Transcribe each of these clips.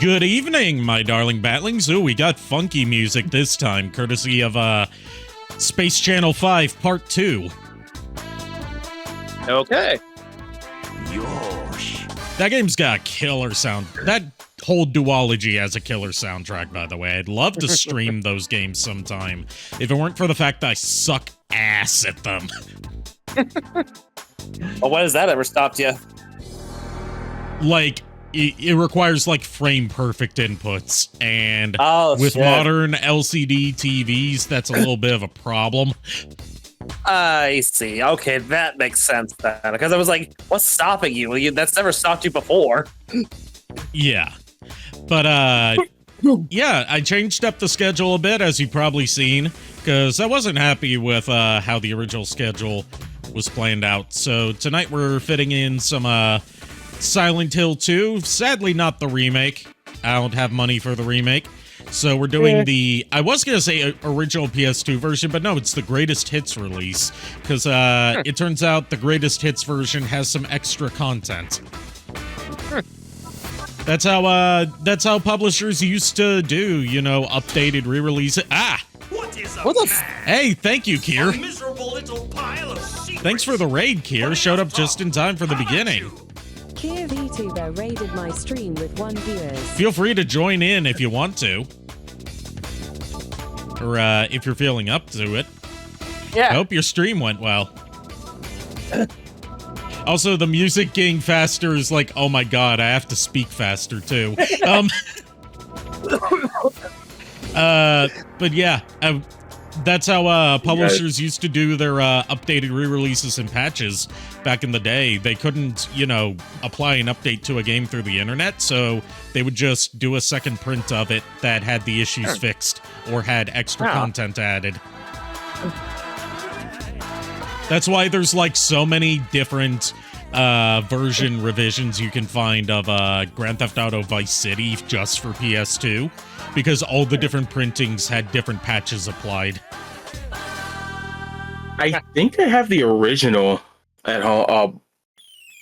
Good evening, my darling batlings. Ooh, we got funky music this time, courtesy of Space Channel 5 Part 2. Okay. That game's got a killer sound. That whole duology has a killer soundtrack, by the way. I'd love to stream those games sometime, if it weren't for the fact that I suck ass at them. Well, why has that ever stopped you? Like, it requires, like, frame-perfect inputs, and with shit. modern LCD TVs, that's a little bit of a problem. I see. Okay, that makes sense then. Because I was like, what's stopping you? That's never stopped you before. Yeah. But, yeah, I changed up the schedule a bit, as you've probably seen, because I wasn't happy with how the original schedule was planned out. So tonight we're fitting in some Silent Hill 2. Sadly, not the remake. I don't have money for the remake. So we're doing I was going to say original PS2 version, but no, it's the Greatest Hits release. Because it turns out the Greatest Hits version has some extra content. That's how publishers used to do, you know, updated re-release. What the Hey, thank you, Kier. A miserable little pile of secrets. Thanks for the raid, Kier. Showed up just in time for the beginning. Kier VTuber raided my stream with 1 viewers. Feel free to join in if you want to. Or if you're feeling up to it. Yeah. I hope your stream went well. Also, the music getting faster is like, oh my god, I have to speak faster too. But yeah, that's how publishers used to do their updated re-releases and patches back in the day. They couldn't, you know, apply an update to a game through the internet, so they would just do a second print of it that had the issues fixed or had extra content added. That's why there's like so many different version revisions you can find of Grand Theft Auto Vice City just for PS2, because all the different printings had different patches applied. I think I have the original at home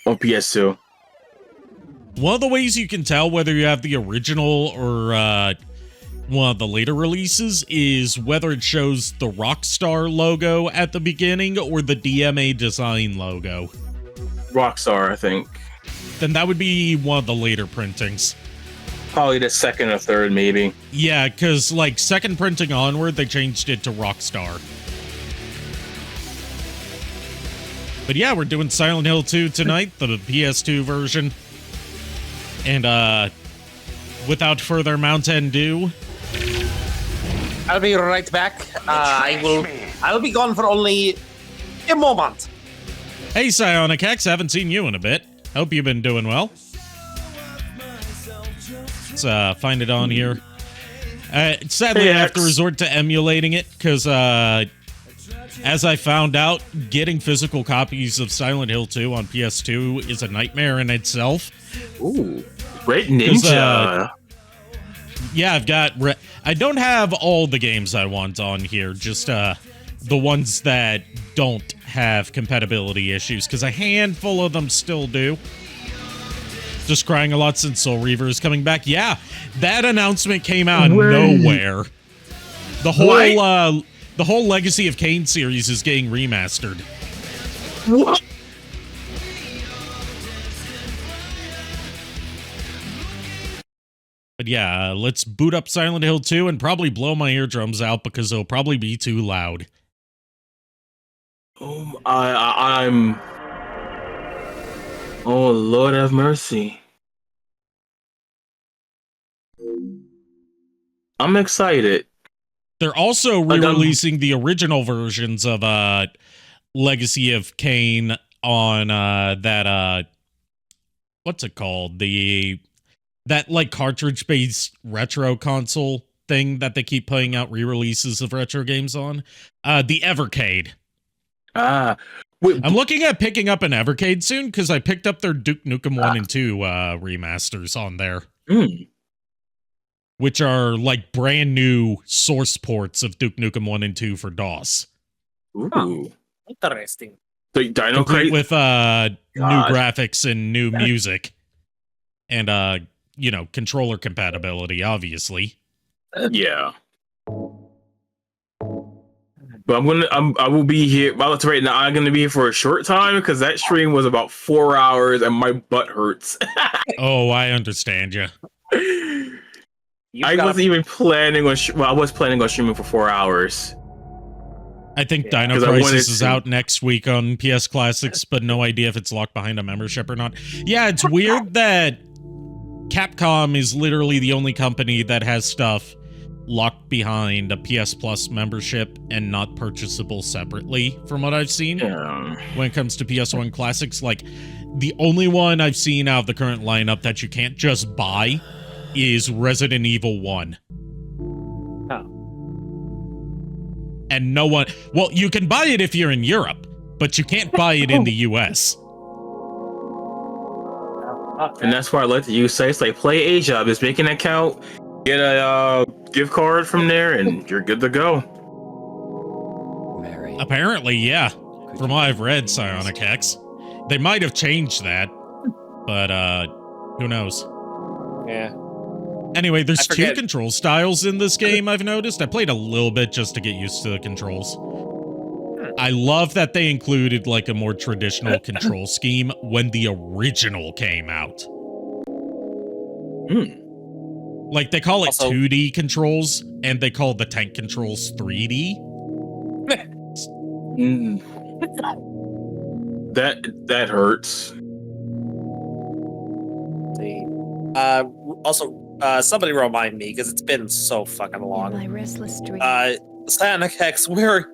on PS2. One of the ways you can tell whether you have the original or one of the later releases is whether it shows the Rockstar logo at the beginning or the DMA Design logo. Rockstar, I think. Then that would be one of the later printings. Probably the second or third, maybe. Yeah, because, like, second printing onward, they changed it to Rockstar. But yeah, we're doing Silent Hill 2 tonight, the PS2 version. And, without further mountain ado... I'll be right back. I'll be gone for only a moment. Hey, Psionic X, haven't seen you in a bit. Hope you've been doing well. Let's find it on here. Sadly, I have to resort to emulating it, because as I found out, getting physical copies of Silent Hill 2 on PS2 is a nightmare in itself. Ooh, Red Ninja. Yeah, I've got... I don't have all the games I want on here, just the ones that don't have compatibility issues, because a handful of them still do. Just crying a lot since Soul Reaver is coming back. Yeah, that announcement came out of nowhere. The whole Legacy of Kain series is getting remastered. What? But yeah, let's boot up Silent Hill 2 and probably blow my eardrums out because it'll probably be too loud. I'm... Oh, Lord have mercy. I'm excited. They're also re-releasing the original versions of Legacy of Kain on that what's it called? That like cartridge-based retro console thing that they keep putting out re-releases of retro games on. The Evercade. Wait, I'm looking at picking up an Evercade soon because I picked up their Duke Nukem 1 and 2 remasters on there. Which are like brand new source ports of Duke Nukem 1 and 2 for DOS. Ooh. Interesting. The Dino Complete Crate with new graphics and new music. And you know, controller compatibility, obviously. Yeah. But I will be here. Well, right now, I'm gonna be here for a short time because that stream was about 4 hours and my butt hurts. Oh, I understand you. I wasn't even planning on. I was planning on streaming for 4 hours. I think Yeah. Dino 'Cause I wanted Crisis is to- out next week on PS Classics, but no idea if it's locked behind a membership or not. Yeah, it's weird that Capcom is literally the only company that has stuff locked behind a PS Plus membership and not purchasable separately, from what I've seen. Yeah. When it comes to PS1 Classics. Like, the only one I've seen out of the current lineup that you can't just buy is Resident Evil 1. And no one... Well, you can buy it if you're in Europe, but you can't buy it in the US. And that's why I like to use sites like Play Asia. Just make an account, get a gift card from there, and you're good to go. Mary. Apparently, yeah. From what I've read, Psionic X. They might have changed that, but who knows? Yeah. Anyway, there's I two forget. control styles in this game, I've noticed. I played a little bit just to get used to the controls. I love that they included like a more traditional control scheme when the original came out. Like they call it Also- 2D controls, and they call the tank controls 3D. Mm. That hurts. Also, somebody remind me because it's been so fucking long. My restless dream. Scenic X, where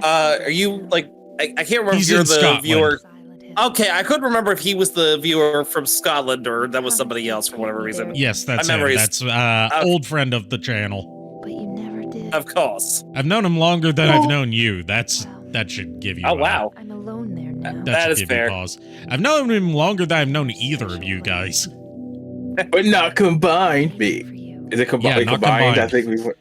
are you? Like, I can't remember He's if you're in the Scotland. viewer. Silent Hill. Okay, I couldn't remember if he was the viewer from Scotland or that was somebody else for whatever reason. Yes, that's My him. memory is- That's old friend of the channel. But you never did. Of course. I've known him longer than I've known you. That should give you. Oh wow. I'm alone there now. That That should is give fair. you pause. I've known him longer than I've known either of you guys. But not combined. For you. Is it Yeah, combined? not combined? I combined. think we went.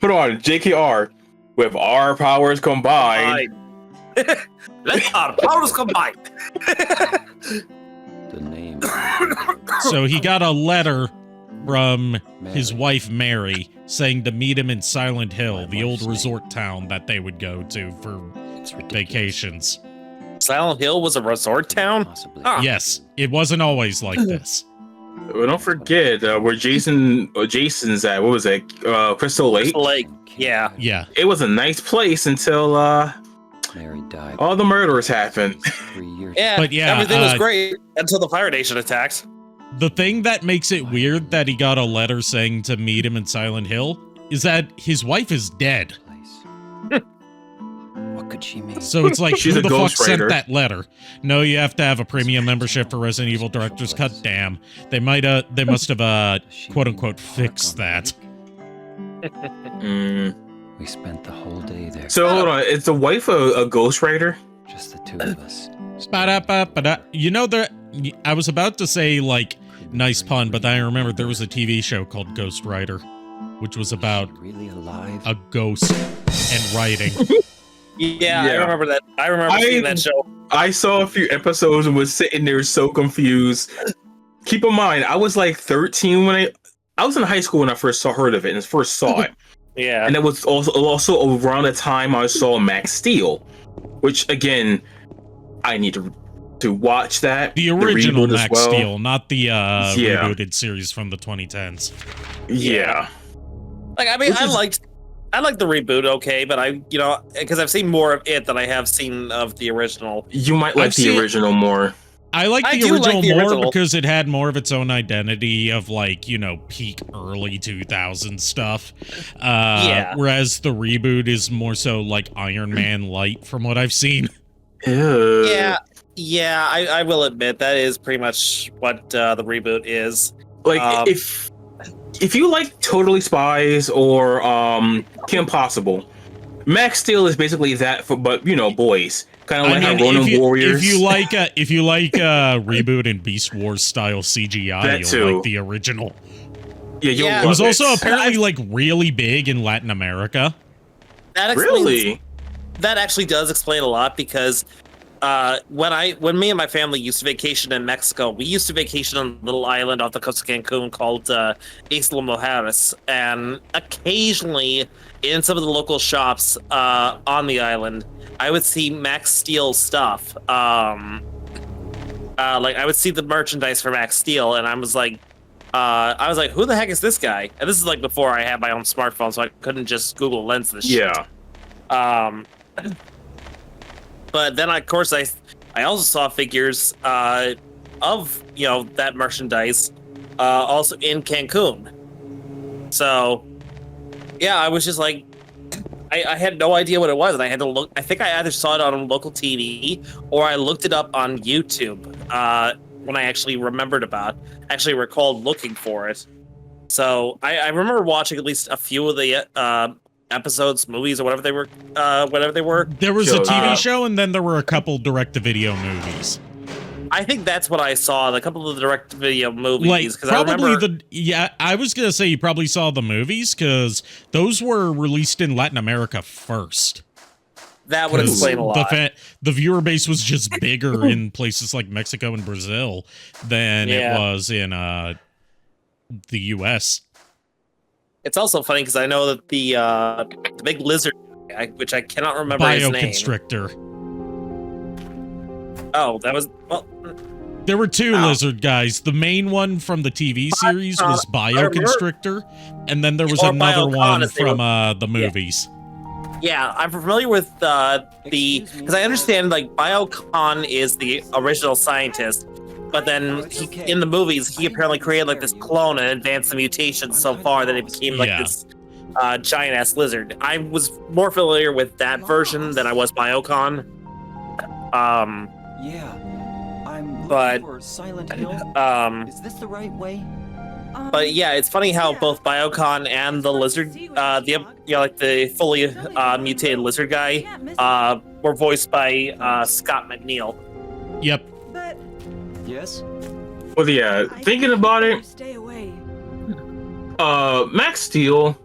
Put on JKR with our powers combined. Let's our powers combined. The name. So he got a letter from Mary. his wife Mary saying to meet him in Silent Hill, the old resort town that they would go to for It's ridiculous. vacations. Silent Hill was a resort town. Possibly. Huh. Yes, it wasn't always like this. Well, don't forget where Jason's at. What was it? Crystal Lake. Like, yeah. Yeah. It was a nice place until Mary died all the murders happened. 3 years. Yeah, But yeah, everything was great until the Fire Nation attacked. The thing that makes it weird that he got a letter saying to meet him in Silent Hill is that his wife is dead. Place. What could she mean? So it's like, She's who a the fuck ghostwriter. sent that letter? No, you have to have a premium membership for Resident Evil Director's Cut. Damn. They must have, Does she quote mean unquote, work fixed on that. the week? Mm. We spent the whole day there. So hold on, is the wife a ghostwriter? Just the two of us. Ba-da-ba-ba-da. You know, I was about to say, like, nice pun, but then I remembered there was a TV show called Ghost Rider, which was about Is she really alive? a ghost and writing. Yeah, I Yeah. remember that. I remember seeing that show. I saw a few episodes and was sitting there so confused. Keep in mind, I was like 13 when I was in high school when I first heard of it and first saw it. Yeah. And it was also around the time I saw Max Steel, which again, I need to watch that. The original reboot as Max well. Steel, not the Yeah. rebooted series from the 2010s. Yeah. Like, I mean, Which I is- liked the reboot, okay, but because I've seen more of it than I have seen of the original. You might like I've the seen- original more. I like I the do like original the more original. because it had more of its own identity of, like, you know, peak early 2000s stuff. Yeah. Whereas the reboot is more so like Iron Man light from what I've seen. Ew. Yeah, I will admit that is pretty much what the reboot is. Like Um, if you like Totally Spies or Kim Possible, Max Steel is basically that for boys. Kind of like how Ronin Warriors. if you like reboot and Beast Wars style CGI, That you'll too. like the original. yeah, you'll Yeah. It was love also apparently I've- like really big in Latin America. That explains, really. That actually does explain a lot because when me and my family used to vacation in Mexico, we used to vacation on a little island off the coast of Cancun called Isla Mujeres, and occasionally in some of the local shops on the island, I would see Max Steel stuff. Like I would see the merchandise for Max Steel, and I was like, who the heck is this guy? And this is like before I had my own smartphone, so I couldn't just Google lens this shit. Yeah. But then, of course, I also saw figures of that merchandise also in Cancun. So yeah, I was just like, I had no idea what it was, and I had to look. I think I either saw it on local TV or I looked it up on YouTube when I actually recalled looking for it. So I remember watching at least a few of the episodes, movies, or whatever they were. There was a TV show, and then there were a couple direct-to-video movies. I think that's what I saw. A couple of the direct-to-video movies. Like, Because probably I remember, I was gonna say you probably saw the movies because those were released in Latin America first. that would explain a lot. The viewer base was just bigger in places like Mexico and Brazil than it was in the U.S. It's also funny because I know that the big lizard, which I cannot remember his name. Bioconstrictor. Oh, that was There were two lizard guys. The main one from the TV series was Bioconstrictor, and then there was another one from the movies. Yeah, I'm familiar with because I understand like Biocon is the original scientist, but then in the movies he apparently created like this clone and advanced the mutations so far that it became like this giant ass lizard. I was more familiar with that version than I was Biocon. I'm but for Silent Hill. Is this the right way? But yeah, it's funny how both Biocon and the lizard, like the fully mutated lizard guy, were voiced by Scott McNeil. Yep. Yes. Well, yeah. Thinking about it, Max Steel,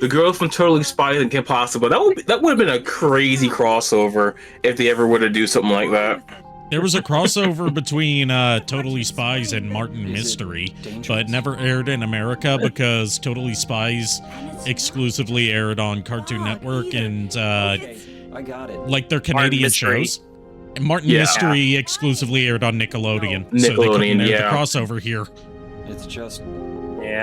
the girl from Totally Spies and Kim Possible. That would have been a crazy crossover if they ever were to do something like that. There was a crossover between Totally Spies and Martin Mystery, but it never aired in America because Totally Spies exclusively aired on Cartoon Network and I got it. like their Canadian shows. And Martin Mystery exclusively aired on Nickelodeon, so they couldn't air the crossover here. It's just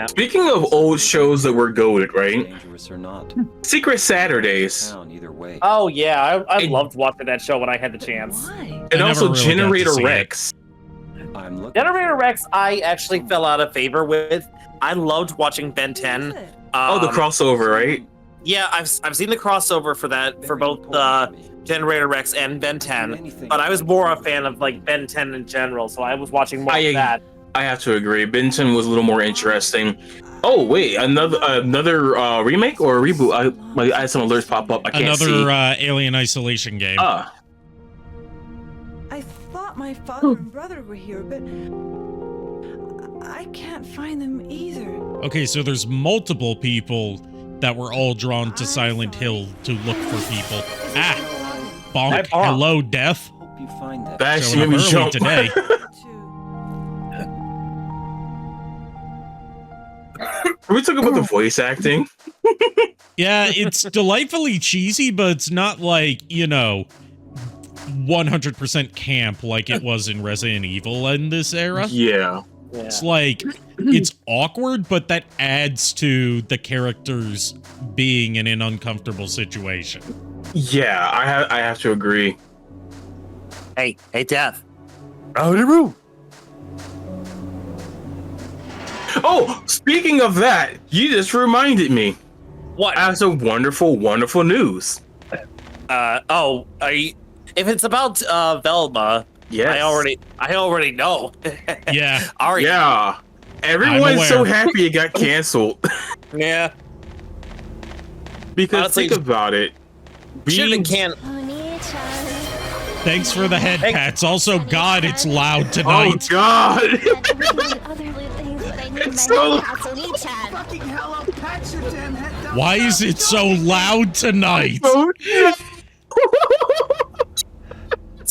Speaking of old shows that were goated, right? dangerous or not. Secret Saturdays. Either way. Oh yeah, I loved watching that show when I had the chance. And also really got to Generator see Rex. I'm looking. Generator Rex, I actually fell out of favor with. I loved watching Ben 10. The crossover, right? Yeah, I've seen the crossover for that for both Generator Rex and Ben 10, but I was more a fan of like Ben 10 in general, so I was watching more of that. I have to agree. Ben 10 was a little more interesting. Oh wait, another remake or a reboot? I had some alerts pop up. I can't see. Another Alien Isolation game. I thought my father and brother were here, but I can't find them either. Okay, so there's multiple people that were all drawn to Silent Hill to look for people. Bonk. Hello, Death. Hope you find that. That Showing up made me early jump. today. Can we talk about the voice acting? Yeah, it's delightfully cheesy, but it's not like, 100% camp like it was in Resident Evil in this era. Yeah. It's like, it's awkward, but that adds to the characters being in an uncomfortable situation. Yeah, I have to agree. Hey, Death. Roo. Oh, speaking of that, you just reminded me. What? I have some wonderful, wonderful news. If it's about Velma, yes. I already know. Yeah. Yeah. Everyone's so happy it got canceled. Yeah. Because honestly, think about it. Should have been Thanks for the head pats. Also, God, it's loud tonight. Oh, God. It's so Why is it so loud tonight?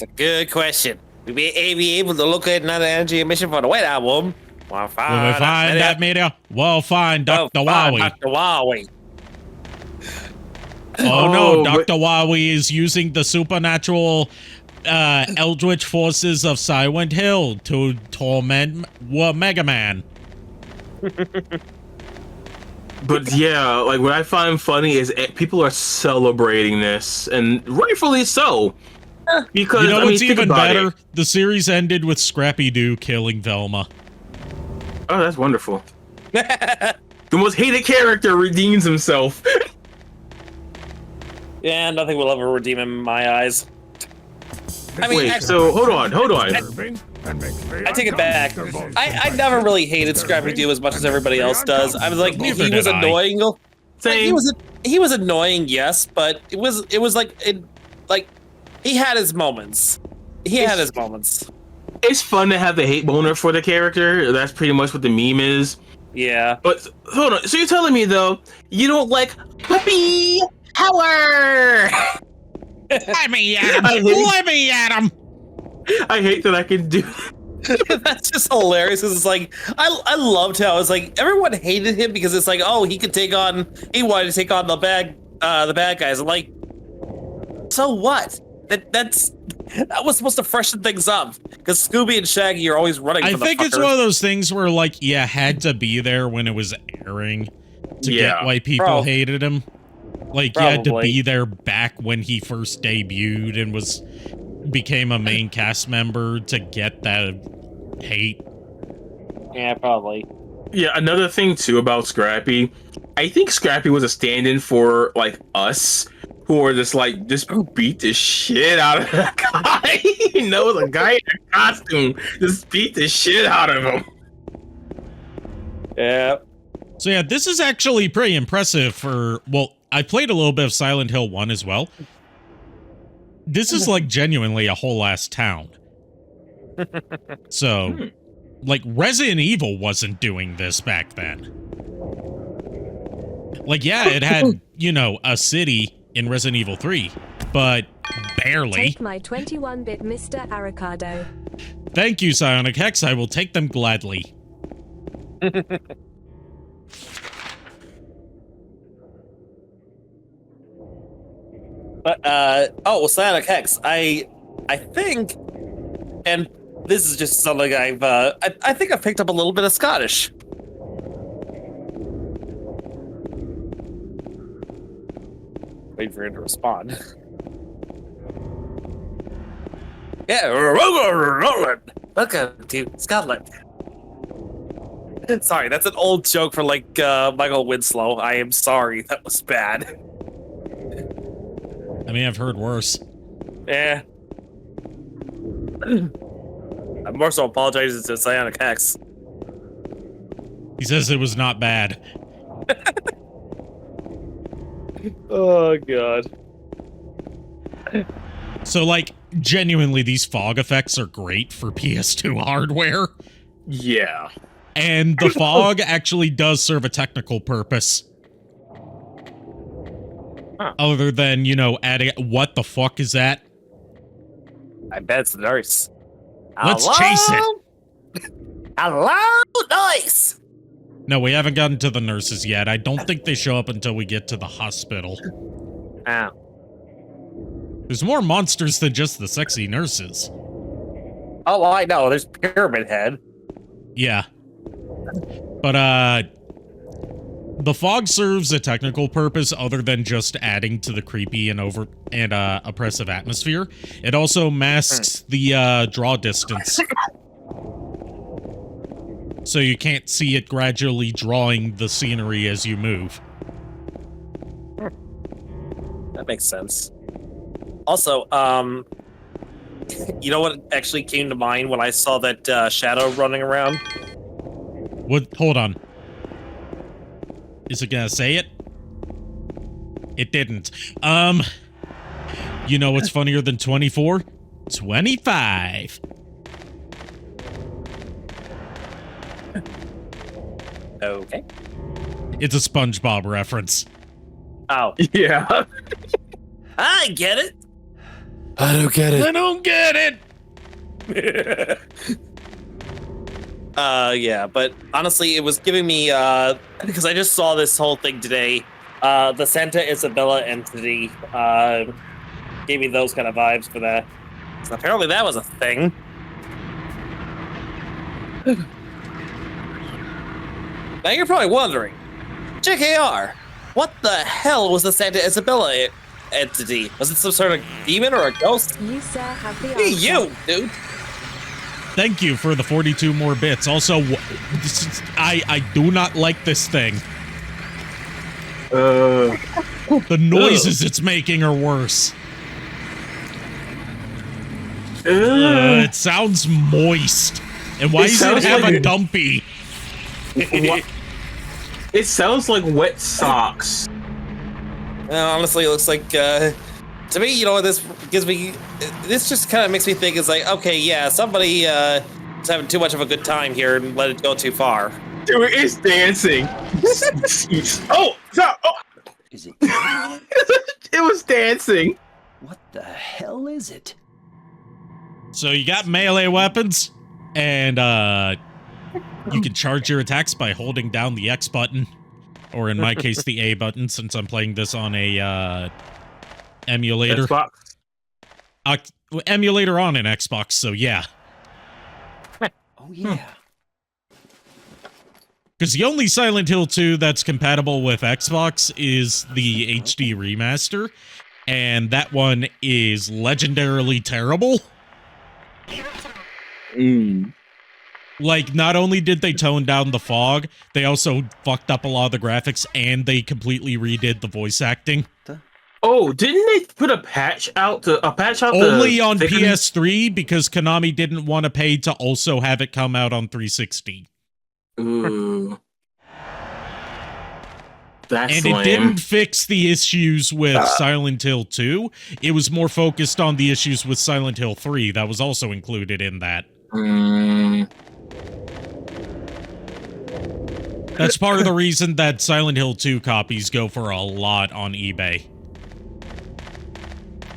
That's a good question. We'll be able to locate another energy emission for the White Album. Will we find that meteor? We'll find Dr. Wowie. Dr. Wowie. Oh no, Dr. Wowie is using the supernatural eldritch forces of Silent Hill to torment Mega Man. But yeah, like what I find funny is people are celebrating this, and rightfully so. Because you know what's think even about better? it. The series ended with Scrappy Doo killing Velma. Oh, that's wonderful. The most hated character redeems himself. Yeah, nothing will ever redeem him in my eyes. I mean, Wait, actually, so hold on. I take it back. I never really hated Scrappy Doo as much as everybody else does. I was like, Neither he was did I. annoying. Like, Same. he was annoying, yes, but it was like he had his moments. It's fun to have the hate boner for the character. That's pretty much what the meme is. Yeah. But hold on. So you're telling me though you don't like puppy power? Let me at him! I hate- Let me at him! I hate that I can do. That's just hilarious because it's like I loved how it's like everyone hated him because it's like, oh, he wanted to take on the bad guys. I'm like, so what? That was supposed to freshen things up because Scooby and Shaggy are always running. I from think the it's fuckers. one of those things where, like, you had to be there when it was airing to get why people hated him. Like, you had to Probably. be there back when he first debuted and became a main cast member to get that hate. Yeah, probably. Yeah, another thing too about Scrappy, I think Scrappy was a stand-in for like us who are just beat the shit out of that guy. You know, the guy in a costume just beat the shit out of him. Yeah. So yeah, this is actually pretty impressive for, well, I played a little bit of Silent Hill 1 as well. This is like genuinely a whole ass town. So, like, Resident Evil wasn't doing this back then. Like, yeah, it had, you know, a city in Resident Evil 3, but barely. Take my 21-bit Mr. Arikado. Thank you, Psionic Hex. I will take them gladly. But Psionic Hex, I think, and this is just something I think I've picked up a little bit of Scottish. Wait for him to respond. Yeah, Roland. Welcome to Scotland. Sorry, that's an old joke for like Michael Winslow. I am sorry, that was bad. I mean, I've heard worse. Yeah. I'm more so apologizing to Psionic Hex. He says it was not bad. Oh, God. So, like, genuinely, these fog effects are great for PS2 hardware. Yeah. And the fog actually does serve a technical purpose. Huh. Other than, you know, adding, what the fuck is that? I bet it's the nurse. Let's chase it. Hello, nurse. No, we haven't gotten to the nurses yet. I don't think they show up until we get to the hospital. Ow. There's more monsters than just the sexy nurses. Oh, I know. There's Pyramid Head. Yeah. But, the fog serves a technical purpose other than just adding to the creepy and oppressive atmosphere. It also masks the draw distance. So you can't see it gradually drawing the scenery as you move. That makes sense. Also, you know what actually came to mind when I saw that shadow running around? What? Hold on. Is it gonna say it? It didn't. You know what's funnier than 24? 25. Okay. It's a SpongeBob reference. Oh, Yeah. I get it. I don't get I don't get it. Yeah, but honestly, it was giving me because I just saw this whole thing today. The Santa Isabella entity gave me those kind of vibes for that. So apparently, that was a thing. Now you're probably wondering, JKR, what the hell was the Santa Isabella entity? Was it some sort of demon or a ghost? You, sir, have the Hey, answer. you, dude. Thank you for the 42 more bits. Also, I do not like this thing. The noises it's making are worse. It sounds moist. And why does it have like a dumpy? What? It sounds like wet socks. Honestly, it looks like, to me, you know, this just kind of makes me think it's like, okay, yeah, somebody is having too much of a good time here and let it go too far. Dude, it's dancing. Oh, stop. Oh. Is it? It was dancing. What the hell is it? So you got melee weapons, and you can charge your attacks by holding down the X button, or in my case, the A button, since I'm playing this on a emulator. Xbox. Emulator on an Xbox, so yeah. Oh yeah. Because the only Silent Hill 2 that's compatible with Xbox is the HD remaster, and that one is legendarily terrible. Like, not only did they tone down the fog, they also fucked up a lot of the graphics, and they completely redid the voice acting. Oh, didn't they put a patch out? Only on PS3 because Konami didn't want to pay to also have it come out on 360. Ooh. That's And lame. it didn't fix the issues with Silent Hill 2. It was more focused on the issues with Silent Hill 3. That was also included in that. That's part of the reason that Silent Hill 2 copies go for a lot on eBay.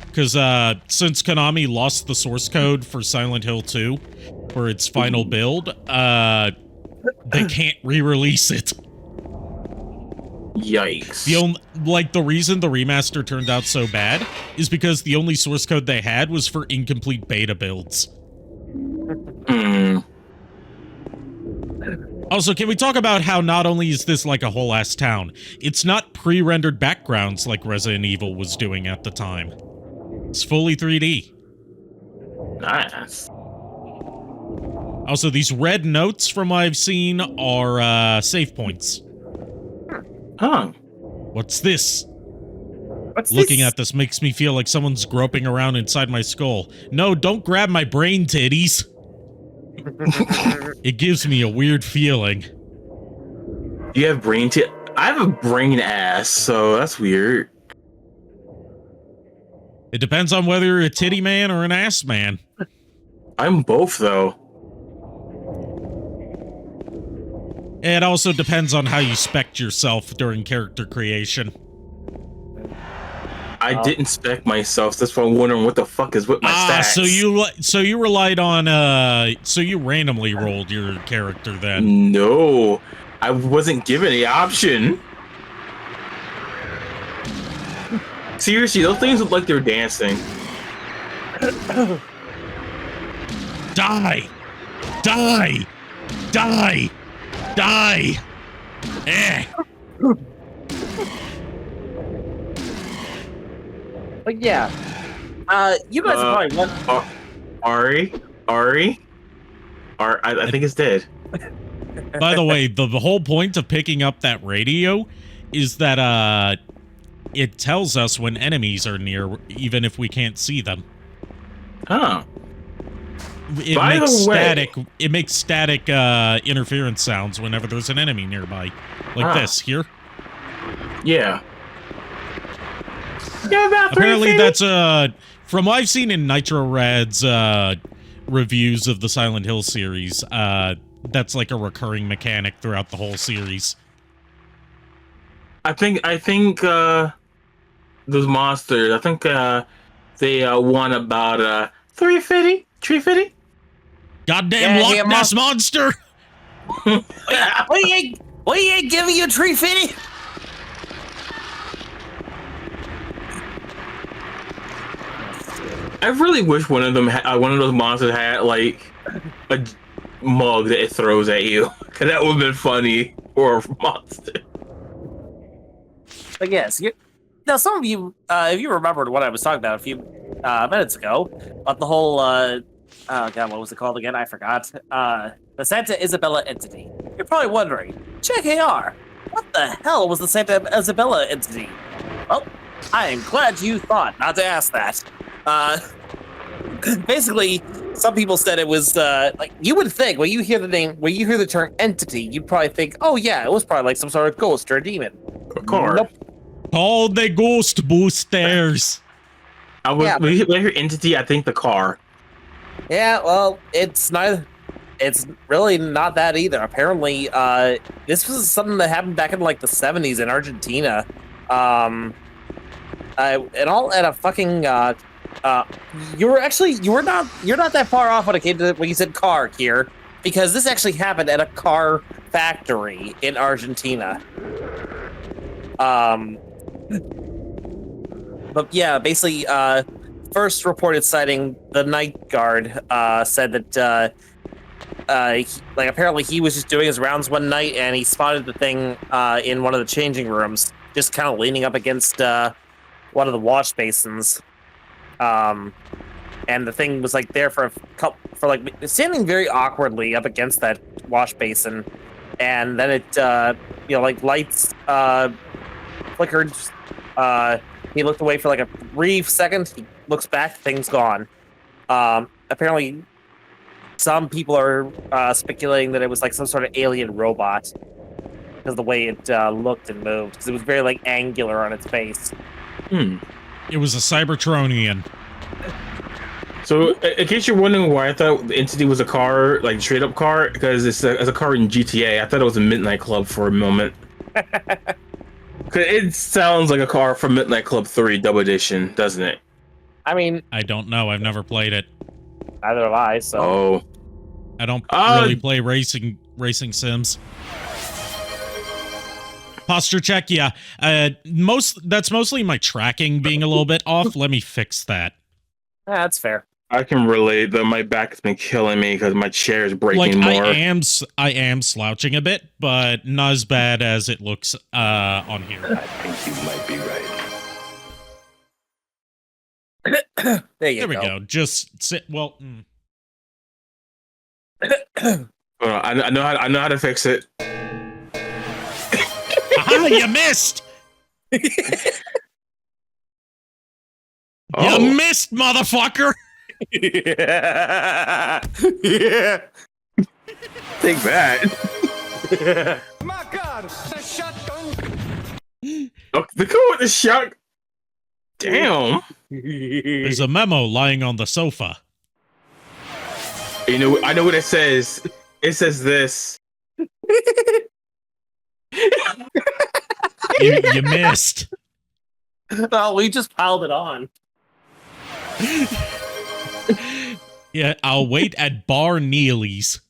Because since Konami lost the source code for Silent Hill 2 for its final build, they can't re-release it. Yikes. The reason the remaster turned out so bad is because the only source code they had was for incomplete beta builds. Also, can we talk about how not only is this like a whole ass town, it's not pre-rendered backgrounds like Resident Evil was doing at the time. It's fully 3D. Nice. Also, these red notes from what I've seen are save points. Huh. What's this? What's Looking this? at this makes me feel like someone's groping around inside my skull. No, don't grab my brain titties. It gives me a weird feeling. You have brain I have a brain ass, so that's weird. It depends on whether you're a titty man or an ass man. I'm both, though. It also depends on how you spec yourself during character creation. I didn't spec myself. That's why I'm wondering what the fuck is with my stats. so you relied on so you randomly rolled your character then. No, I wasn't given the option. Seriously, those things look like they're dancing. Die! Die! Die! Die! Eh! But yeah, you guys are probably Ari, I think it's dead. By the way, the whole point of picking up that radio is that it tells us when enemies are near, even if we can't see them. Huh. It By makes the way- static. It makes static interference sounds whenever there's an enemy nearby, like this here. Yeah. Yeah, Apparently, that's from what I've seen in Nitro Rad's reviews of the Silent Hill series. That's like a recurring mechanic throughout the whole series. I think those monsters. I think They won about 350, 350. Goddamn Yeah, Loch Ness monster! We ain't giving you 350. I really wish one of them, one of those monsters had like a mug that it throws at you. Cause that would have been funny for a monster. But yes, now some of you, if you remembered what I was talking about a few minutes ago, about the whole, oh god, what was it called again? I forgot. The Santa Isabella entity. You're probably wondering, JKR, what the hell was the Santa Isabella entity? Well, I am glad you thought not to ask that. Basically, some people said it was like you would think when you hear the term entity, you'd probably think, oh yeah, it was probably like some sort of ghost or a demon. A car. Nope. Call the ghost boosters. I was Yeah. when you hear entity, I think the car. Yeah, well, it's not. It's really not that either. Apparently, this was something that happened back in like the 70s in Argentina. And all at a fucking. You're not that far off when it came to when you said car here, because this actually happened at a car factory in Argentina. But yeah, basically, first reported sighting, the night guard said that apparently he was just doing his rounds one night and he spotted the thing in one of the changing rooms, just kind of leaning up against one of the wash basins. And the thing was like there for standing very awkwardly up against that wash basin, and then it like lights flickered. He looked away for like a brief second. He looks back, thing's gone. Apparently, some people are speculating that it was like some sort of alien robot because of the way it looked and moved. Because it was very like angular on its face. It was a Cybertronian. So, in case you're wondering why I thought the entity was a car, like straight up car, because it's a car in GTA. I thought it was a Midnight Club for a moment. Cause it sounds like a car from Midnight Club 3 Double Edition, doesn't it? I mean, I don't know. I've never played it. neither have I. So. Oh. I don't really play racing sims. Posture check, yeah. That's mostly my tracking being a little bit off. Let me fix that. Yeah, that's fair. I can relate, though my back has been killing me because my chair is breaking more. I am slouching a bit, but not as bad as it looks on here. I think you might be right. There we go. Just sit. Well, Hold on, I know how to fix it. aha! You missed. Oh. You missed, motherfucker. yeah. Take that. My God, the shotgun! Oh, the go with the shot. Damn. There's a memo lying on the sofa. You know, I know what it says. It says this. You missed. Oh, we just piled it on. Yeah, I'll wait at Bar Neely's.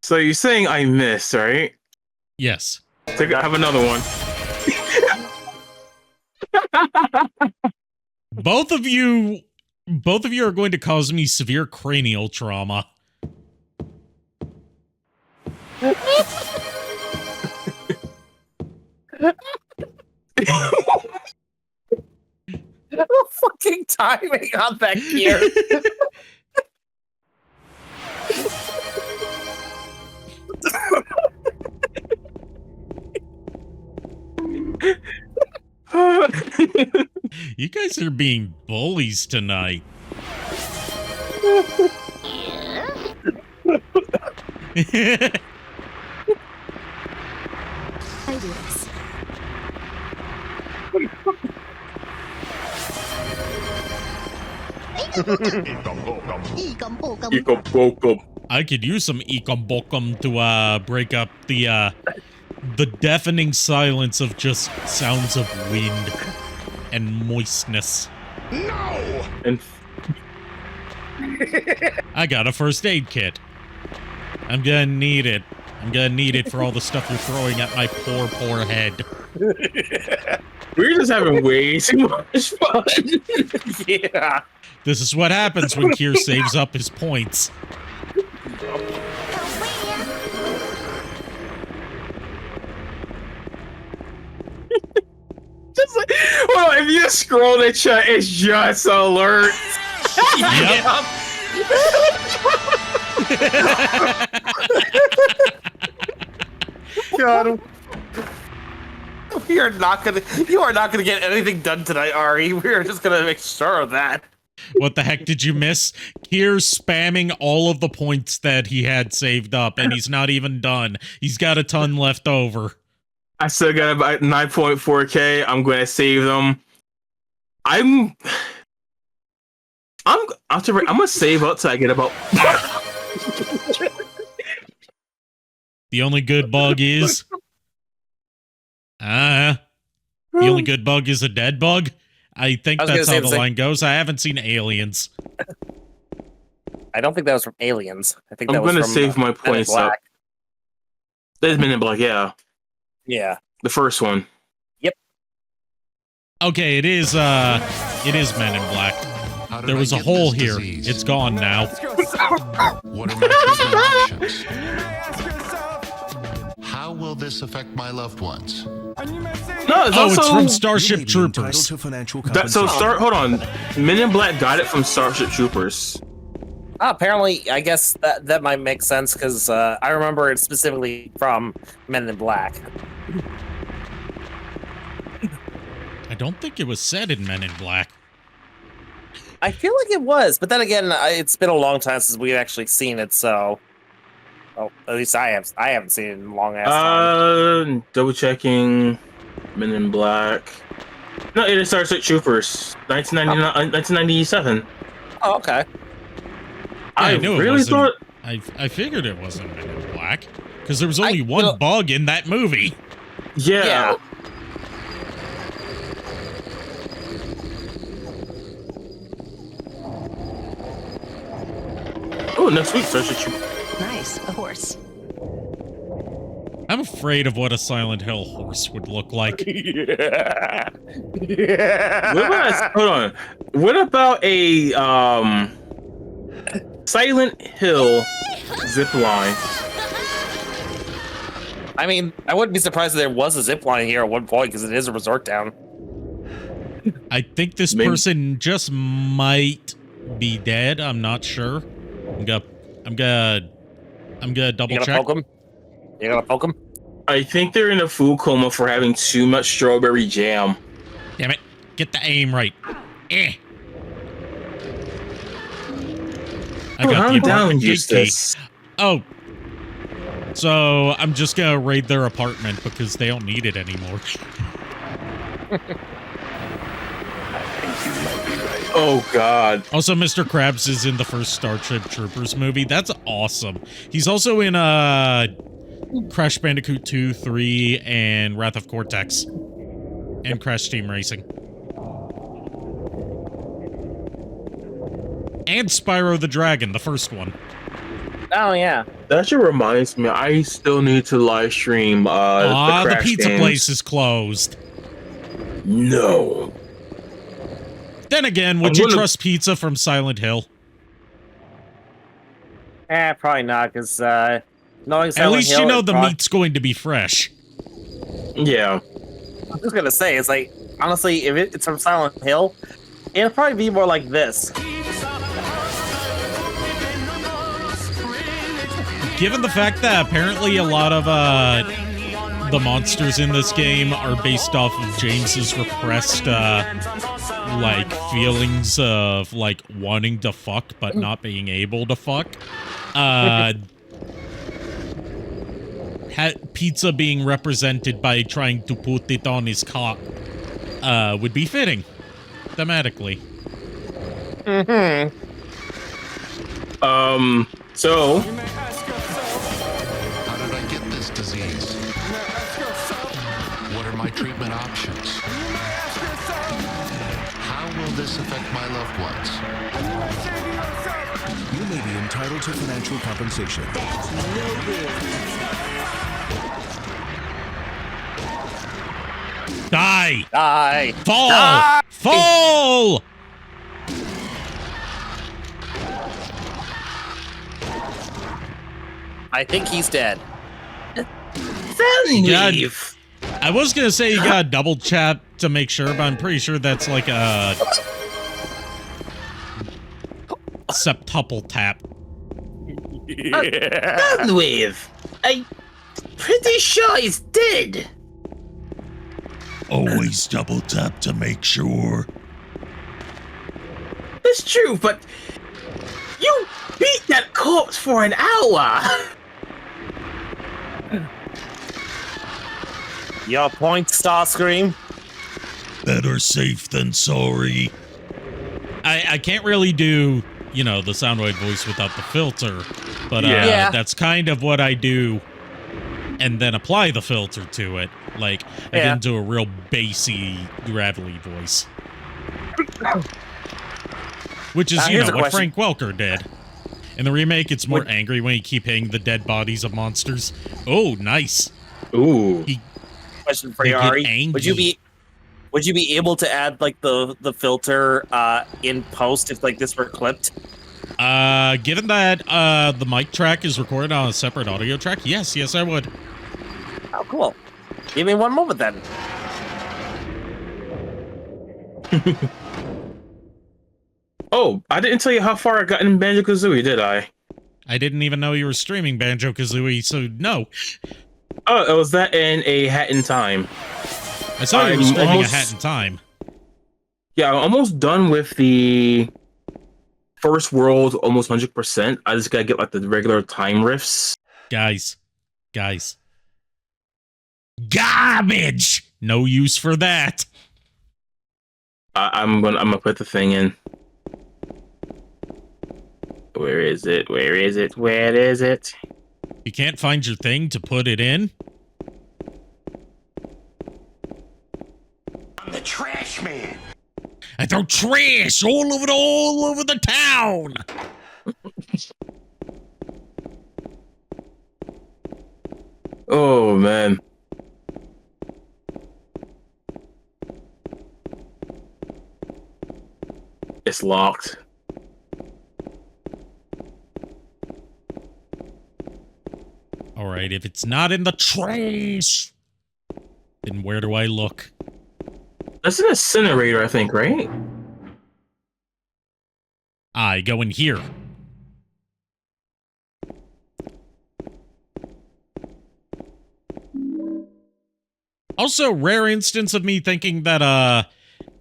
So you're saying I missed, right? Yes. So I have another one. Both of you are going to cause me severe cranial trauma. The fucking timing on that gear. You guys are being bullies tonight. I do this. You go bokum. I could use some Ekom Bokum to break up the the deafening silence of just sounds of wind and moistness. And I got a first aid kit. I'm gonna need it. I'm gonna need it for all the stuff you're throwing at my poor, poor head. we're just having way too much fun. Yeah. This is what happens when Kier saves up his points. Just like, well, if you scroll the chat, it's just alerts. Yep. God. You are not gonna get anything done tonight, Ari. We are just gonna make sure of that. What the heck did you miss? Kier spamming all of the points that he had saved up, and he's not even done. He's got a ton left over. I still got about 9.4k. I'm going to save them. I'm gonna save up till I get about. The only good bug is... the only good bug is a dead bug? I think that's how the line goes. I haven't seen Aliens. I don't think that was from Aliens. I think I'm that was gonna from, save my points up. There's Men in Black, yeah. Yeah. The first one. Yep. Okay, it is Men in Black. There was a hole here. It's gone now. What are my future options? You may ask yourself, How will this affect my loved ones? and you may say, No, it's Oh, also it's from Starship Troopers. hold on. Men in Black got it from Starship Troopers. Apparently, I guess that might make sense because I remember it specifically from Men in Black. I don't think it was said in Men in Black. I feel like it was, but then again, it's been a long time since we've actually seen it, so. Oh, at least I haven't seen it in a long ass time. Double checking. Men in Black. No, it is Starship Troopers. 1997. Oh, okay. I knew it really wasn't. thought. I figured it wasn't Men in Black because there was only one bug in that movie. Yeah. Oh, next week, Starship Troopers. Nice, a horse. I'm afraid of what a Silent Hill horse would look like. Yeah. What about, hold on. What about a Silent Hill zip line? I mean, I wouldn't be surprised if there was a zip line here at one point because it is a resort town. I think this person just might be dead. I'm not sure. I'm gonna double You gonna check. poke him? You gonna poke him? I think they're in a food coma for having too much strawberry jam. Damn it! Get the aim right. Eh. I got How the down apartment use gate key. this? Oh. So I'm just gonna raid their apartment because they don't need it anymore. Oh God! Also, Mr. Krabs is in the first Starship Troopers movie. That's awesome. He's also in Crash Bandicoot 2, 3, and Wrath of Cortex, and Crash Team Racing, and Spyro the Dragon, the first one. Oh yeah. That actually reminds me. I still need to live stream. The Crash pizza games. place is closed. No. Then again, would you trust pizza from Silent Hill? Probably not, because knowing Silent At least Hill, you know it's the probably- meat's going to be fresh. Yeah. I was gonna say, it's like, honestly, if it's from Silent Hill, it'll probably be more like this. Given the fact that apparently a lot of the monsters in this game are based off of James's repressed like feelings of like wanting to fuck but not being able to fuck, pizza being represented by trying to put it on his cock would be fitting thematically. So you may ask yourself, How did I get this disease? disease? You may ask yourself. What are my treatment options? You may ask yourself. How will this affect my loved ones? And you may say to yourself. You may be entitled to financial compensation. Die! Die. Fall! Die! Fall! I think he's dead. Leave. I was gonna say you gotta double chat to make sure, but I'm pretty sure that's like a septuple tap. Done with. I'm pretty sure he's dead. Always double tap to make sure. That's true, but you beat that corpse for an hour. Your point, Starscream. Better safe than sorry. I can't really do, you know, the Soundwave voice without the filter, but Yeah. that's kind of what I do, and then apply the filter to it. Like, I Yeah. get into a real bassy, gravelly voice. Which is, you here's know, a what question. Frank Welker did. In the remake, it's more angry when you keep hitting the dead bodies of monsters. Oh, nice. Ooh. Question for They you, get Ari. angry. Would you be able to add like the filter in post if like this were clipped? Given that the mic track is recorded on a separate audio track, yes, I would. Oh, cool. Give me one moment then. Oh, I didn't tell you how far I got in Banjo-Kazooie, did I? I didn't even know you were streaming Banjo-Kazooie, so no. Oh, it was that in A Hat in Time. I saw you were I'm streaming almost- A Hat in Time. Yeah, I'm almost done with the first world, almost 100%. I just gotta get like the regular time riffs. Guys. Garbage! No use for that. I'm gonna put the thing in. Where is it? Where is it? Where is it? You can't find your thing to put it in? I'm the trash man. I throw trash all over the town. Oh man. It's locked. All right, if it's not in the trash, then where do I look? That's an incinerator, I think, right? I go in here. Also, rare instance of me thinking that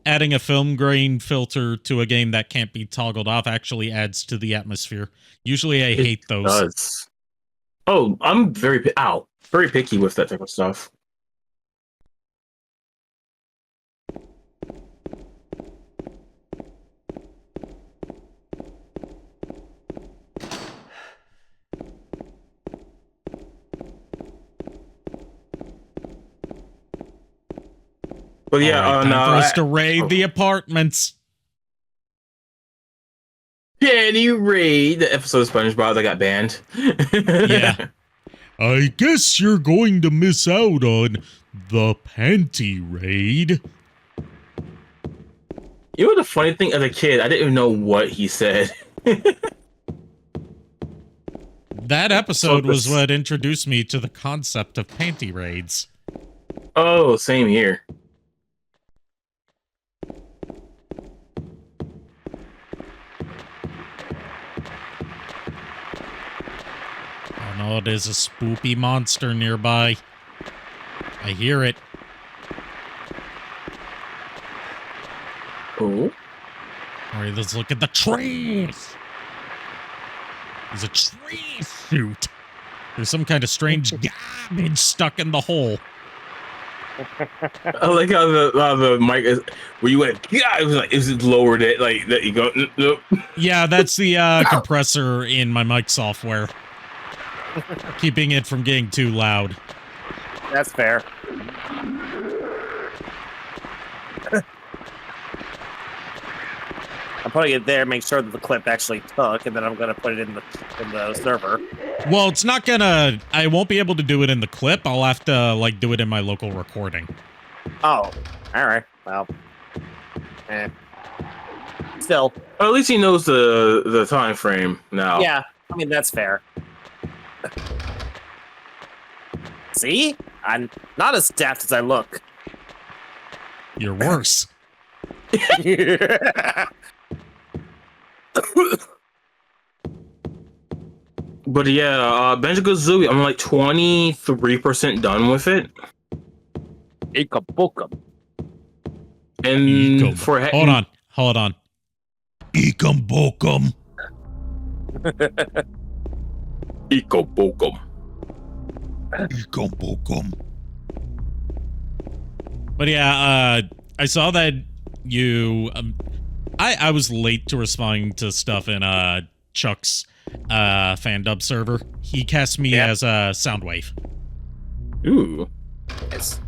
adding a film grain filter to a game that can't be toggled off actually adds to the atmosphere. Usually I hate those. Does. Oh, I'm very very picky with that type of stuff. But yeah, All right, on time for us to raid the apartments. Penny Raid, the episode of SpongeBob that got banned. Yeah. I guess you're going to miss out on the panty raid. You know the funny thing, as a kid, I didn't even know what he said. That episode So was this- what introduced me to the concept of panty raids. Oh, same here. Oh no, there's a spoopy monster nearby. I hear it. Oh. Alright, let's look at the trees. There's a tree shoot. There's some kind of strange garbage stuck in the hole. I like how the mic is where you went. Yeah, it was lowered it like that. You go. Nope. Yeah, that's the compressor in my mic software. Keeping it from getting too loud. That's fair. I'm putting it there, make sure that the clip actually took, and then I'm gonna put it in the server. Well, it's not gonna. I won't be able to do it in the clip. I'll have to like do it in my local recording. Oh, all right. Well, still. Well, at least he knows the time frame now. Yeah, I mean that's fair. See, I'm not as daft as I look. You're worse. But yeah, Banjo-Kazooie, I'm like 23% done with it. And for Hold on. Ekum bokum. Eco-bokum. Ekum bokum. But yeah, I saw that you. I was late to responding to stuff in Chuck's fandub server. He cast me as a Soundwave. Ooh. Yes.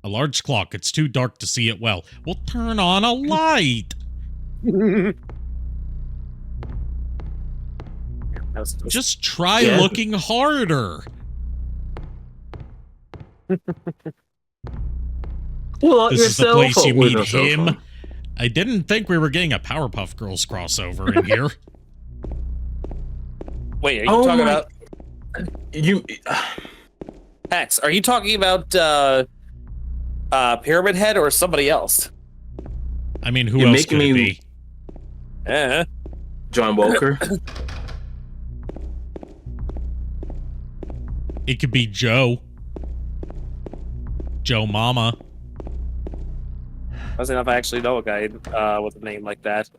A large clock. It's too dark to see it well. We'll turn on a light. Just try looking harder. Well, This is the place you meet him. I didn't think we were getting a Powerpuff Girls crossover in here. Wait, are you talking about you? Hex? Are you talking about Pyramid Head or somebody else? I mean, who else could it be? John Walker. It could be Joe. Joe Mama. I don't know if I actually know a guy with a name like that.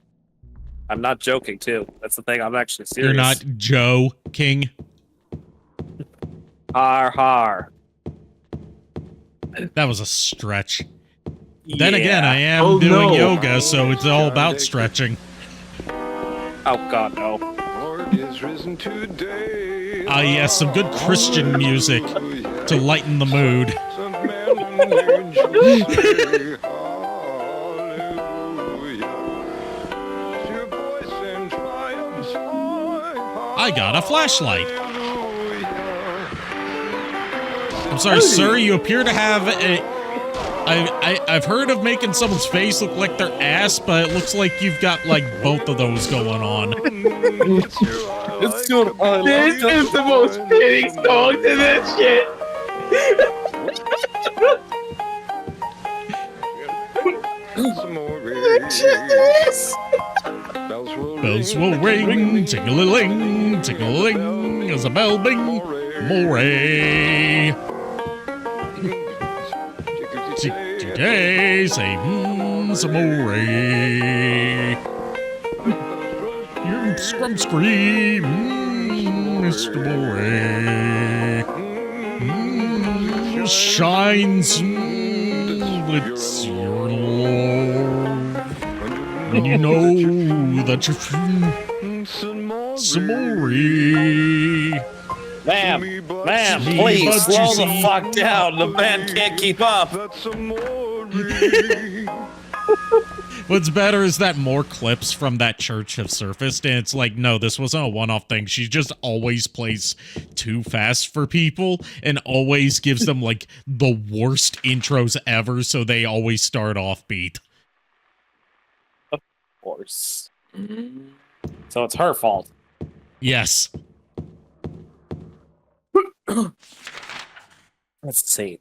I'm not joking, too. That's the thing. I'm actually serious. You're not Joe King. Har har. That was a stretch. Then again, I am doing yoga, so it's all about stretching. Oh God, no. Ah, yes, some good Christian music to lighten the mood. I got a flashlight. I'm sorry, sir, you appear to have a... I've heard of making someone's face look like their ass, but it looks like you've got, like, both of those going on. This is the most fitting song to this shit. Bells will ring, ting-a-ling, ting-a-ling, as a bell bing, more. Today, say, some more. You scrum scream, Mr. More. Shines, it's your love. When you know that you're some more. Ma'am, please slow the fuck down. The man can't keep up. What's better is that more clips from that church have surfaced, and it's like, no, this wasn't a one-off thing. She just always plays too fast for people and always gives them, like, the worst intros ever, so they always start off beat. Of course. So it's her fault. Yes. Let's see.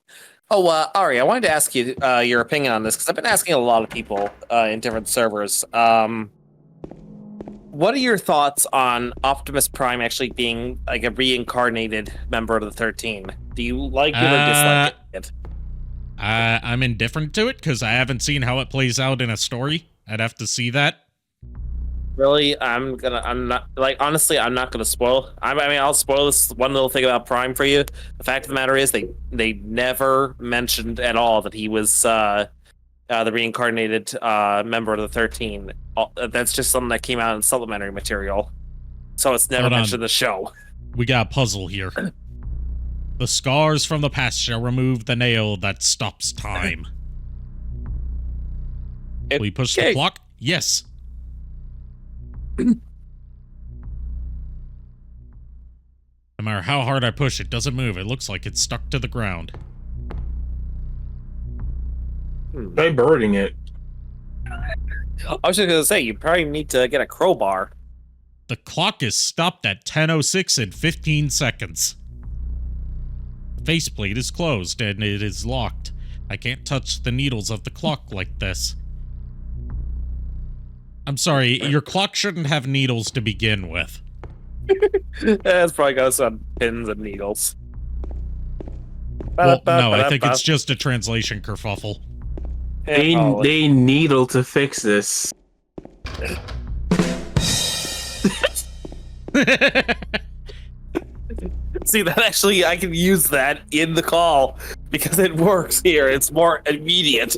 Oh, Ari, I wanted to ask you your opinion on this, because I've been asking a lot of people in different servers. What are your thoughts on Optimus Prime actually being like a reincarnated member of the 13? Do you like it or dislike it? I'm indifferent to it, because I haven't seen how it plays out in a story. I'd have to see that. Really, I'm not honestly, I'm not gonna spoil. I mean, I'll spoil this one little thing about Prime for you. The fact of the matter is, they never mentioned at all that he was the reincarnated member of the 13. That's just something that came out in supplementary material. so it's never Hold on. mentioned in the show. We got a puzzle here. The scars from the past shall remove the nail that stops time. We push the clock? Yes. No matter how hard I push, it doesn't move. It looks like it's stuck to the ground. Try birding it. I was just gonna say, you probably need to get a crowbar. The clock is stopped at 10:06 and 15 seconds. The faceplate is closed and it is locked. I can't touch the needles of the clock like this. I'm sorry, your clock shouldn't have needles to begin with. It's probably got some pins and needles. Well, no, I think it's just a translation kerfuffle. They needle to fix this. See, that actually, I can use that in the call because it works here. It's more immediate.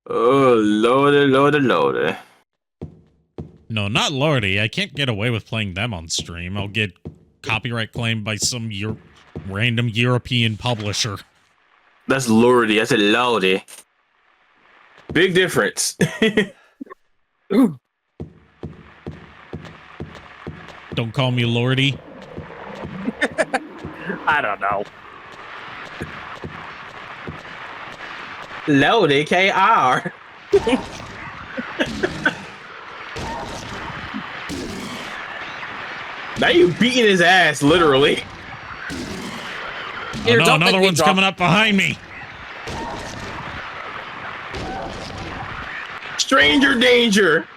Oh, lordy. No, not Lordy. I can't get away with playing them on stream. I'll get copyright claimed by some random European publisher. That's lordy. I said lordy. Big difference. Don't call me Lordy. I don't know. Lordy KR. Now you beating his ass, literally. Oh no, another one's coming up behind me. Stranger danger.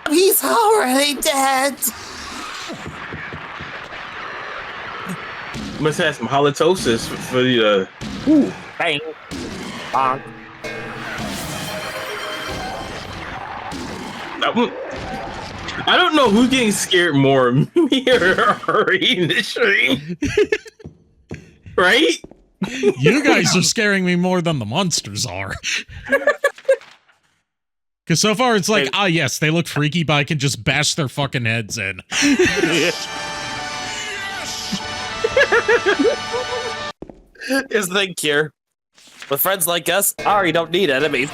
He's already dead. Must have some halitosis for the. Ooh, bang, bonk. I don't know who's getting scared more, me or in the stream. Right? You guys are scaring me more than the monsters are. Because so far it's like, yes, they look freaky, but I can just bash their fucking heads in. Here's the thing, Kier. With friends like us, Ari don't need enemies.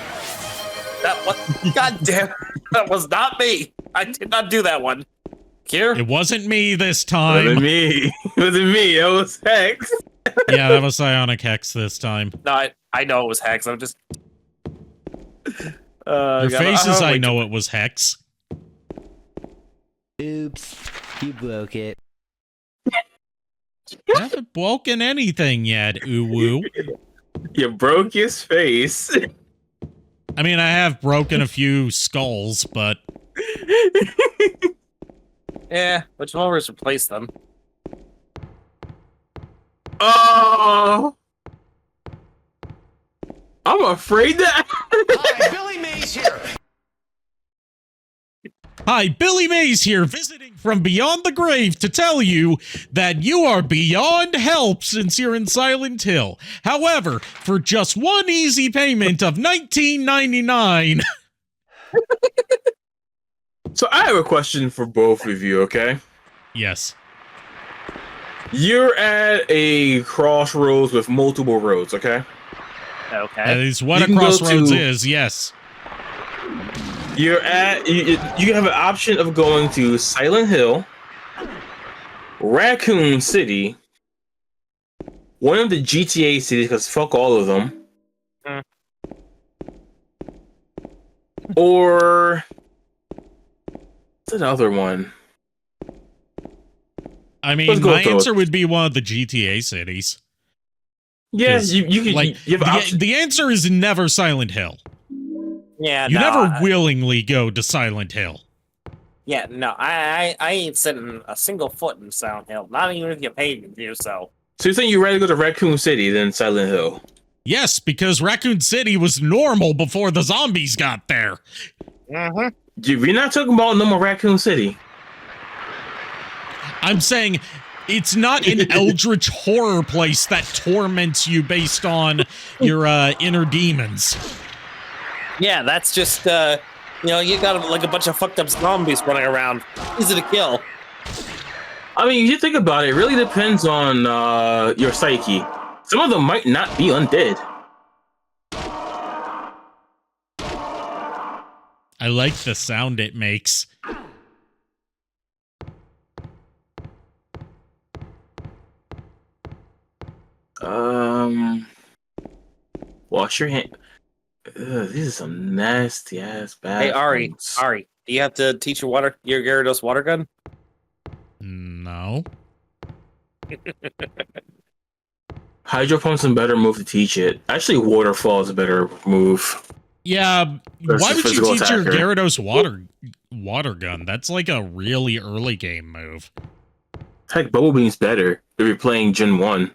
That was, God damn, that was not me. I did not do that one. Kier? It wasn't me this It time. wasn't me. It wasn't me. It was Hex. Yeah, that was Psionic Hex this time. No, I know it was Hex. I'm just. Your faces, I know it was Hex. Oops, you broke it. I haven't broken anything yet, Uwu. You broke his face. I mean, I have broken a few skulls, but... Yeah, which one was replace them? Oh! I'm afraid that... Hi, Billy Mays here. Hi, Billy Mays here, visiting from beyond the grave to tell you that you are beyond help since you're in Silent Hill. However, for just one easy payment of $19.99... So I have a question for both of you, okay? Yes. You're at a crossroads with multiple roads, okay? Okay. That is what You a can go crossroads to- is, yes. You're at... You have an option of going to Silent Hill, Raccoon City, one of the GTA cities, because fuck all of them, or... What's another one? I mean, Let's go my with those. answer would be one of the GTA cities. Yeah, 'Cause, you can... Like, you have an option. the answer is never Silent Hill. Yeah, You no, never willingly go to Silent Hill. Yeah, no, I ain't setting a single foot in Silent Hill. Not even if you paid me to do so. So you're saying you'd rather go to Raccoon City than Silent Hill? Yes, because Raccoon City was normal before the zombies got there. Mm-hmm. We're not talking about no more Raccoon City. I'm saying it's not an eldritch horror place that torments you based on your inner demons. Yeah, that's just you got like a bunch of fucked up zombies running around. Easy to kill. I mean, you think about it, it really depends on your psyche. Some of them might not be undead. I like the sound it makes. Wash your hand. These are some nasty ass Hey Ari, bathrooms. Ari, do you have to teach your Gyarados water gun? No. Hydro Pump's a better move to teach it. Actually, Waterfall is a better move. Yeah, Versus why would you physical teach your attacker. Gyarados water gun? That's like a really early game move. Heck, Bubble Beam's better if you're playing Gen 1.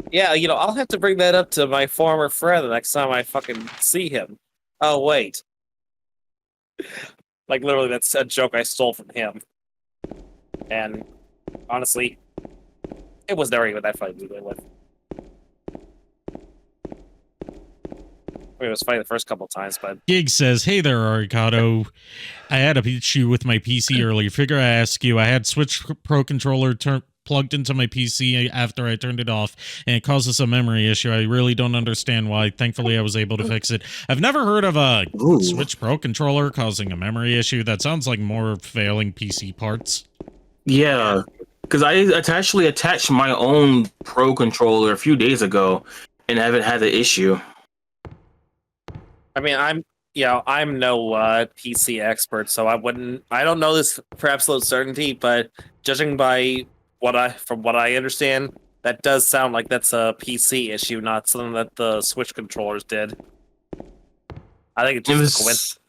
Yeah, I'll have to bring that up to my former friend the next time I fucking see him. Oh wait. Like literally that's a joke I stole from him. And honestly, it was never even that funny to begin with. I mean, it was funny the first couple times, but Gig says, "Hey there, Arikado. I had an issue with my PC earlier. Figure I ask you. I had Switch Pro controller plugged into my PC after I turned it off, and it causes a memory issue. I really don't understand why. Thankfully, I was able to fix it. I've never heard of a Switch Pro controller causing a memory issue. That sounds like more failing PC parts. Yeah, because I actually attached my own Pro controller a few days ago and haven't had the issue. I mean, I'm no PC expert, so I don't know this for absolute certainty, but judging by from what I understand, that does sound like that's a PC issue, not something that the Switch controllers did. I think it's just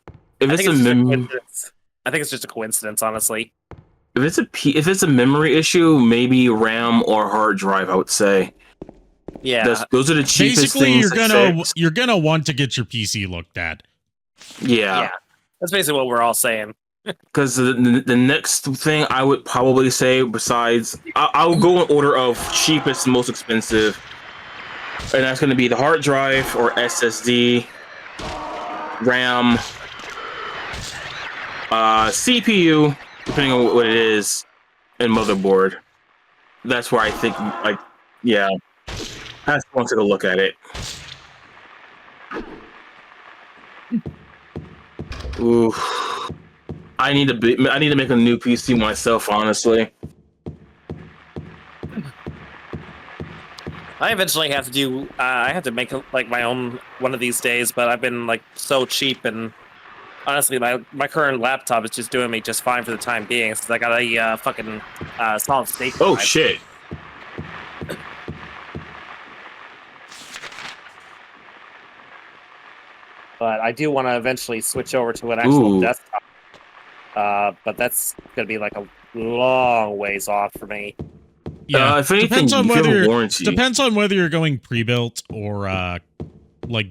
a coincidence. I think it's just a coincidence, honestly. If it's a memory issue, maybe RAM or hard drive, I would say. Yeah, those are the cheapest Basically, things. you're gonna want to get your PC looked at. Yeah. That's basically what we're all saying. Because the next thing I would probably say, besides, I'll go in order of cheapest to most expensive, and that's going to be the hard drive or SSD, RAM, CPU, depending on what it is, and motherboard. That's where I think, yeah, I just want to take a look at it. Ooh. I need to make a new PC myself, honestly. I eventually have to do. I have to make my own one of these days, but I've been so cheap, and honestly, my current laptop is just doing me just fine for the time being. Since I got a fucking solid state. Oh drive. shit! But I do want to eventually switch over to an actual desktop. But that's gonna be a long ways off for me. Yeah, if anything, depends on whether you're going pre-built or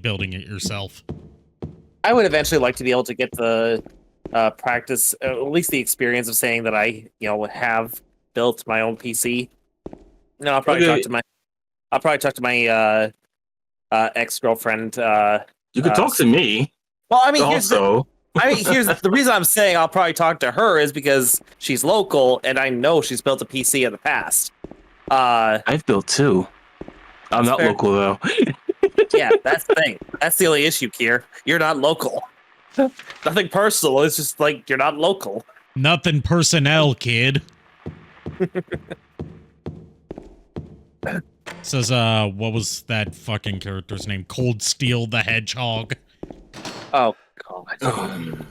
building it yourself. I would eventually like to be able to get the practice, at least the experience of saying that I, have built my own PC. I'll probably talk to my ex-girlfriend. You could talk to me. Well, I mean, here's also. the reason I'm saying I'll probably talk to her is because she's local and I know she's built a PC in the past. I've built two. I'm not local though. Yeah, that's the thing. That's the only issue, Kier. You're not local. Nothing personal. It's just you're not local. Nothing personnel, kid. Says, what was that fucking character's name? Cold Steel the Hedgehog. Oh, God.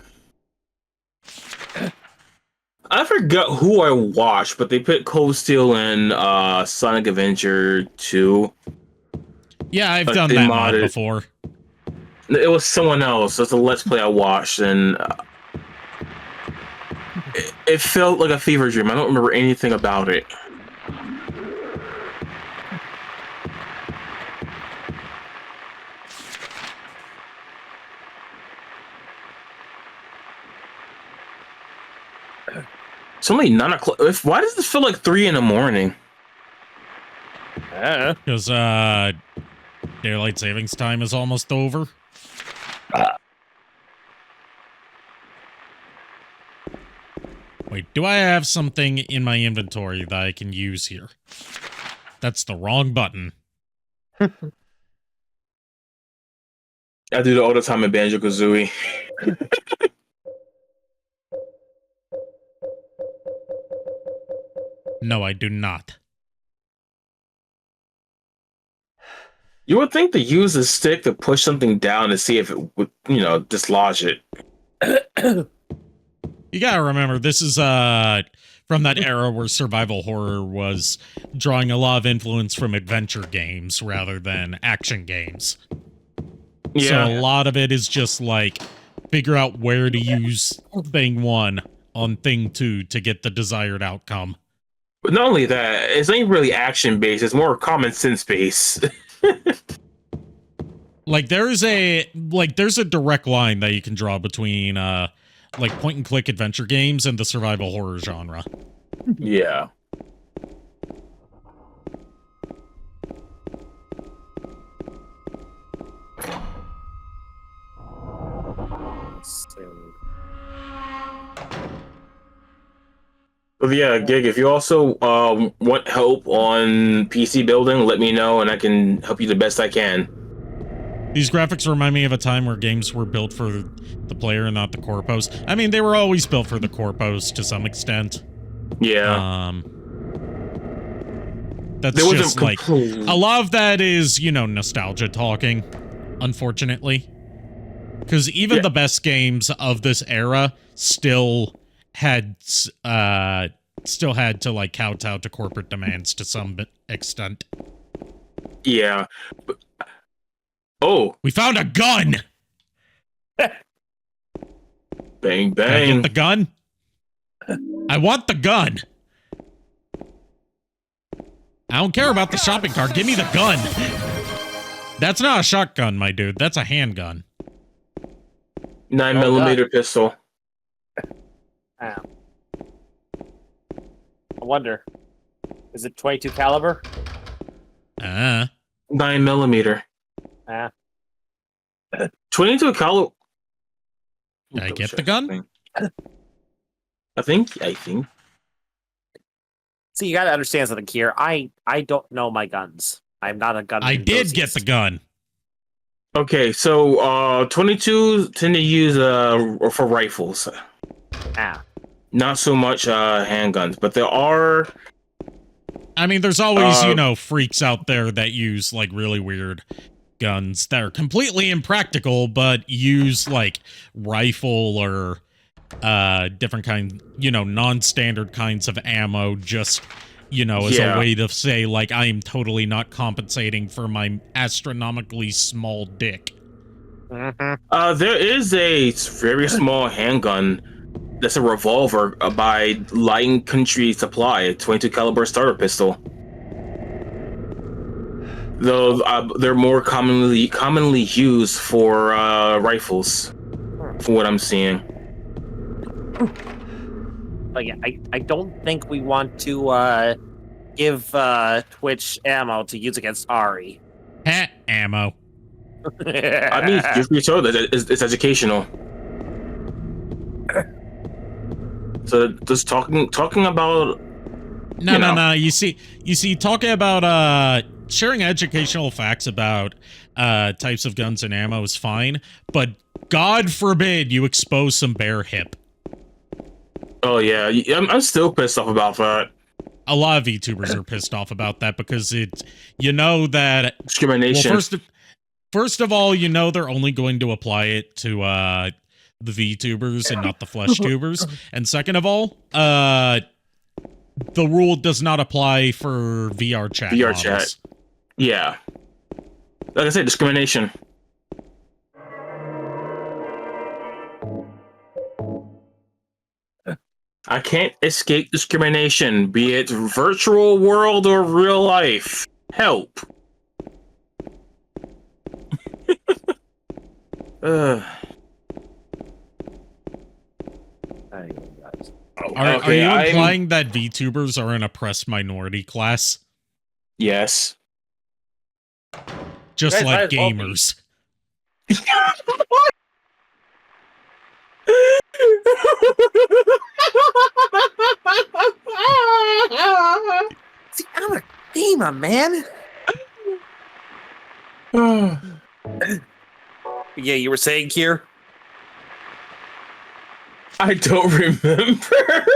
I forgot who I watched, but they put Cold Steel in Sonic Adventure 2. Yeah, I've done that mod before. It was someone else. It's a Let's Play I watched, and it felt like a fever dream. I don't remember anything about it. It's only 9 o'clock. Why does this feel like 3 in the morning? Because Daylight savings time is almost over. Wait, do I have something in my inventory that I can use here? That's the wrong button. I do that all the time in Banjo-Kazooie. No, I do not. You would think to use a stick to push something down to see if it would, dislodge it. You gotta remember, this is from that era where survival horror was drawing a lot of influence from adventure games rather than action games. Yeah. So a lot of it is just like figure out where to use thing 1 on thing 2 to get the desired outcome. But not only that, it's not even really action based, it's more common sense based. Like there's a direct line that you can draw between like point and click adventure games and the survival horror genre. Yeah. But yeah, Gig, if you also want help on PC building, let me know and I can help you the best I can. These graphics remind me of a time where games were built for the player and not the corpos. I mean, they were always built for the corpos to some extent. Yeah. That's just like a lot of that is, nostalgia talking, unfortunately. Because even the best games of this era still had to like kowtow to corporate demands to some extent. Yeah. Oh, we found a gun. Bang bang. Can I get the gun? I want the gun. I don't care about the shopping cart. Give me the gun. That's not a shotgun, my dude. That's a handgun. 9mm pistol. I wonder, is it 22 caliber? 9mm. 22 caliber. Did I get the gun? I think. See, you gotta understand something here. I don't know my guns. I'm not a gun. I did get the gun. Okay, so 22 tend to use for rifles. Not so much handguns, but there are. I mean, there's always, freaks out there that use, like, really weird guns that are completely impractical, but use, like, rifle or different kind, non-standard kinds of ammo just, as a way to say, like, I am totally not compensating for my astronomically small dick. There is a very small handgun that's a revolver by Lion Country Supply, a 22 caliber starter pistol. Though they're more commonly used for rifles, from what I'm seeing. But yeah, I don't think we want to give Twitch ammo to use against Ari. Ammo. I mean, just be told that it's educational. So just talking about No. You see, talking about sharing educational facts about types of guns and ammo is fine, but God forbid you expose some bear hip. Oh yeah, I'm still pissed off about that. A lot of VTubers are pissed off about that because that discrimination. Well, first of all, they're only going to apply it to the VTubers and not the flesh tubers, and second of all, the rule does not apply for VR chat. Chat. Yeah. Like I said, discrimination. I can't escape discrimination, be it virtual world or real life. Help. Are you implying that VTubers are an oppressed minority class? Yes. just Guys, like might as well be. gamers. See, I'm a gamer, man. Yeah, you were saying here. I don't remember.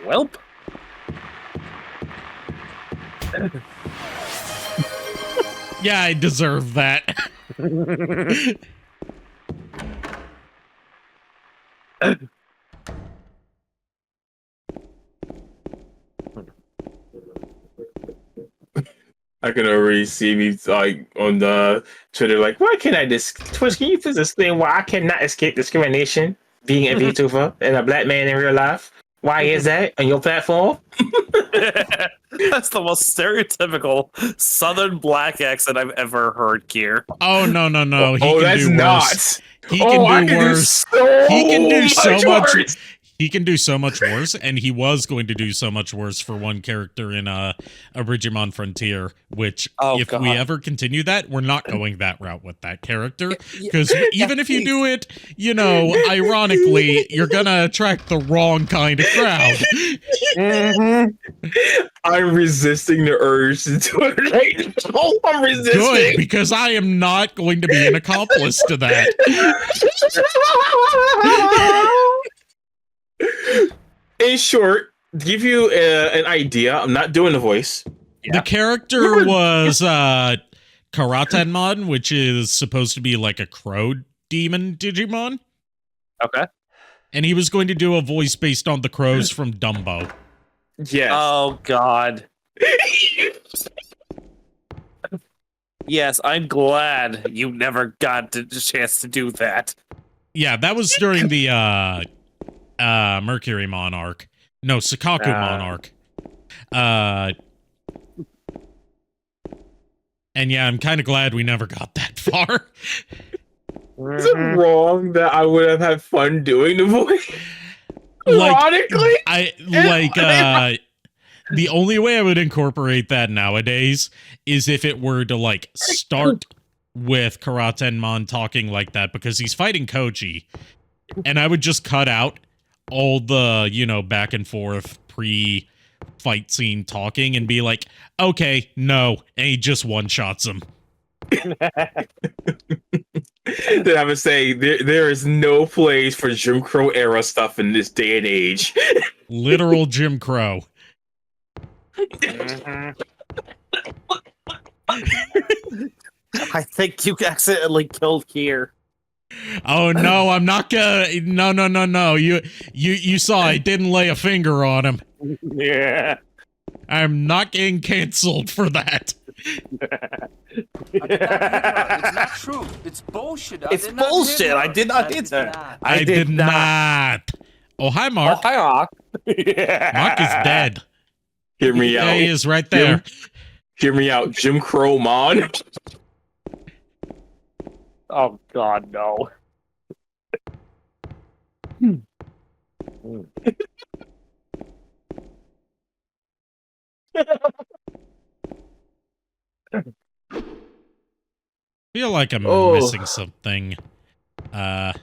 Welp. Yeah, I deserve that. I can already see me like on the Twitter, like, why can't I Twitch? Can you please explain why I cannot escape discrimination being a VTuber and a black man in real life? Why is that on your platform? That's the most stereotypical Southern black accent I've ever heard, Kier. Oh no. He Oh, can that's do not. worse. He can do worse. He can do so much. worse. He can do so much worse, and he was going to do so much worse for one character in Origimon Frontier, which, if we ever continue that, we're not going that route with that character, because even if you do it, you know, ironically, you're gonna attract the wrong kind of crowd. I'm resisting the urge to do it right now. I'm resisting. Good, because I am not going to be an accomplice to that. In short, to give you an idea, I'm not doing the voice. The character was Karatenmon, which is supposed to be like a crow demon Digimon. Okay. And he was going to do a voice based on the crows from Dumbo. Yes. Oh God. Yes, I'm glad you never got the chance to do that. Yeah, that was during the Mercury Monarch. No, Sakaku Monarch. And yeah, I'm kind of glad we never got that far. Is it wrong that I would have had fun doing the voice? Ironically, the only way I would incorporate that nowadays is if it were to like start with Karatenmon talking like that, because he's fighting Koji, and I would just cut out all the, you know, back and forth pre-fight scene talking and be like, okay, no, and he just one-shots him. then I would say there is no place for Jim Crow era stuff in this day and age. Literal Jim Crow. I think you accidentally killed Kier. Oh no, I'm not gonna. No. You saw I didn't lay a finger on him. Yeah. I'm not getting canceled for that. It's not true. It's bullshit. It's bullshit. I did not hit her. I did not. Oh, hi, Mark. Oh, hi, Mark. Mark is dead. Hear me out. Yeah, he is right there. Hear me out, Jim Crow Mon. Oh God, no. Feel like I'm missing something. Well,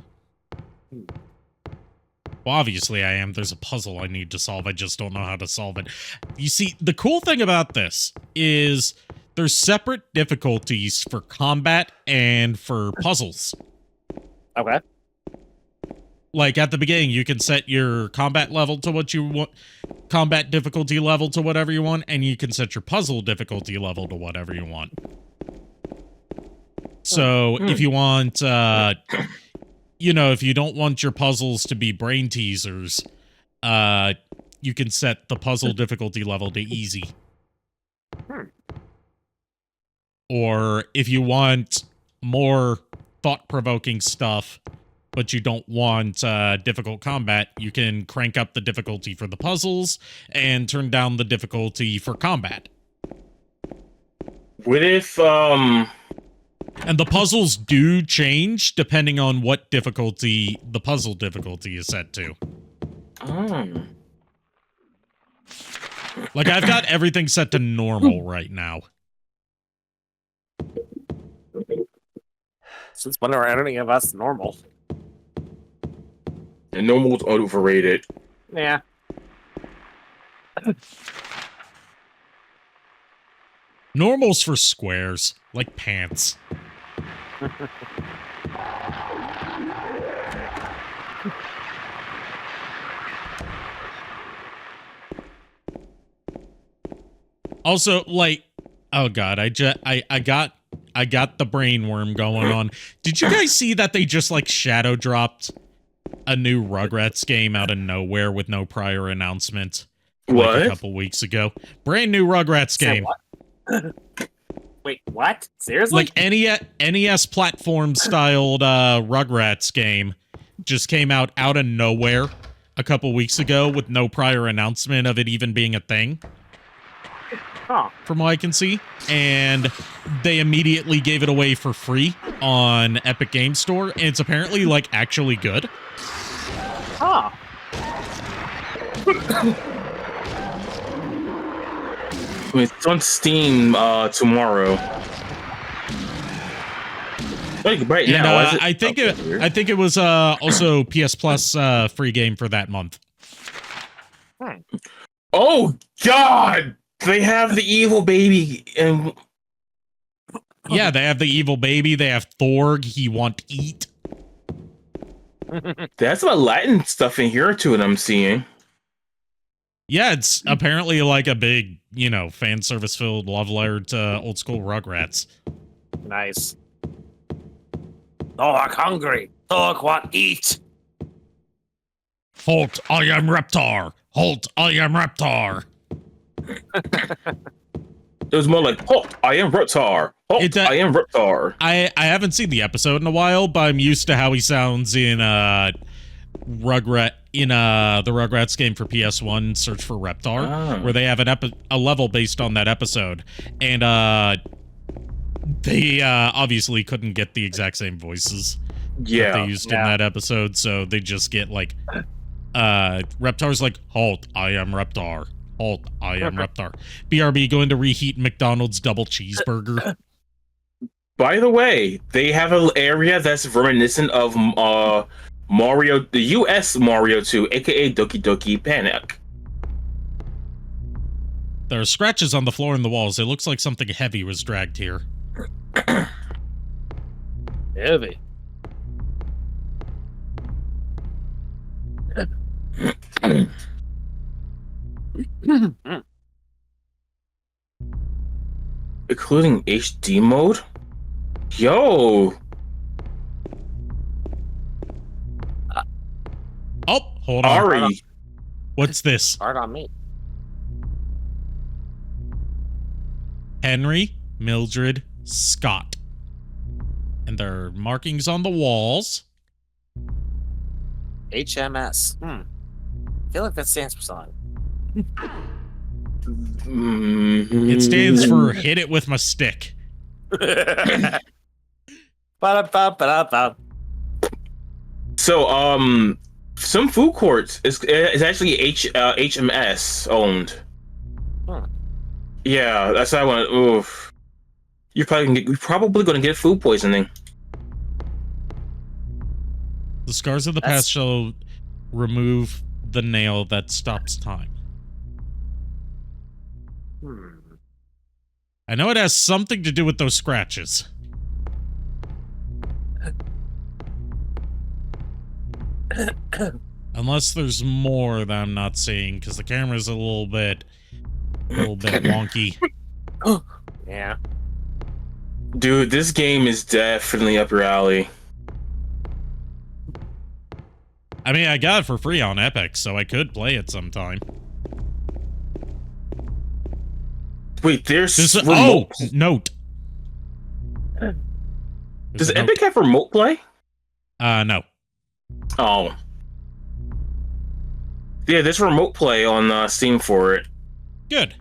obviously I am. There's a puzzle I need to solve. I just don't know how to solve it. You see, the cool thing about this is there's separate difficulties for combat and for puzzles. Okay. Like at the beginning, you can set your combat level to what you want, combat difficulty level to whatever you want, and you can set your puzzle difficulty level to whatever you want. So if you want, you know, if you don't want your puzzles to be brain teasers, you can set the puzzle difficulty level to easy. Or if you want more thought-provoking stuff, but you don't want difficult combat, you can crank up the difficulty for the puzzles and turn down the difficulty for combat. What if, And the puzzles do change depending on what difficulty the puzzle difficulty is set to. Like, I've got everything set to normal right now. Since when are any of us normal? And normal's overrated. Yeah. Normal's for squares, like pants. Also, like, oh god, I got the brain worm going on. Did you guys see that they just like shadow dropped a new Rugrats game out of nowhere with no prior announcement? Like a couple weeks ago. Brand new Rugrats game. Wait, what? Seriously? Like NES platform styled Rugrats game just came out of nowhere a couple weeks ago with no prior announcement of it even being a thing. Huh. From what I can see. And they immediately gave it away for free on Epic Game Store, and it's apparently like actually good. Huh. It's on Steam tomorrow. Like right And, now, I think it was also PS Plus free game for that month. Oh God! They have the evil baby and Yeah, they have the evil baby. They have Thorg. He want eat. that's some Latin stuff in here too, and I'm seeing. Yeah, it's apparently like a big, you know, fan service filled love letter to old school Rugrats. Nice. Thork hungry. Thork want eat. Halt, I am Reptar. Halt, I am Reptar. It was more like, "Halt, I am Reptar. Halt, I am Reptar." I haven't seen the episode in a while, but I'm used to how he sounds in the Rugrats game for PS1, Search for Reptar, where they have a level based on that episode, and they obviously couldn't get the exact same voices that they used in that episode, so they just get like Reptar's like, "Halt, I am Reptar. Halt, I am Reptar. BRB going to reheat McDonald's double cheeseburger." By the way, they have an area that's reminiscent of Mario, the US Mario 2, aka Doki Doki Panic. There are scratches on the floor and the walls. It looks like something heavy was dragged here. Heavy. Including HD mode? Yo! Oh, hold on. Ari. What's this? Hard on me. Henry, Mildred, Scott. And there are markings on the walls. HMS. I feel like that stands for something. It stands for hit it with my stick. Ba-da-ba-ba-da-ba. So, some food courts is actually HMS owned. Huh. Yeah, that's how I want. Oof. You're probably gonna get food poisoning. The scars of the past shall remove the nail that stops time. I know it has something to do with those scratches. Unless there's more that I'm not seeing, because the camera's a little bit wonky. Yeah. Dude, this game is definitely up your alley. I mean, I got it for free on Epic, so I could play it sometime. Wait, there's remote. Oh, note. Does Epic have remote play? No. Oh. Yeah, there's remote play on Steam for it. Good.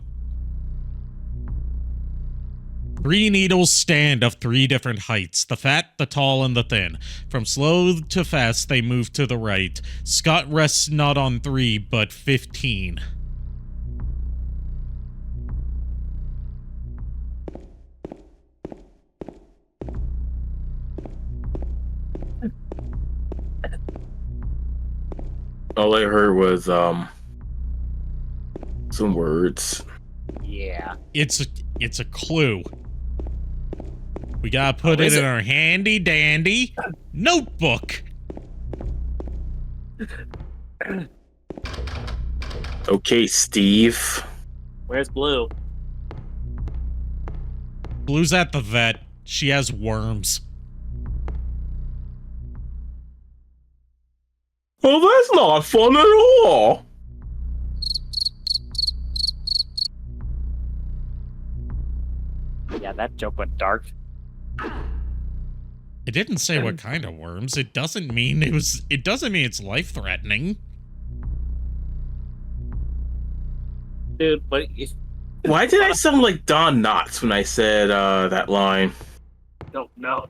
3 needles stand of 3 different heights, the fat, the tall, and the thin. From slow to fast, they move to the right. Scott rests not on 3, but 15. All I heard was some words. Yeah. It's a clue. We gotta put it is in it? our handy dandy notebook. Okay, Steve. Where's Blue? Blue's at the vet. She has worms. Well, that's not fun at all. Yeah, that joke went dark. It didn't say what kind of worms. It doesn't mean it's life-threatening. Dude, but Why did I sound like Don Knotts when I said that line? don't know.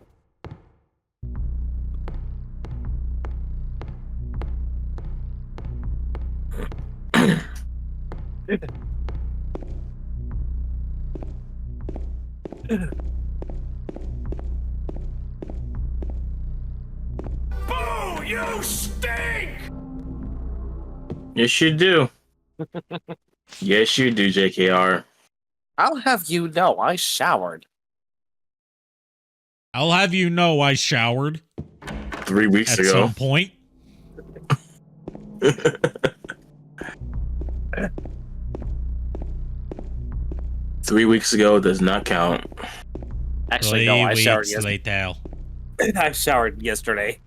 Boo! You stink! Yes, you do. Yes, you do, JKR. I'll have you know I showered. I'll have you know I showered 3 weeks at ago. some point. 3 weeks ago does not count. Actually, no, I showered yesterday. later. I showered yesterday.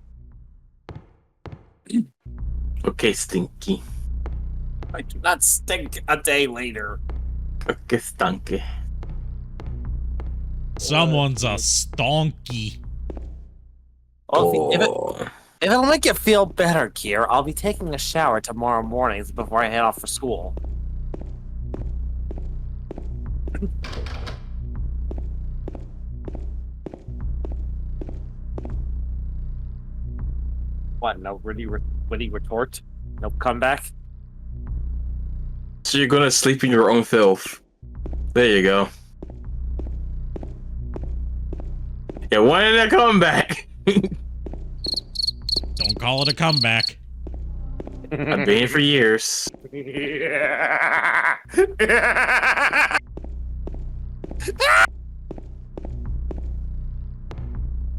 Okay, Stinky. I do not stink a day later. Okay, Stunky. Someone's a stonky. Well, if Oh. it'll make you feel better, Kier, I'll be taking a shower tomorrow mornings before I head off for school. What? No witty retort? No comeback? So you're gonna sleep in your own filth. There you go. Yeah, when did that come back? Don't call it a comeback. I've been here for years.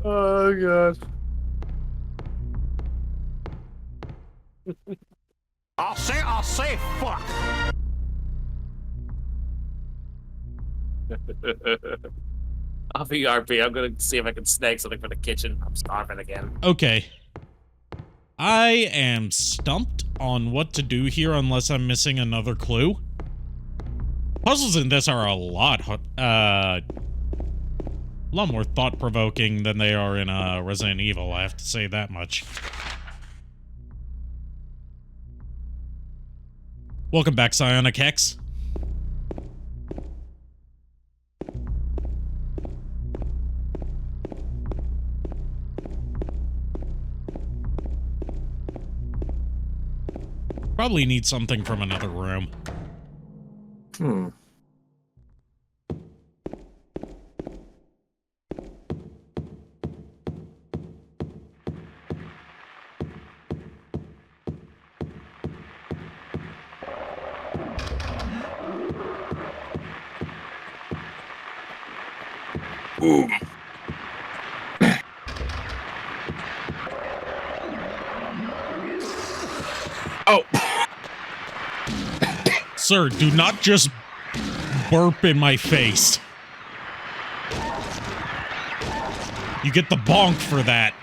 Oh god. I'll say fuck. I'll be RP. I'm gonna see if I can snag something from the kitchen. I'm starving again. Okay. I am stumped on what to do here unless I'm missing another clue. Puzzles in this are a lot more thought-provoking than they are in Resident Evil, I have to say that much. Welcome back, Psionic Hex. Probably need something from another room. Hmm. Ooh. Oh. Sir, do not just burp in my face. You get the bonk for that.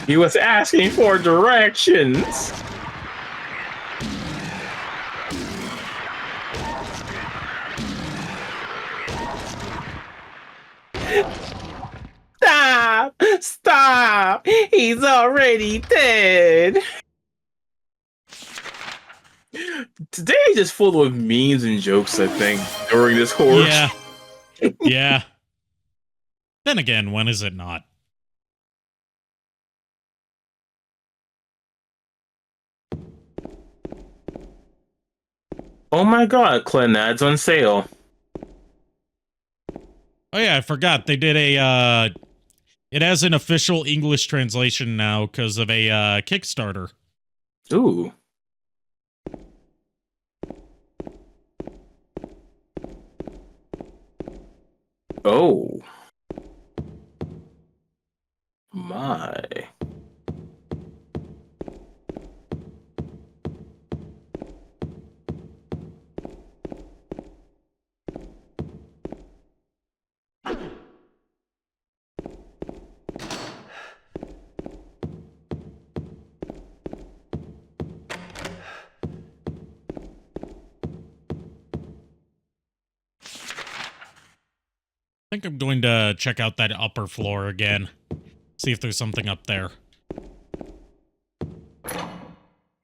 He was asking for directions. Stop! Stop! He's already dead. Today is just full with memes and jokes, I think, during this course. Yeah. Yeah. Then again, when is it not? Oh my god, Clannad's on sale. Oh yeah, I forgot. They did a, it has an official English translation now because of a, Kickstarter. Ooh. Oh. My. I think I'm going to check out that upper floor again. See if there's something up there.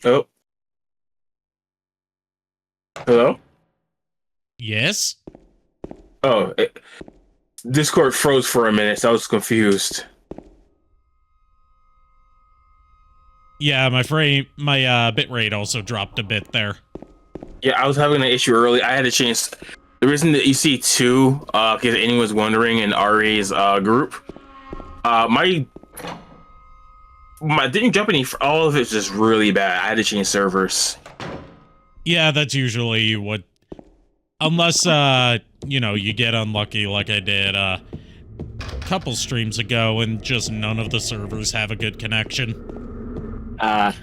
Oh. Hello? Yes? Oh, Discord froze for a minute, so I was confused. Yeah, my bit rate also dropped a bit there. Yeah, I was having an issue early. I had to change. The reason that you see two, because anyone's wondering, in Ari's group, my didn't jump any. All of it's just really bad. I had to change servers. Yeah, that's usually what. Unless you know, you get unlucky like I did a couple streams ago, and just none of the servers have a good connection. Let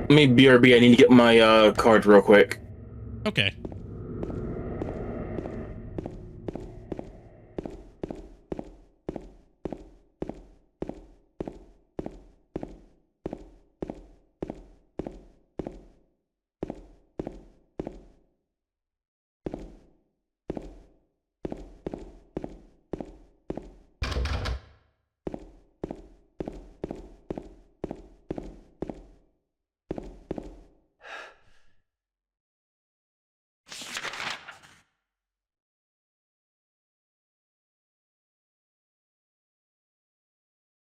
me BRB. I need to get my card real quick. Okay.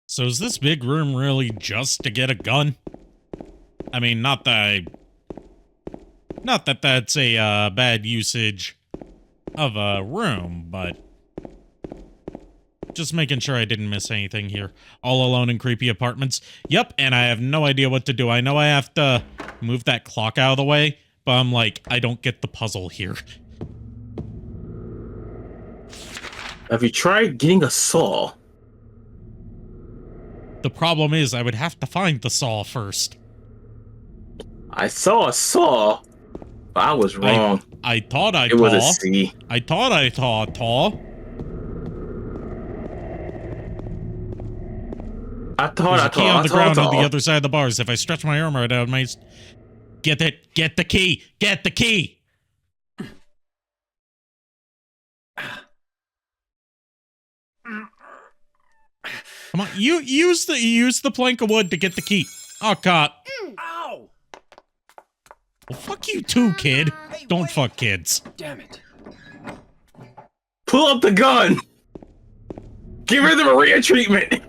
So is this big room really just to get a gun? I mean, not that that's a bad usage of a room, but just making sure I didn't miss anything here. All alone in creepy apartments. Yep, and I have no idea what to do. I know I have to move that clock out of the way, but I'm like, I don't get the puzzle here. Have you tried getting a saw? The problem is I would have to find the saw first. I saw a saw, but I was wrong. I thought I it was a C. I thought I saw a saw. There's a key on the ground on the other side of the bars. If I stretch my arm right out, I might get the key. Get the key. Come on, you use the plank of wood to get the key. Oh God. Ow! Well, fuck you too, kid. Don't fuck kids. Damn it. Pull up the gun. Give her the Maria treatment.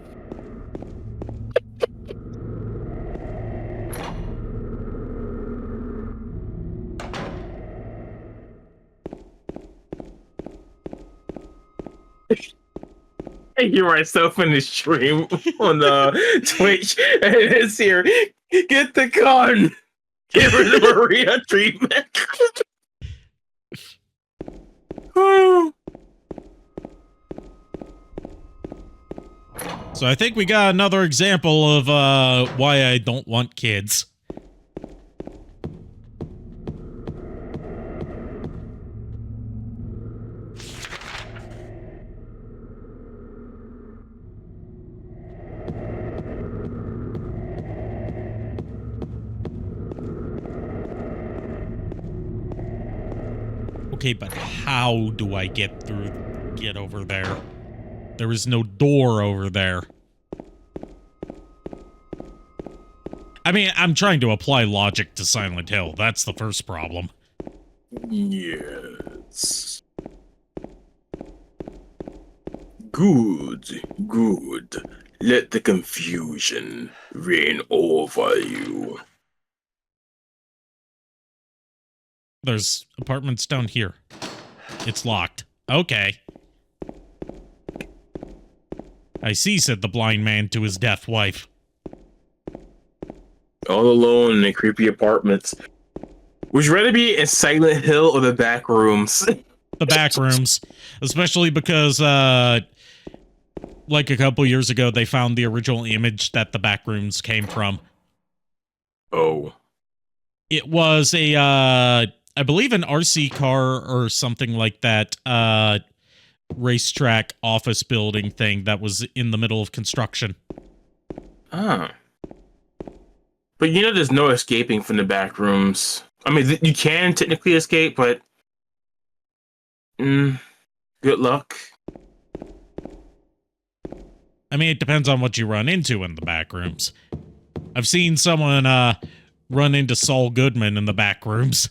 I hear myself in the stream on the Twitch, and it's here. Get the gun. Give her the Maria treatment. So I think we got another example of why I don't want kids. Okay, but how do I get over there? There is no door over there. I mean, I'm trying to apply logic to Silent Hill. That's the first problem. Yes. Good, good. Let the confusion reign over you. There's apartments down here. It's locked. Okay. I see, said the blind man to his deaf wife. All alone in the creepy apartments. Would you rather be in Silent Hill or the back rooms? the back rooms, especially because, like a couple years ago, they found the original image that the back rooms came from. Oh. It was a, I believe an RC car or something like that, racetrack office building thing that was in the middle of construction. Ah. But you know, there's no escaping from the back rooms. I mean, you can technically escape, but good luck. I mean, it depends on what you run into in the back rooms. I've seen someone run into Saul Goodman in the back rooms.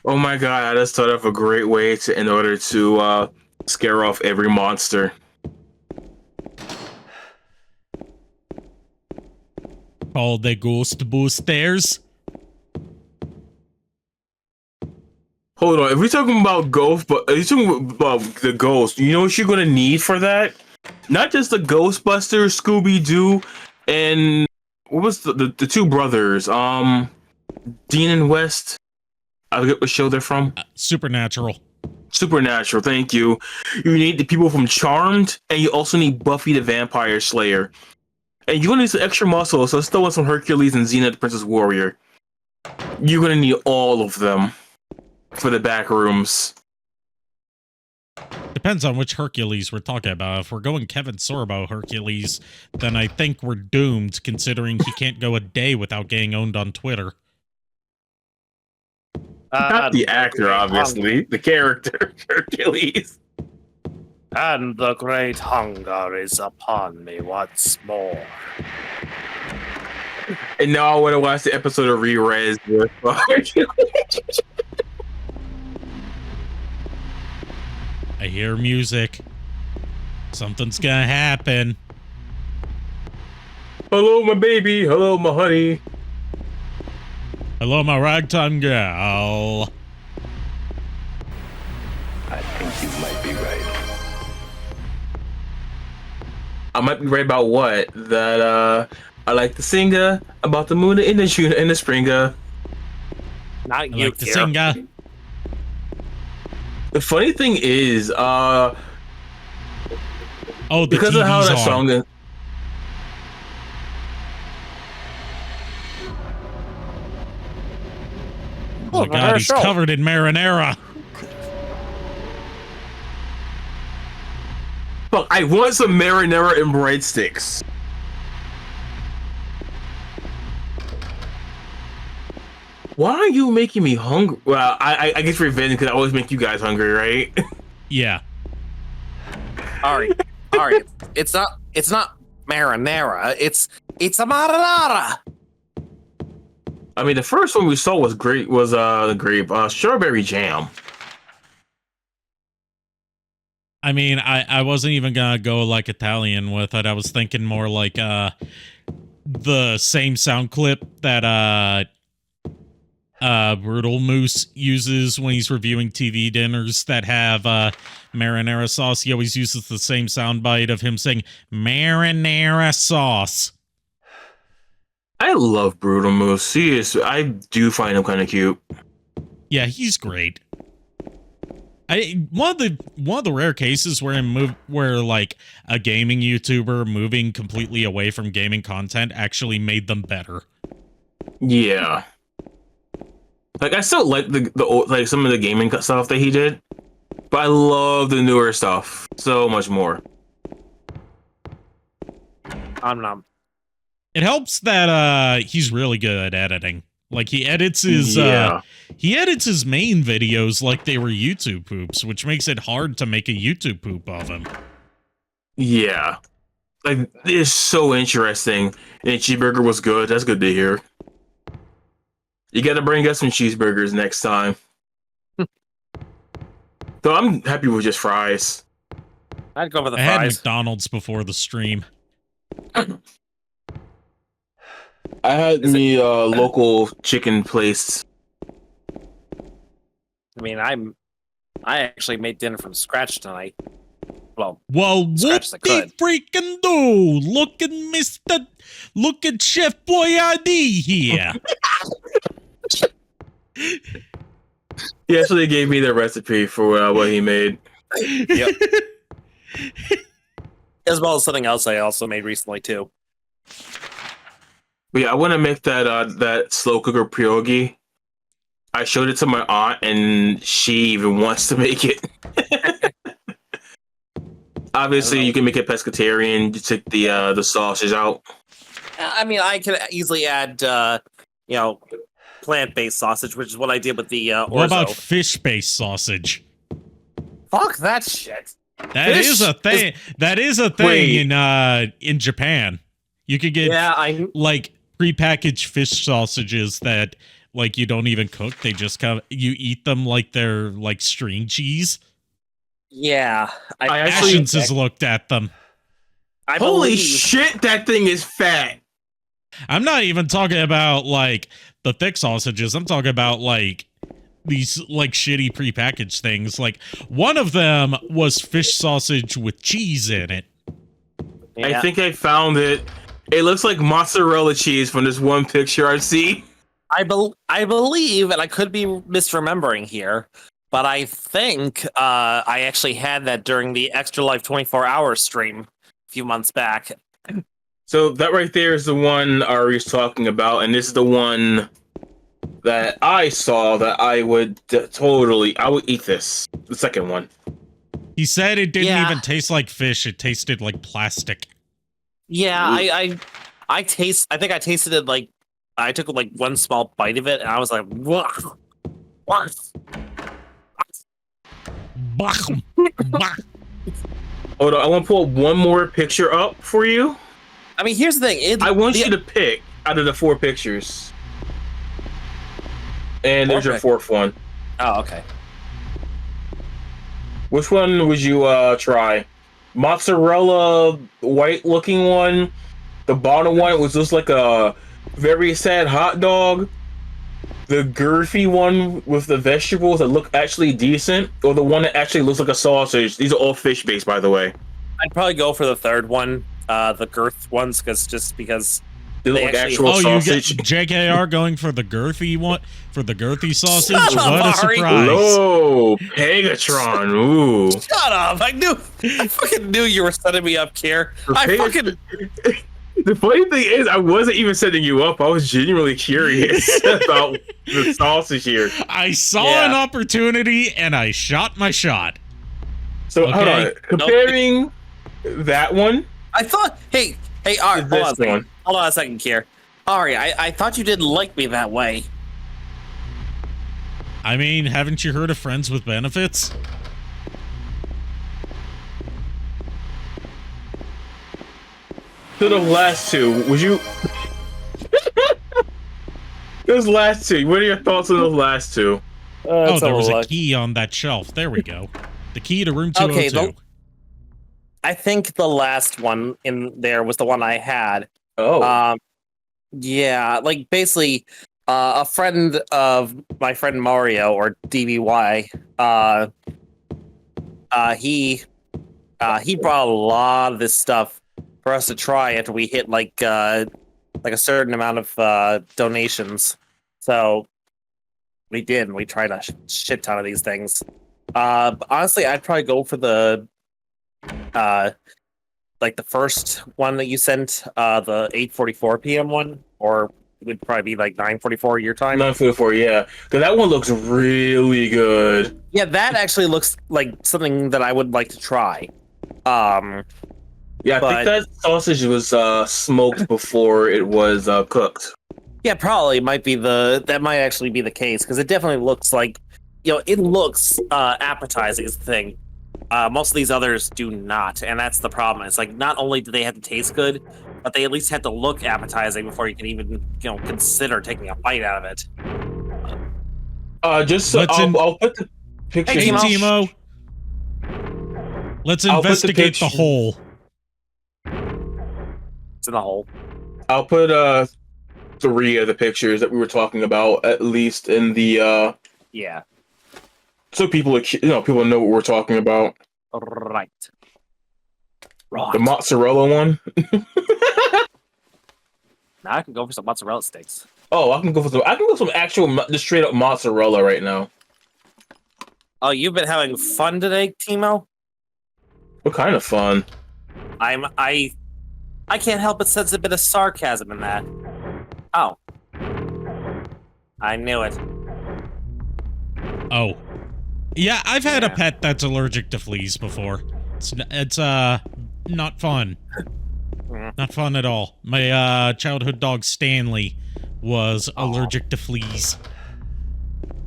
Oh my god, I just thought of a great way in order to scare off every monster. Called the Ghost Boosters. Hold on, if we're talking about ghost, but are you talking about the ghost? You know what you're gonna need for that? Not just the Ghostbusters, Scooby-Doo, and what was the two brothers? Dean and West. I forget what show they're from. Supernatural. Supernatural, thank you. You need the people from Charmed, and you also need Buffy the Vampire Slayer. And you're gonna need some extra muscle, so still want some Hercules and Xena the Princess Warrior. You're gonna need all of them for the back rooms. Depends on which Hercules we're talking about. If we're going Kevin Sorbo Hercules, then I think we're doomed, considering he can't go a day without getting owned on Twitter. Not the actor, obviously. The character, Hercules. And the great hunger is upon me once more. And now I want to watch the episode of Re-Res with Hercules. I hear music. Something's gonna happen. Hello, my baby. Hello, my honey. Hello, my ragtime gal. I think you might be right. I might be right about what? That I like to sing about the moon in the June in the springer. Not I you, like to Kira. sing. The funny thing is, Oh, the because of how TV's that on. song is. Oh my god, he's covered in marinara. Fuck, I want some marinara and breadsticks. Why are you making me hungry? Well, I guess revenge because I always make you guys hungry, right? Yeah. Ari, it's not marinara. It's a marinara. I mean, the first one we saw was great. Was the grape strawberry jam. I mean, I wasn't even gonna go like Italian with it. I was thinking more like the same sound clip that Brutal Moose uses when he's reviewing TV dinners that have marinara sauce. He always uses the same soundbite of him saying marinara sauce. I love Brutal Moose. Seriously, I do find him kind of cute. Yeah, he's great. One of the rare cases where like a gaming YouTuber moving completely away from gaming content actually made them better. Yeah. Like I still like the old, like some of the gaming stuff that he did, but I love the newer stuff so much more. It helps that he's really good at editing. Like he edits his main videos like they were YouTube poops, which makes it hard to make a YouTube poop of him. Yeah. Like it's so interesting. And cheeseburger was good. That's good to hear. You gotta bring us some cheeseburgers next time. Though I'm happy with just fries. I'd go for the I had fries. McDonald's before the stream. I had me local chicken place. I mean, I actually made dinner from scratch tonight. Well, Well, what scratch the they could. freaking do? Look at Chef Boyardee here. He actually gave me the recipe for what he made. Yep. As well as something else I also made recently too. But yeah, I want to make that slow cooker pierogi. I showed it to my aunt, and she even wants to make it. Obviously, you can make it pescatarian. You take the sausage out. I mean, I can easily add, plant-based sausage, which is what I did with the orzo. What about fish-based sausage? Fuck that shit. That is a thing. That is a thing in Japan. You could get like prepackaged fish sausages that like you don't even cook. They just you eat them like they're like string cheese. Yeah, Ashens has looked at them. Holy shit, that thing is fat. I'm not even talking about like the thick sausages. I'm talking about like these like shitty prepackaged things. Like one of them was fish sausage with cheese in it. Yeah. I think I found it. It looks like mozzarella cheese from this one picture I've seen. I believe, and I could be misremembering here, but I think I actually had that during the Extra Life 24-hour stream a few months back. So that right there is the one Ari's talking about, and this is the one that I saw that I would I would eat this. The second one. He said it didn't even taste like fish. It tasted like plastic. Yeah, I think I tasted it like I took like one small bite of it, and I was like, what? Hold on, I want to pull one more picture up for you. I mean, here's the thing. I want you to pick out of the 4 pictures. And there's your 4th one. Oh, okay. Which one would you try? Mozzarella white looking one. The bottom one was just like a very sad hot dog. The girthy one with the vegetables that look actually decent, or the one that actually looks like a sausage. These are all fish based, by the way. I'd probably go for the third one, the girth ones, because they look like actual sausage. You get JKR going for the girthy one, for the girthy sausage. Shut what up, a surprise! Hello, Pegatron. Ooh. Shut up! I fucking knew you were setting me up, Kier. The funny thing is, I wasn't even setting you up. I was genuinely curious about the sausage here. I saw an opportunity and I shot my shot. So hold on, comparing that one. I thought, hey, Ari, hold on a second, Kier. Ari, I thought you didn't like me that way. I mean, haven't you heard of friends with benefits? To the last 2, would you? Those last 2. What are your thoughts on those last 2? Oh, there was a key on that shelf. There we go. The key to room 202. Okay, I think the last one in there was the one I had. Oh. Yeah, like basically, a friend of my friend Mario, or DBY, he brought a lot of this stuff for us to try after we hit like a certain amount of donations. So we did, and we tried a shit ton of these things. But honestly, I'd probably go for the like the first one that you sent, the 8:44 p.m. one, or it would probably be like 9:44 your time. 9:44, yeah, because that one looks really good. Yeah, that actually looks like something that I would like to try. Yeah, I think that sausage was smoked before it was cooked. Yeah, probably that might actually be the case, because it definitely looks like, it looks appetizing is the thing. Most of these others do not, and that's the problem. It's like not only do they have to taste good, but they at least have to look appetizing before you can even consider taking a bite out of it. Just so I'll put the picture. Hey, Timo. Let's investigate the hole. It's in the hole. I'll put 3 of the pictures that we were talking about, at least in the yeah. So people know what we're talking about. Right. The mozzarella one. Now I can go for some mozzarella sticks. Oh, I can go for some actual just straight up mozzarella right now. Oh, you've been having fun today, Timo? What kind of fun? I can't help but sense a bit of sarcasm in that. Oh. I knew it. Oh. Yeah, I've had a pet that's allergic to fleas before. It's not fun. Not fun at all. My childhood dog Stanley was allergic to fleas.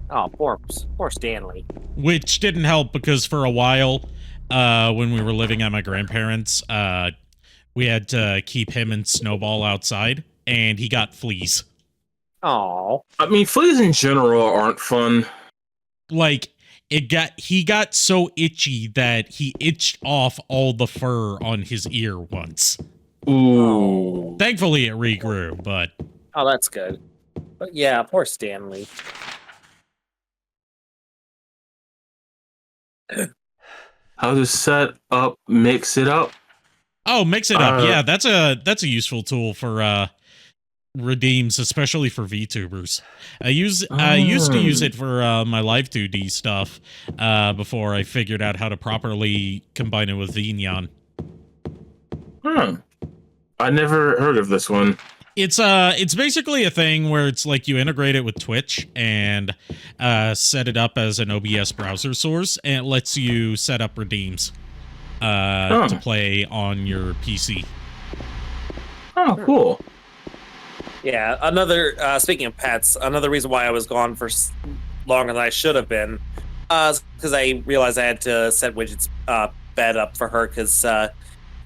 Oh, poor Stanley. Which didn't help because for a while, when we were living at my grandparents', we had to keep him and Snowball outside, and he got fleas. Oh. I mean, fleas in general aren't fun. Like, he got so itchy that he itched off all the fur on his ear once. Ooh. Thankfully, it regrew, but... Oh, that's good. But yeah, poor Stanley. How to set up, mix it up? Oh, mix it up. Yeah, that's a useful tool for redeems, especially for VTubers. I used to use it for my Live 2D stuff before I figured out how to properly combine it with Vignon. I never heard of this one. It's basically a thing where it's like you integrate it with Twitch and set it up as an OBS browser source, and it lets you set up redeems to play on your PC. Oh, cool. Yeah, another, speaking of pets, another reason why I was gone for longer than I should have been, because I realized I had to set Widget's bed up for her, because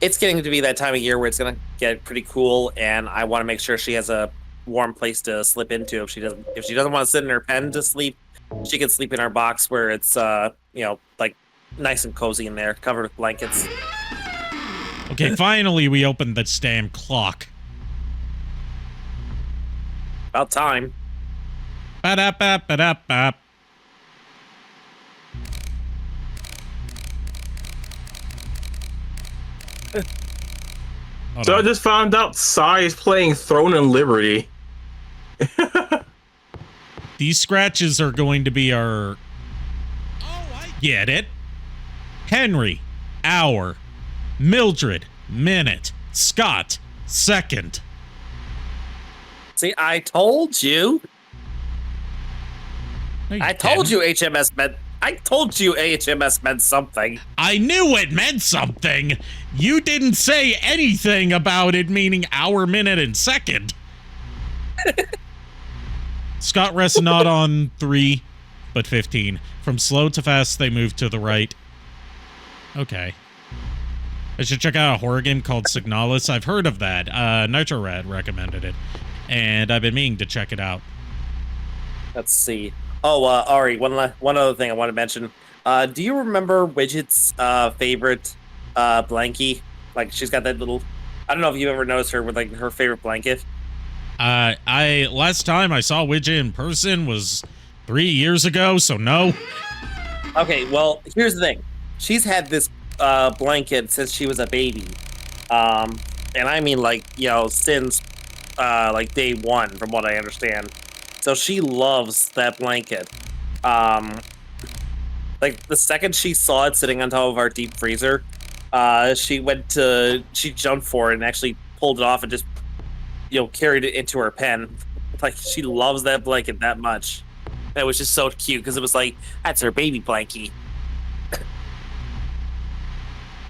it's getting to be that time of year where it's going to get pretty cool, and I want to make sure she has a warm place to slip into. If she doesn't want to sit in her pen to sleep, she can sleep in our box where it's, like, nice and cozy in there, covered with blankets. Okay, finally we opened the damn clock. About time. Ba-da-ba-ba-da-ba. So I just found out Sai is playing Throne and Liberty. These scratches are going to be our... Oh, I get it. Henry, hour. Mildred, minute. Scott, second. See, I told you. No, you I told didn't. you HMS meant... I told you HMS meant something. I knew it meant something. You didn't say anything about it meaning hour, minute, and second. Scott rests not on 3, but 15. From slow to fast, they move to the right. Okay. I should check out a horror game called Signalis. I've heard of that. Nitro Rad recommended it. And I've been meaning to check it out. Let's see. Oh, Ari, one other thing I want to mention. Do you remember Widget's favorite blankie? Like, she's got that little... I don't know if you've ever noticed her with, like, her favorite blanket. Last time I saw Widget in person was 3 years ago, so no. Okay, well, here's the thing. She's had this blanket since she was a baby. And I mean, like, since, like, day one, from what I understand. So she loves that blanket. Like, the second she saw it sitting on top of our deep freezer, she jumped for it and actually pulled it off and just, carried it into her pen. Like, she loves that blanket that much. That was just so cute, because it was like, that's her baby blankie.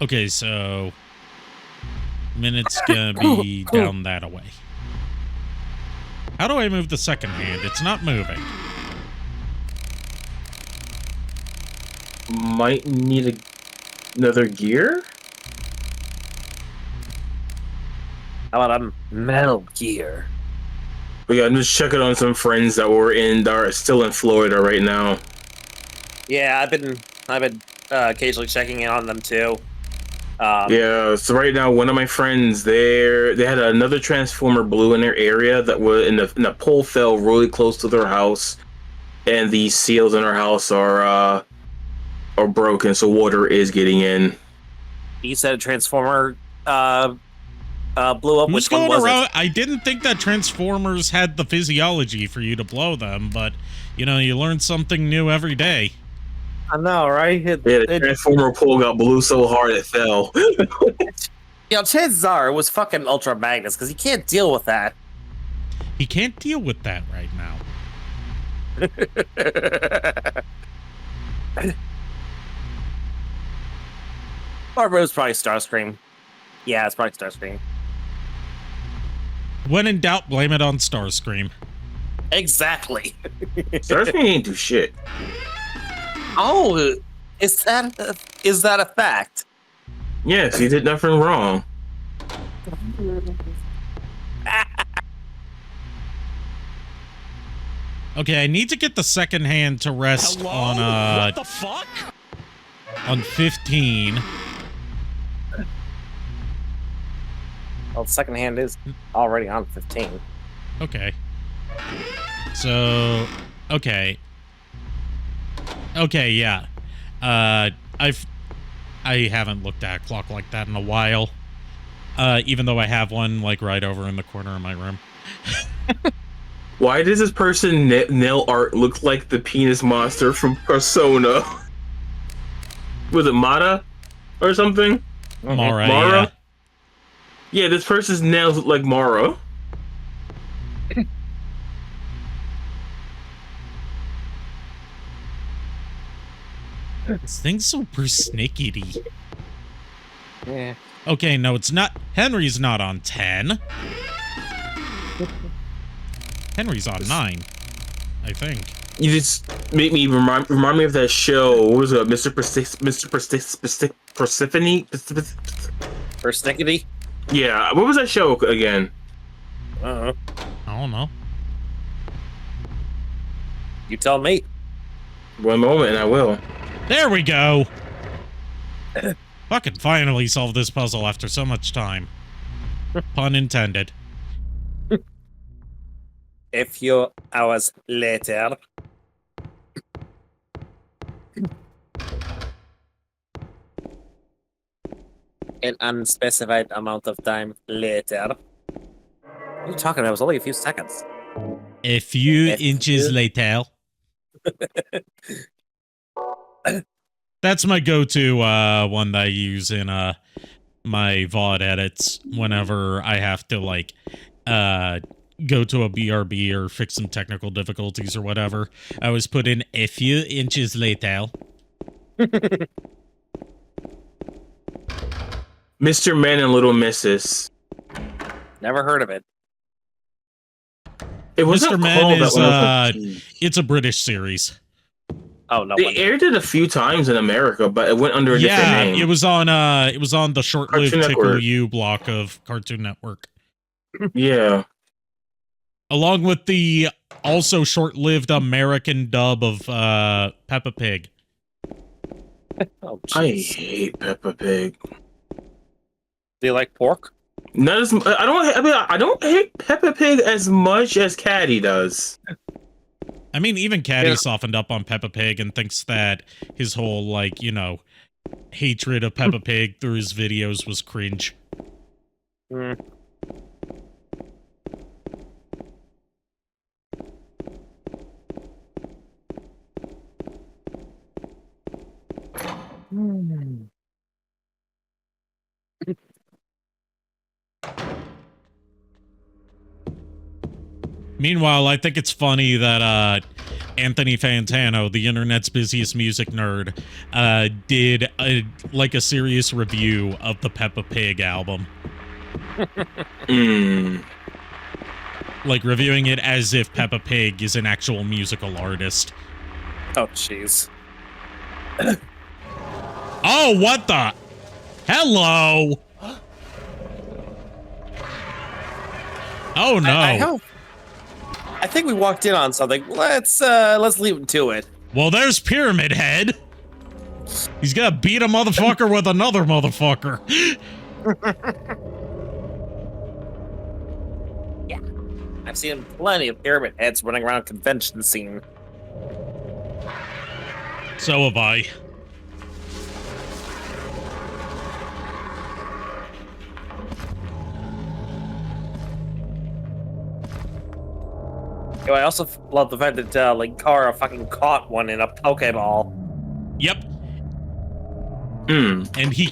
Okay, so... Minute's gonna be down that away. How do I move the second hand? It's not moving. Might need another gear? How about a Metal Gear? But yeah, I'm just checking on some friends that are still in Florida right now. Yeah, I've been occasionally checking in on them too. Yeah, so right now, one of my friends, they had another Transformer Blue in their area that was in the pole fell really close to their house, and the seals in our house are broken, so water is getting in. You said a Transformer blew up. Who's Which one was it? I didn't think that Transformers had the physiology for you to blow them, but you learn something new every day. I know, right? The transformer pole got blew so hard it fell. Chances are it was fucking Ultra Magnus because he can't deal with that. He can't deal with that right now. Or it was probably Starscream. Yeah, it's probably Starscream. When in doubt, blame it on Starscream. Exactly. Starscream ain't do shit. Oh, is that a fact? Yes, he did nothing wrong. Okay, I need to get the second hand to rest on What the fuck? on 15. Well, the second hand is already on 15. Okay. So, okay. Okay, yeah. I haven't looked at a clock like that in a while. Even though I have one like right over in the corner of my room. Why does this person nail art look like the penis monster from Persona? Was it Mara or something? Mara. Mara? Yeah, this person's nails look like Mara. This thing's so persnickety. Yeah. Okay, no, it's not. Henry's not on 10. Henry's on 9, I think. You just make me remind me of that show. What was it? Persephone? Persnickety? Yeah, what was that show again? I don't know. You tell me. One moment and I will. There we go. Fucking finally solved this puzzle after so much time. Pun intended. A few hours later. An unspecified amount of time later. What are you talking about? It was only a few seconds. A few inches later. That's my go-to one that I use in my VOD edits whenever I have to like go to a BRB or fix some technical difficulties or whatever. I always put in a few inches later. Mr. Man and Little Misses. Never heard of it. It wasn't Mr. Man called is that when I was a kid. it's a British series. Oh no! They aired it a few times in America, but it went under a different name. Yeah, it was on the short-lived Cartoon Tickle Network. You block of Cartoon Network. Yeah. Along with the also short-lived American dub of Peppa Pig. Oh, I jeez. hate Peppa Pig. Do you like pork? Not as I don't hate Peppa Pig as much as Caddy does. I mean, even Caddy softened up on Peppa Pig and thinks that his whole, like, you know, hatred of Peppa Pig through his videos was cringe. Meanwhile, I think it's funny that Anthony Fantano, the internet's busiest music nerd, did a serious review of the Peppa Pig album. Like reviewing it as if Peppa Pig is an actual musical artist. Oh, jeez. Oh, what the? Hello. Oh no. I think we walked in on something. Let's leave him to it. Well, there's Pyramid Head. He's gonna beat a motherfucker with another motherfucker. Yeah. I've seen plenty of pyramid heads running around convention scene. So have I. I also love the fact that Linkara fucking caught one in a Pokeball. Yep. Hmm. And he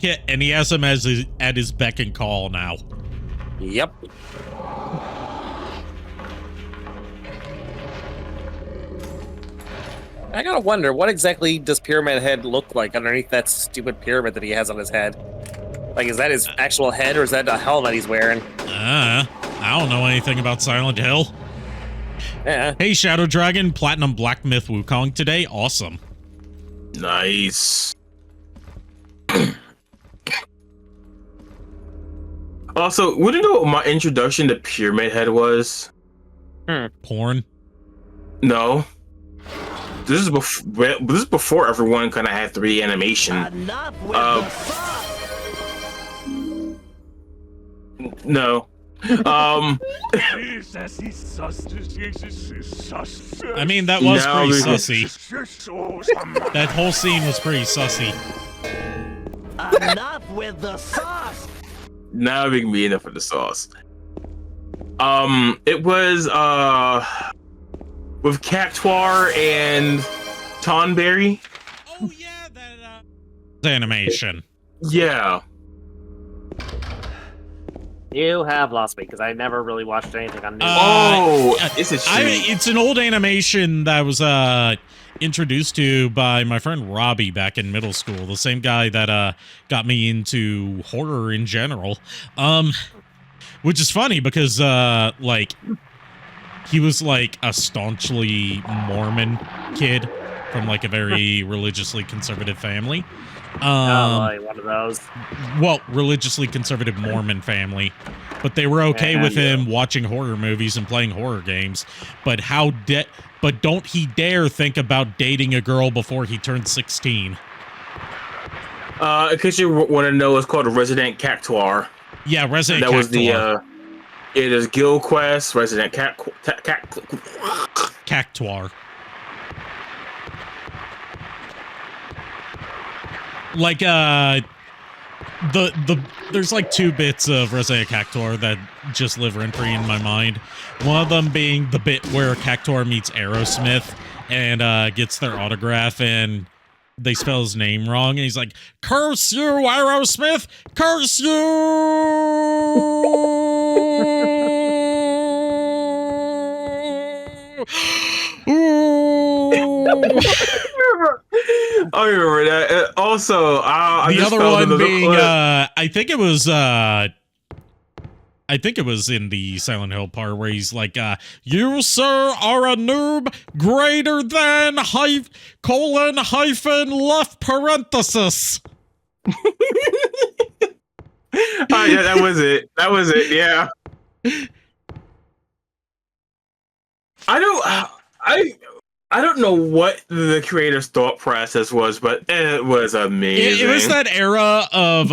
has him as at his beck and call now. Yep. I gotta wonder, what exactly does Pyramid Head look like underneath that stupid pyramid that he has on his head? Like, is that his actual head, or is that a helmet he's wearing? I don't know anything about Silent Hill. Yeah. Hey, Shadow Dragon, Platinum Black Myth Wukong today. Awesome. Nice. Also, would you know what my introduction to Pyramid Head was? Porn. No. This is before everyone kind of had 3D animation. No. I mean, that was pretty sussy. That whole scene was pretty sussy. Enough with the sauce. Now we can be enough with the sauce. It was with Cactuar and Tonberry. Oh yeah, that animation. Yeah. You have lost me, because I never really watched anything on news. It's an old animation that was introduced to by my friend Robbie back in middle school, the same guy that got me into horror in general. Which is funny because like he was like a staunchly Mormon kid from like a very religiously conservative family. Like one of those. Well, religiously conservative Mormon family, but they were okay with him watching horror movies and playing horror games. But but don't he dare think about dating a girl before he turned 16. In case you want to know, it's called a Resident Cactuar. Yeah, Resident Cactuar. That was the it is Guild Quest, Resident Cactuar. Like there's like 2 bits of Resident Cactuar that just live rent free in my mind. One of them being the bit where Cactuar meets Aerosmith and gets their autograph, and they spell his name wrong, and he's like, "Curse you, Aerosmith! Curse you!" I remember that. Also, the other one being, I think it was in the Silent Hill part where he's like, "You, sir, are a noob greater than hyphen left parenthesis." Oh yeah, that was it. That was it. Yeah. I don't know what the creator's thought process was, but it was amazing. It was that era of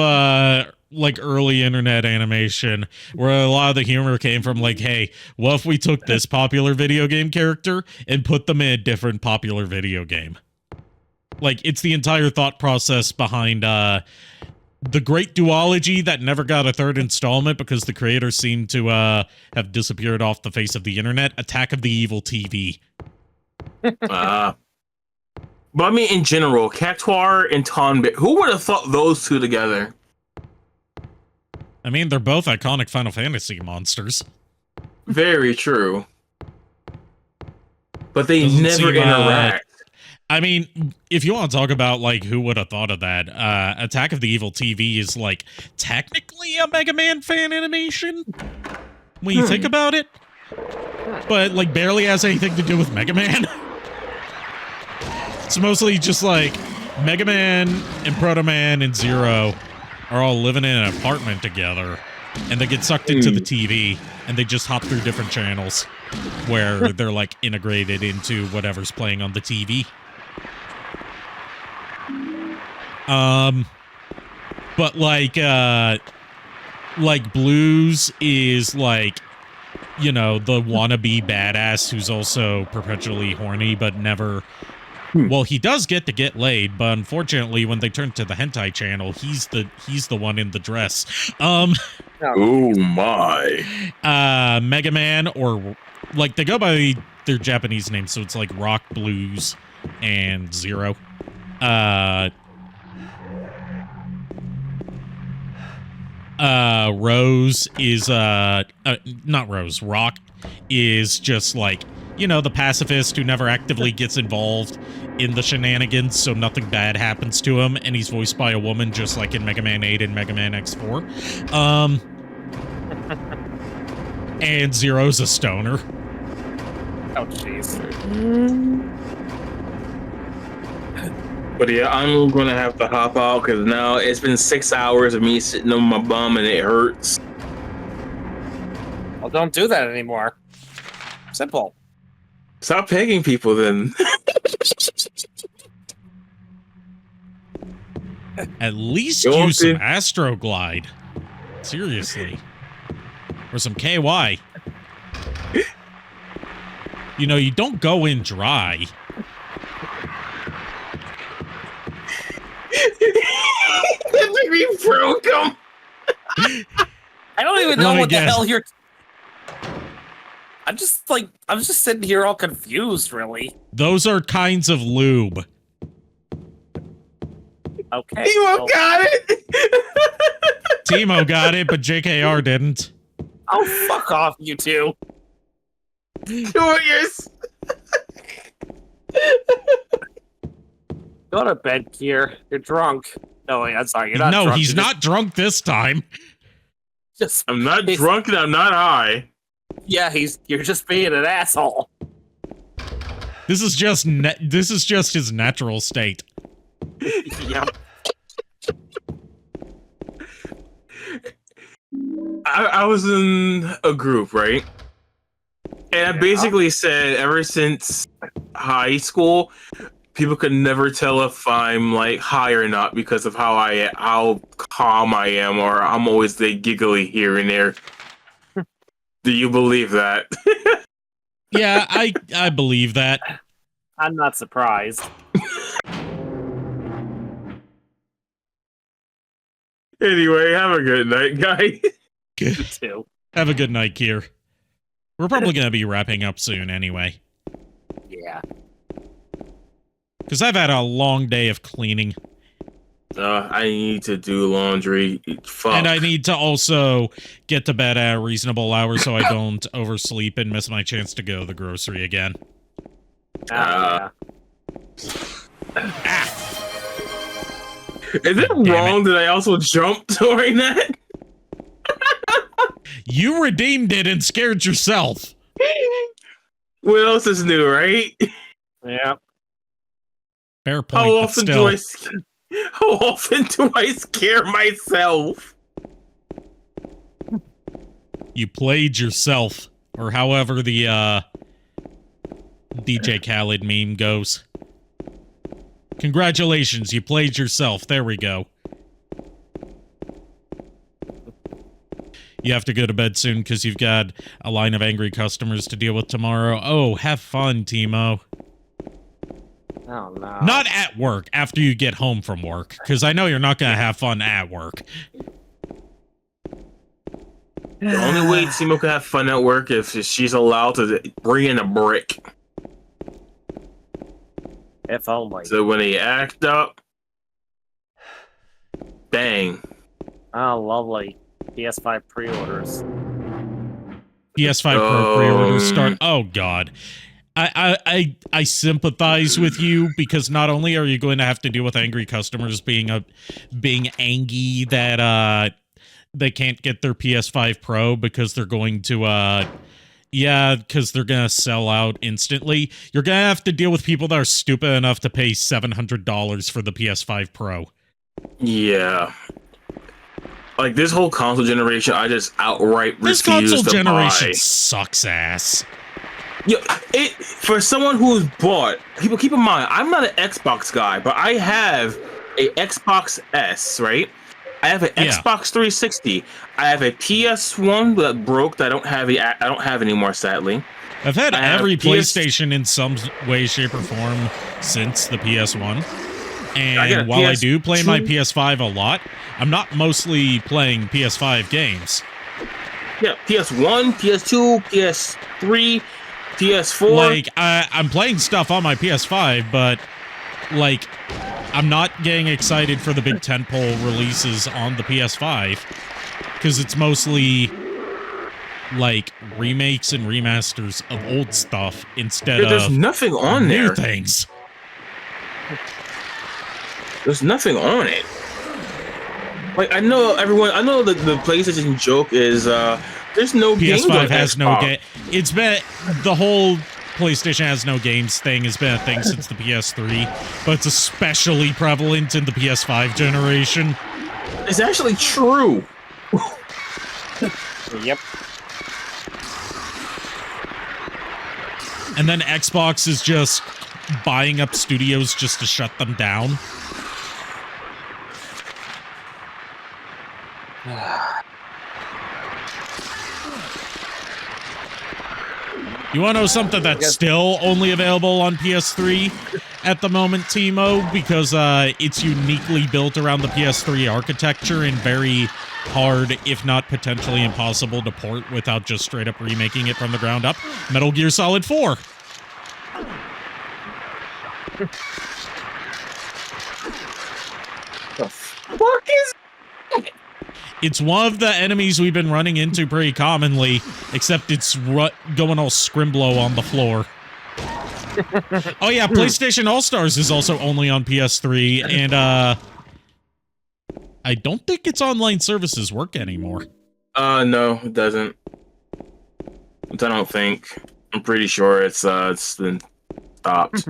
like early internet animation where a lot of the humor came from like, hey, what if we took this popular video game character and put them in a different popular video game? Like, it's the entire thought process behind the great duology that never got a 3rd installment because the creators seemed to have disappeared off the face of the internet. Attack of the Evil TV. But I mean, in general, Cactuar and Tonberry, who would have thought those two together? I mean, they're both iconic Final Fantasy monsters. Very true. But they Doesn't never seem, interact. I mean, if you want to talk about, like, who would have thought of that, Attack of the Evil TV is, like, technically a Mega Man fan animation when you think about it. But, like, barely has anything to do with Mega Man. It's mostly just, like, Mega Man and Proto Man and Zero are all living in an apartment together, and they get sucked into the TV, and they just hop through different channels where they're, like, integrated into whatever's playing on the TV. But like Blues is like, you know, the wannabe badass who's also perpetually horny but never. Well, he does get to get laid, but unfortunately, when they turn to the hentai channel, he's the one in the dress. Oh my. Mega Man, or like they go by their Japanese name, so it's like Rock, Blues, and Zero. Rose is not Rose, Rock is just like, you know, the pacifist who never actively gets involved in the shenanigans, so nothing bad happens to him, and he's voiced by a woman just like in Mega Man 8 and Mega Man X4. And Zero's a stoner. Oh jeez. But yeah, I'm gonna have to hop out because now it's been 6 hours of me sitting on my bum and it hurts. Well, don't do that anymore. Simple. Stop pegging people then. At least Go use some on, Astroglide. Seriously. Or some KY. You know, you don't go in dry. We broke him. I don't even know Let me what the guess. hell you're. I'm just sitting here all confused, really. Those are kinds of lube. Okay. Timo got it. Timo got it, but JKR didn't. Oh, fuck off, you two. Yours. Go to bed, Kier. You're drunk. No, wait, I'm sorry. You're not No, drunk. he's You're not drunk this time. Just, I'm not drunk and I'm not high. yeah, you're just being an asshole. This is just his natural state. Yeah. I was in a group, right? And I basically said ever since high school, people could never tell if I'm like high or not because of how calm I am, or I'm always the giggly here and there. Do you believe that? Yeah, I believe that. I'm not surprised. Anyway, have a good night, guys. You too. Have a good night, Kier. We're probably going to be wrapping up soon anyway. Yeah. Because I've had a long day of cleaning. I need to do laundry. Fuck. And I need to also get to bed at a reasonable hour so I don't oversleep and miss my chance to go to the grocery again. Yeah. Is it wrong that I also jumped during that? You redeemed it and scared yourself. What else is new, right? Yeah. Fair point, but still. How often do I scare myself? You played yourself. Or however the DJ Khaled meme goes. Congratulations, you played yourself. There we go. You have to go to bed soon because you've got a line of angry customers to deal with tomorrow. Oh, have fun, Timo. Oh, no. Not at work, after you get home from work, because I know you're not going to have fun at work. The only way Timo can have fun at work is if she's allowed to bring in a brick. If only. So when they act up, bang. Oh, lovely. PS5 pre-orders. PS5 Pro pre-orders start. Oh, God. I sympathize with you because not only are you going to have to deal with angry customers being angry that they can't get their PS5 Pro because they're going to because they're gonna sell out instantly. You're gonna have to deal with people that are stupid enough to pay $700 for the PS5 Pro. Yeah. Like this whole console generation, I just outright refuse to buy. This console generation sucks ass. Yeah, for someone who's bought, people keep in mind, I'm not an Xbox guy, but I have a Xbox S, right? I have an Xbox 360. I have a PS1 that broke that I don't have anymore, sadly. I've had every PlayStation in some way, shape, or form since the PS1. And while I do play my PS5 a lot, I'm not mostly playing PS5 games. Yeah, PS1, PS2, PS3, PS4. Like, I'm playing stuff on my PS5, but, like, I'm not getting excited for the big tentpole releases on the PS5 because it's mostly like remakes and remasters of old stuff instead There's of nothing on new there. things. There's nothing on it. Like I know that the PlayStation joke is there's no games on PS5 has no Xbox. game. It's been the whole PlayStation has no games thing has been a thing since the PS3, but it's especially prevalent in the PS5 generation. It's actually true. Yep. And then Xbox is just buying up studios just to shut them down. You want to know something that's still only available on PS3 at the moment, Timo? Because it's uniquely built around the PS3 architecture and very hard, if not potentially impossible, to port without just straight up remaking it from the ground up. Metal Gear Solid 4. The fuck is? It's one of the enemies we've been running into pretty commonly, except it's going all scrimblow on the floor. Oh yeah, PlayStation All-Stars is also only on PS3, and I don't think its online services work anymore. No, it doesn't. I don't think. I'm pretty sure it's been stopped.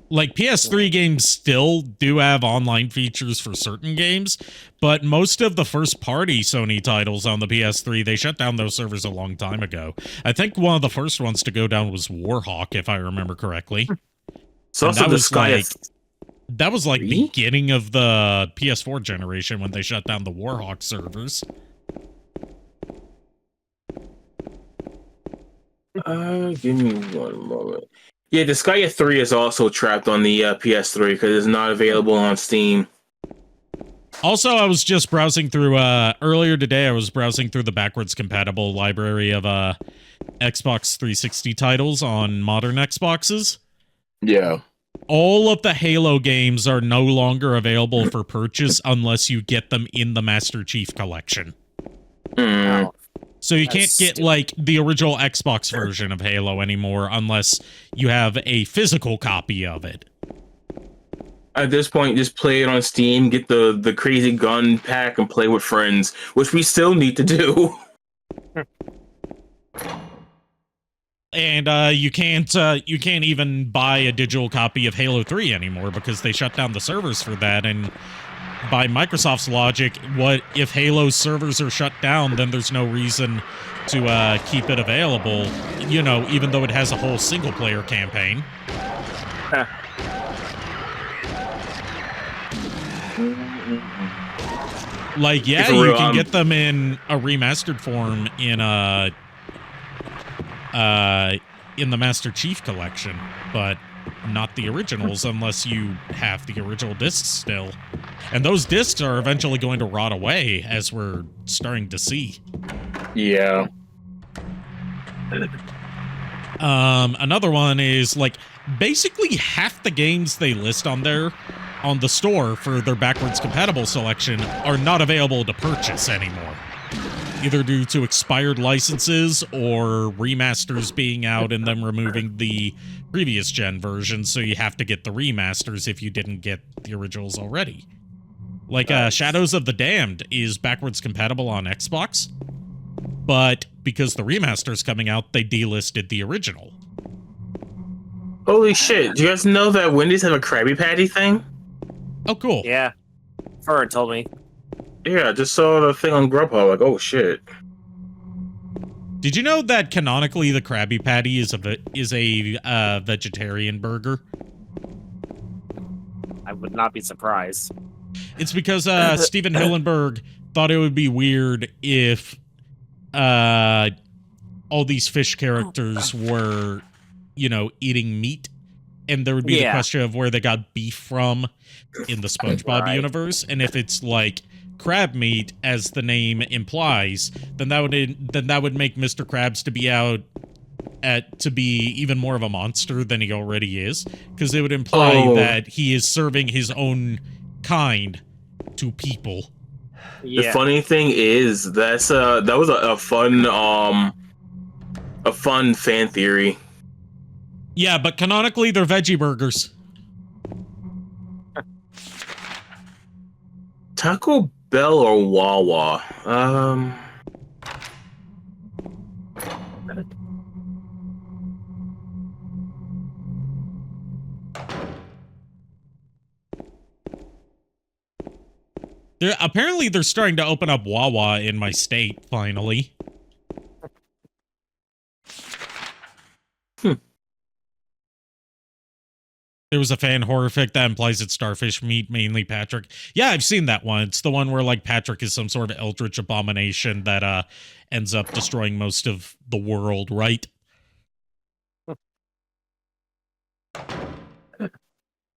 Like, PS3 games still do have online features for certain games, but most of the first-party Sony titles on the PS3, they shut down those servers a long time ago. I think one of the first ones to go down was Warhawk, if I remember correctly. So that was like that was like beginning of the PS4 generation when they shut down the Warhawk servers. Give me one moment. Yeah, Disgaea 3 is also trapped on the PS3 because it's not available on Steam. Also, I was just browsing through, earlier today, I was browsing through the backwards compatible library of Xbox 360 titles on modern Xboxes. Yeah. All of the Halo games are no longer available for purchase unless you get them in the Master Chief Collection. Mm. So you can't get, like, the original Xbox version of Halo anymore unless you have a physical copy of it. At this point, just play it on Steam, get the crazy gun pack, and play with friends, which we still need to do. And you can't even buy a digital copy of Halo 3 anymore because they shut down the servers for that. And by Microsoft's logic, what if Halo's servers are shut down, then there's no reason to keep it available, you know, even though it has a whole single-player campaign. Like, yeah, you can get them in a remastered form in the Master Chief Collection, but not the originals unless you have the original discs still. And those discs are eventually going to rot away, as we're starting to see. Yeah. Another one is, like, basically half the games they list on there on the store for their backwards compatible selection are not available to purchase anymore, either due to expired licenses or remasters being out and them removing the previous gen versions, so you have to get the remasters if you didn't get the originals already. Like, Shadows of the Damned is backwards compatible on Xbox, but because the remaster's coming out, they delisted the original. Holy shit, do you guys know that Wendy's have a Krabby Patty thing? Oh, cool. Yeah. Fur told me. Yeah, I just saw the thing on Grubhub, like, oh shit. Did you know that canonically the Krabby Patty is a vegetarian burger? I would not be surprised. It's because Steven Hillenburg thought it would be weird if all these fish characters were, you know, eating meat, and there would be the question of where they got beef from in the SpongeBob universe, and if it's like crab meat, as the name implies, then that would make Mr. Krabs to be out to be even more of a monster than he already is, because it would imply that he is serving his own kind to people. The funny thing is that was a fun fan theory. Yeah, but canonically they're veggie burgers. Taco Bell or Wawa? Apparently they're starting to open up Wawa in my state, finally. There was a fan horrific that implies it's starfish meat, mainly Patrick. Yeah, I've seen that one. It's the one where, like, Patrick is some sort of eldritch abomination that ends up destroying most of the world, right?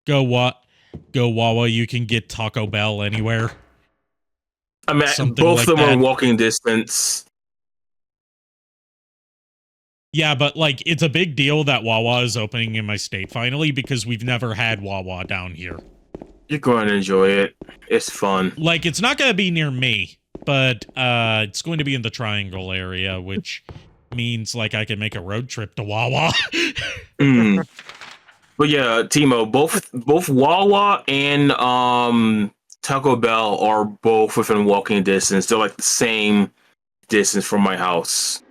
Go Wawa, you can get Taco Bell anywhere. I mean, Something both like of them that. are walking distance. Yeah, but, like, it's a big deal that Wawa is opening in my state finally, because we've never had Wawa down here. You're going to enjoy it. It's fun. Like, it's not going to be near me, but it's going to be in the Triangle area, which means, like, I can make a road trip to Wawa. But yeah, Timo, both Wawa and Taco Bell are both within walking distance. They're like the same distance from my house.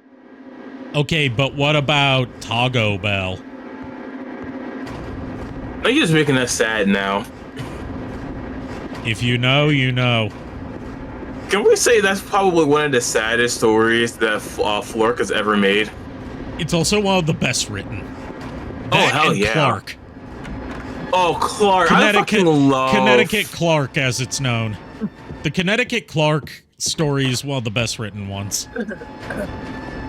Okay, but what about Taco Bell? Are you just making us sad now? If you know, you know. Can we say that's probably one of the saddest stories that Flork has ever made? It's also one of the best written. That hell yeah. Clark. Oh, Clark. I fucking love Connecticut Clark, as it's known. The Connecticut Clark story is one of the best written ones.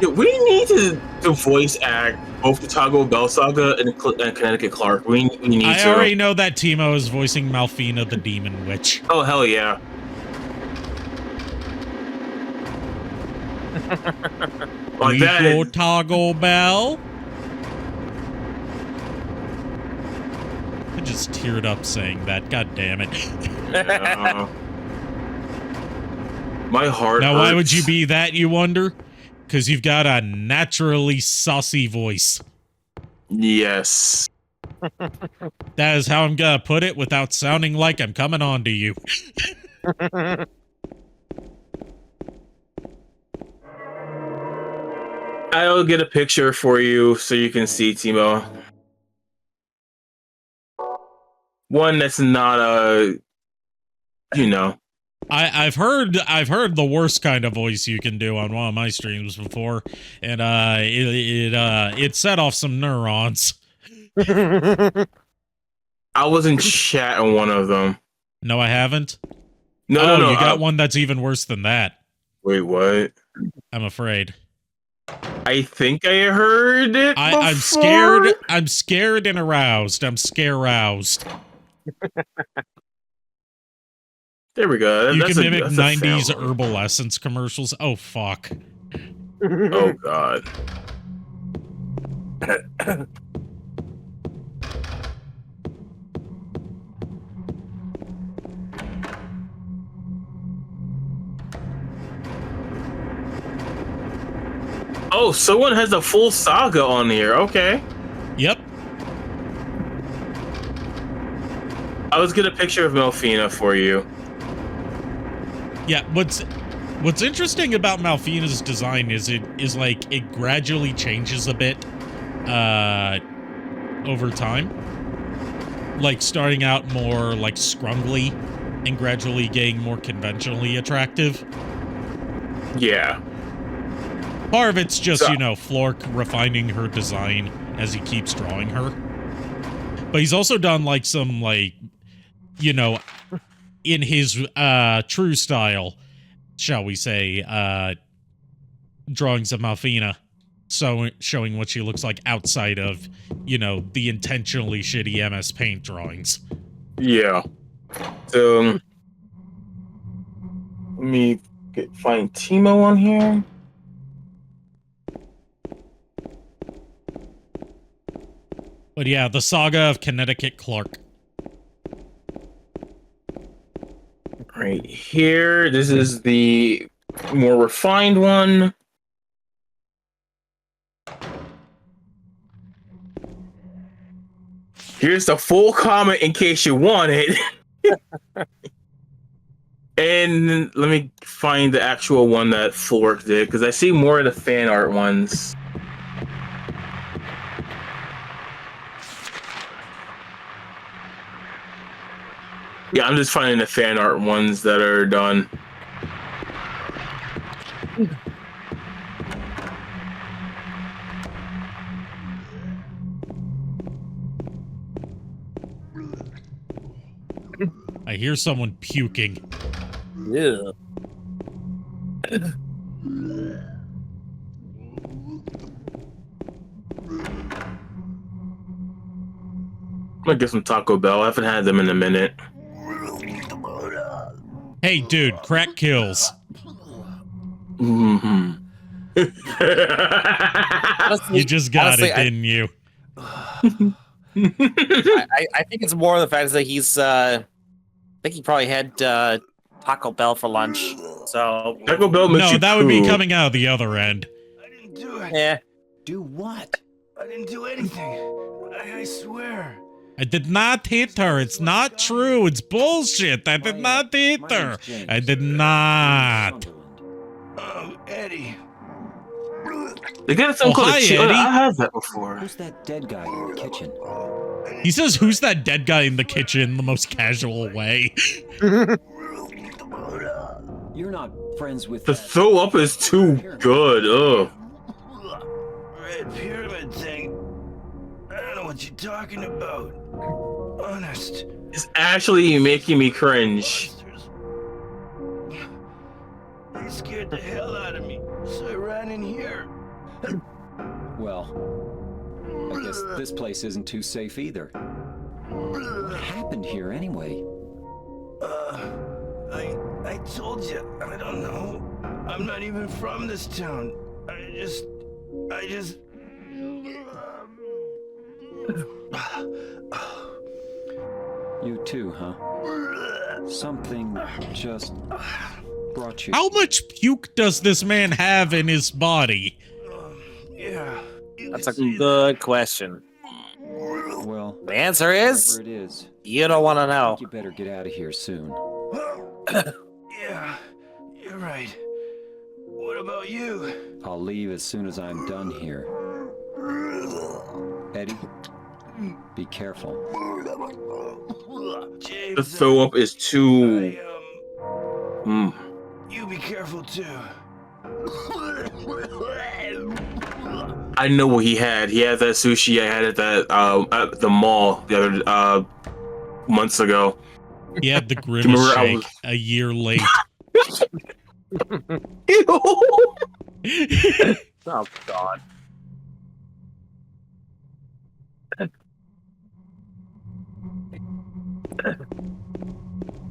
Yeah, we need to voice act both the Taco Bell saga and Connecticut Clark. We need to. I already know that Timo is voicing Malfina the Demon Witch. Oh, hell yeah. Like that. Go Taco Bell. I just teared up saying that. God damn it. My heart Now, hurts. why would you be that, you wonder? Because you've got a naturally saucy voice. Yes. That is how I'm gonna put it without sounding like I'm coming on to you. I'll get a picture for you so you can see, Timo. One that's not you know. I've heard the worst kind of voice you can do on one of my streams before, and it set off some neurons. I was in chat on one of them. No, I haven't. No, you got one that's even worse than that. Wait, what? I'm afraid. I think I heard it. I'm scared. I'm scared and aroused. I'm scare-roused. There we go. You can mimic 90s herbal essence commercials. Oh, fuck. Oh, God. Oh, someone has a full saga on here. Okay. Yep. I was getting a picture of Melfina for you. Yeah, what's interesting about Malfina's design is like it gradually changes a bit over time. Like starting out more like scrungly and gradually getting more conventionally attractive. Yeah. Part of it's just, Flork refining her design as he keeps drawing her. But he's also done like some like in his true style, shall we say, drawings of Malfina, so showing what she looks like outside of, the intentionally shitty MS Paint drawings. Yeah. So let me find Timo on here. But yeah, the saga of Connecticut Clark. Right here, this is the more refined one. Here's the full comment in case you want it. And let me find the actual one that Flork did, because I see more of the fan art ones. Yeah, I'm just finding the fan art ones that are done. I hear someone puking. Yeah. I'm gonna get some Taco Bell. I haven't had them in a minute. Hey, dude, crack kills. Mm-hmm. You just got honestly, it, didn't you? I think it's more the fact that he's I think he probably had Taco Bell for lunch. So Taco Bell makes No, you that would be poo. coming out the other end. I didn't do it. yeah. Do what? I didn't do anything. I swear. I did not hit her. It's not true. It's bullshit. I did not hit her. I did not. Eddie. They got something called hi, a chili. Eddie. I have that before. Who's that dead guy in the kitchen? He says, "Who's that dead guy in the kitchen?" the most casual way. You're not friends with The that throw up is too good. Ugh. red pyramid thing. I don't know what you're talking about. Honest. It's actually making me cringe. They scared the hell out of me, so I ran in here. Well, I guess this place isn't too safe either. What happened here anyway? I told you, I don't know. I'm not even from this town. I just... You too, huh? Something just brought you... How much puke does this man have in his body? Yeah. That's a good question. Well, The answer is whatever it is, you don't want to I know. think you better get out of here soon. Yeah, you're right. What about you? I'll leave as soon as I'm done here. Eddie, be careful. James, The throw up is too. You be careful too. I know what he had. He had that sushi I had at that at the mall the other months ago. He had the grimace remember I shake was- a year late. Oh God.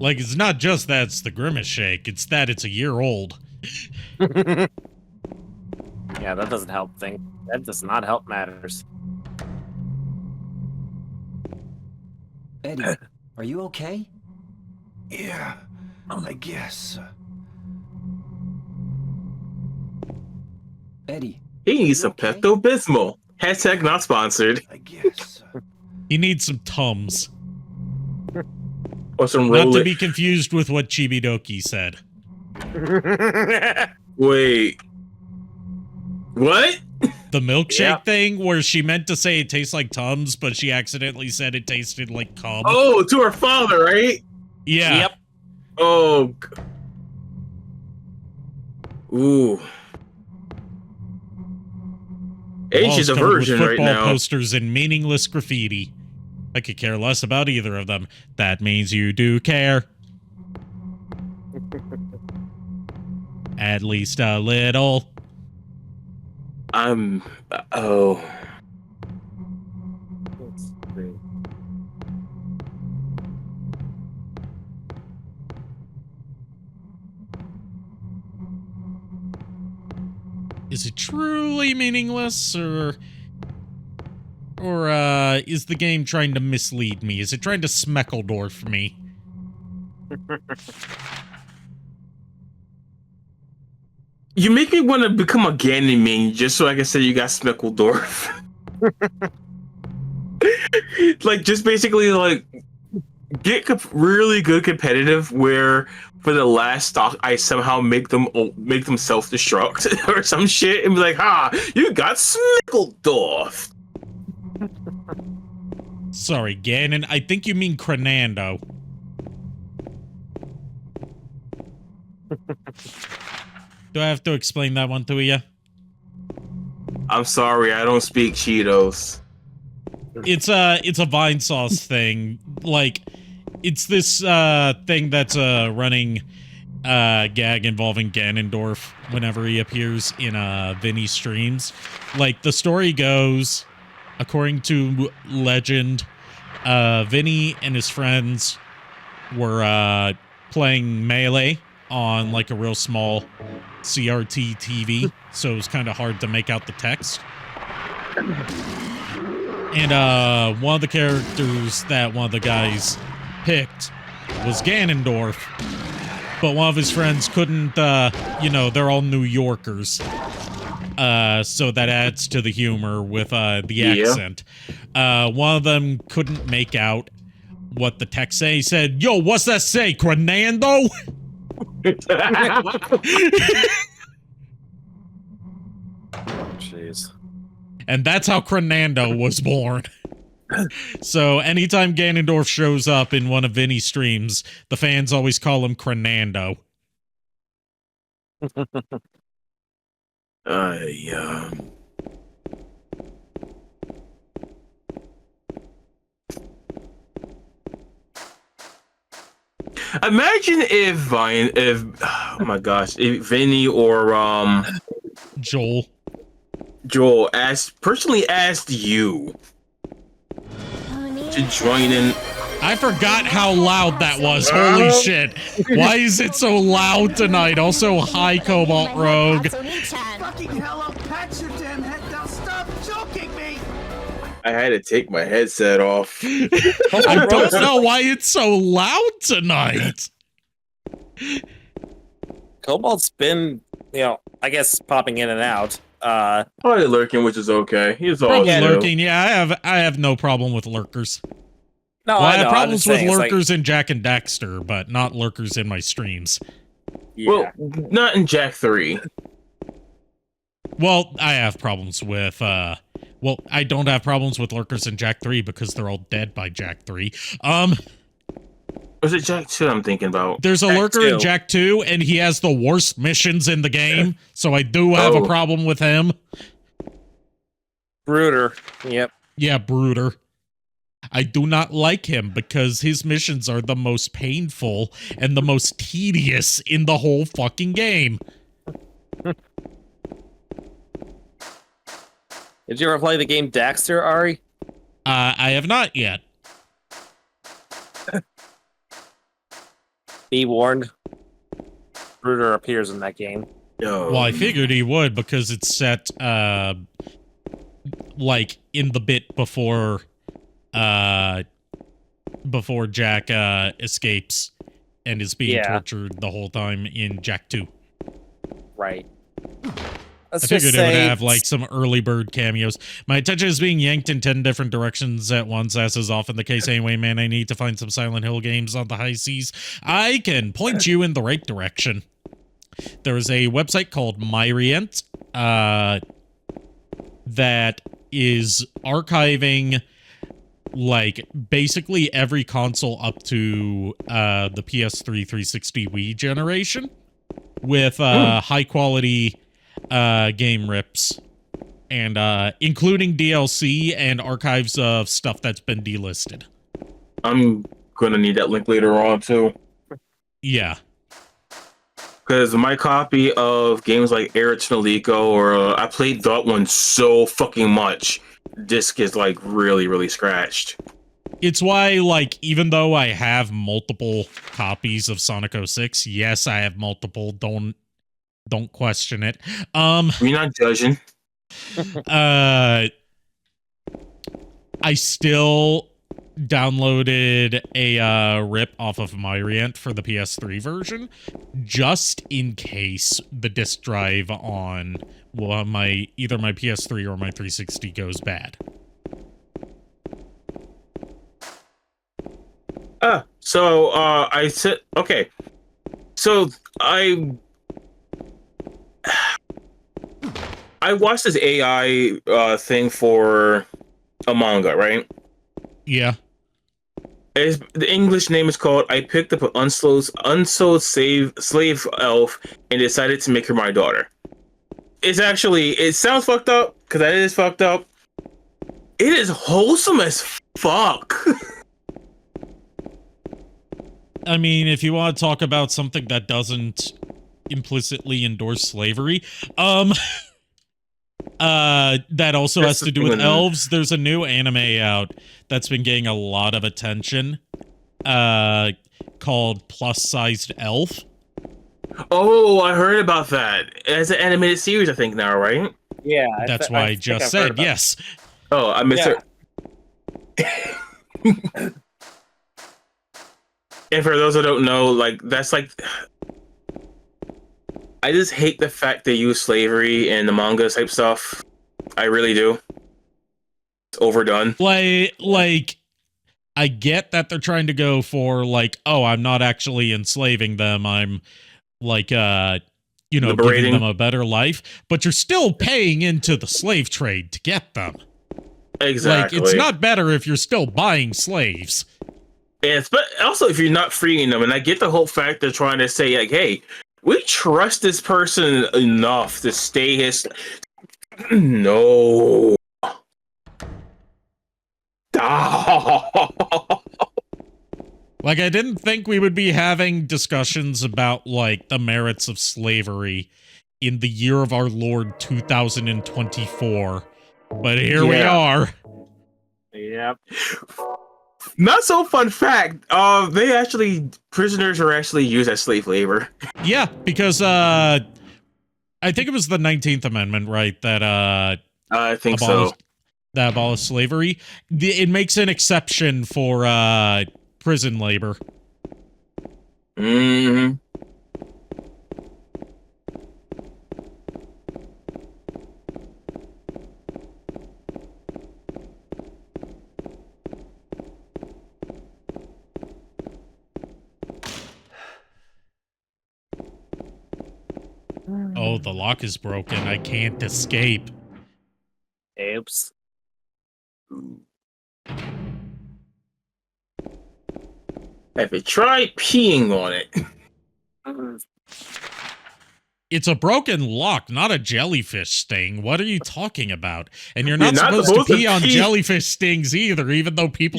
Like, it's not just that it's the grimace shake, it's that it's a year old. Yeah, that doesn't help things. That does not help matters. Eddie, are you okay? Yeah, I guess. Eddie, He needs some okay? Pepto Bismol. Hashtag not sponsored. I guess. He needs some Tums. Or some Not to Rolex. be confused with what Chibidoki said. Wait. What? The milkshake Yeah. thing where she meant to say it tastes like Tums, but she accidentally said it tasted like cum. Oh, to her father, right? Yeah. Yep. Oh. Ooh. H Walls is a covered with virgin right football now. posters and meaningless graffiti. I could care less about either of them. That means you do care. At least a little. Oh. Is it truly meaningless, or Or is the game trying to mislead me? Is it trying to Smeckledorf me? You make me want to become a Ganon main just so I can say you got Smeckledorf. Like, just basically, like, get really good competitive where for the last stock I somehow make them self-destruct or some shit and be like, you got Smeckledorf. Sorry, Ganon. I think you mean Crenando. Do I have to explain that one to you? I'm sorry, I don't speak Cheetos. It's a Vine Sauce thing. Like, it's this thing that's a running gag involving Ganondorf whenever he appears in Vinny streams. Like, the story goes, according to legend, Vinny and his friends were playing Melee on like a real small CRT TV, so it was kind of hard to make out the text. And one of the characters that one of the guys picked was Ganondorf, but one of his friends couldn't, they're all New Yorkers. So that adds to the humor with the accent. One of them couldn't make out what the text say. He said, "Yo, what's that say, Crenando?" Jeez. And that's how Crenando was born. So anytime Ganondorf shows up in one of Vinny's streams, the fans always call him Crenando. Imagine if oh my gosh, if Vinny or Joel personally asked you to join in. I forgot how loud that was. Holy shit. Why is it so loud tonight? Also, hi, Cobalt Rogue. Fucking hell, I'll patch your damn head now. Stop joking me. I had to take my headset off. I don't know why it's so loud tonight. Cobalt's been, I guess popping in and out. Probably lurking, which is okay. He's all Probably lurking. Yeah, I have no problem with lurkers. No, well, I know, have problems with saying, lurkers in Jack and Daxter, but not lurkers in my streams. Yeah. Well, not in Jack 3. Well, I have problems with, I don't have problems with lurkers in Jack 3 because they're all dead by Jack 3. Was it Jack 2 I'm thinking about? There's a lurker in Jack 2, and he has the worst missions in the game, so I do have a problem with him. Brooder. Yep. Yeah, Brooder. I do not like him because his missions are the most painful and the most tedious in the whole fucking game. Did you ever play the game Daxter, Ari? I have not yet. Be warned. Brooder appears in that game. Yo. Well, I figured he would because it's set, like, in the bit before Jack, escapes and is being tortured the whole time in Jack 2. Right. I figured it would have, like, some early bird cameos. My attention is being yanked in 10 different directions at once, as is often the case anyway, man. I need to find some Silent Hill games on the high seas. I can point you in the right direction. There is a website called Myrient, that is archiving, like, basically every console up to the PS3 360 Wii generation with high-quality game rips, and including DLC and archives of stuff that's been delisted. I'm gonna need that link later on too. Yeah. Because my copy of games like Eretz Naliko or I played that one so fucking much, disc is like really scratched. It's why, like, even though I have multiple copies of Sonic 06, yes, I have multiple, don't question it. We're not judging. I still downloaded a rip off of MyRant for the PS3 version, just in case the disk drive on either my PS3 or my 360 goes bad. So I said, okay. So I watched this AI thing for a manga, right? Yeah. The English name is called I Picked Up an Unsold Slave Elf and Decided to Make Her My Daughter. It sounds fucked up, because that is fucked up. It is wholesome as fuck. I mean, if you want to talk about something that doesn't implicitly endorse slavery, that also has to do with elves. There's a new anime out that's been getting a lot of attention, called Plus Sized Elf. Oh, I heard about that. It's an animated series, I think, now, right? Yeah. That's why I just said yes. Oh, I missed it. And for those who don't know, like, that's like... I just hate the fact they use slavery in the manga type stuff. I really do. It's overdone. Like, I get that they're trying to go for, like, oh, I'm not actually enslaving them. I'm, like, giving them a better life. But you're still paying into the slave trade to get them. Exactly. Like, it's not better if you're still buying slaves. Yes, but also if you're not freeing them, and I get the whole fact they're trying to say, like, hey, we trust this person enough to stay his... No. Like, I didn't think we would be having discussions about, like, the merits of slavery in the year of our Lord 2024. But here we are. Yep. Not so fun fact. Prisoners are actually used as slave labor. Yeah, because I think it was the 19th Amendment, right? That I think so. That abolished slavery. It makes an exception for prison labor. Mm-hmm. Oh, the lock is broken. I can't escape. Oops. Have you tried peeing on it? It's a broken lock, not a jellyfish sting. What are you talking about? And you're not supposed to pee on jellyfish stings either, even though people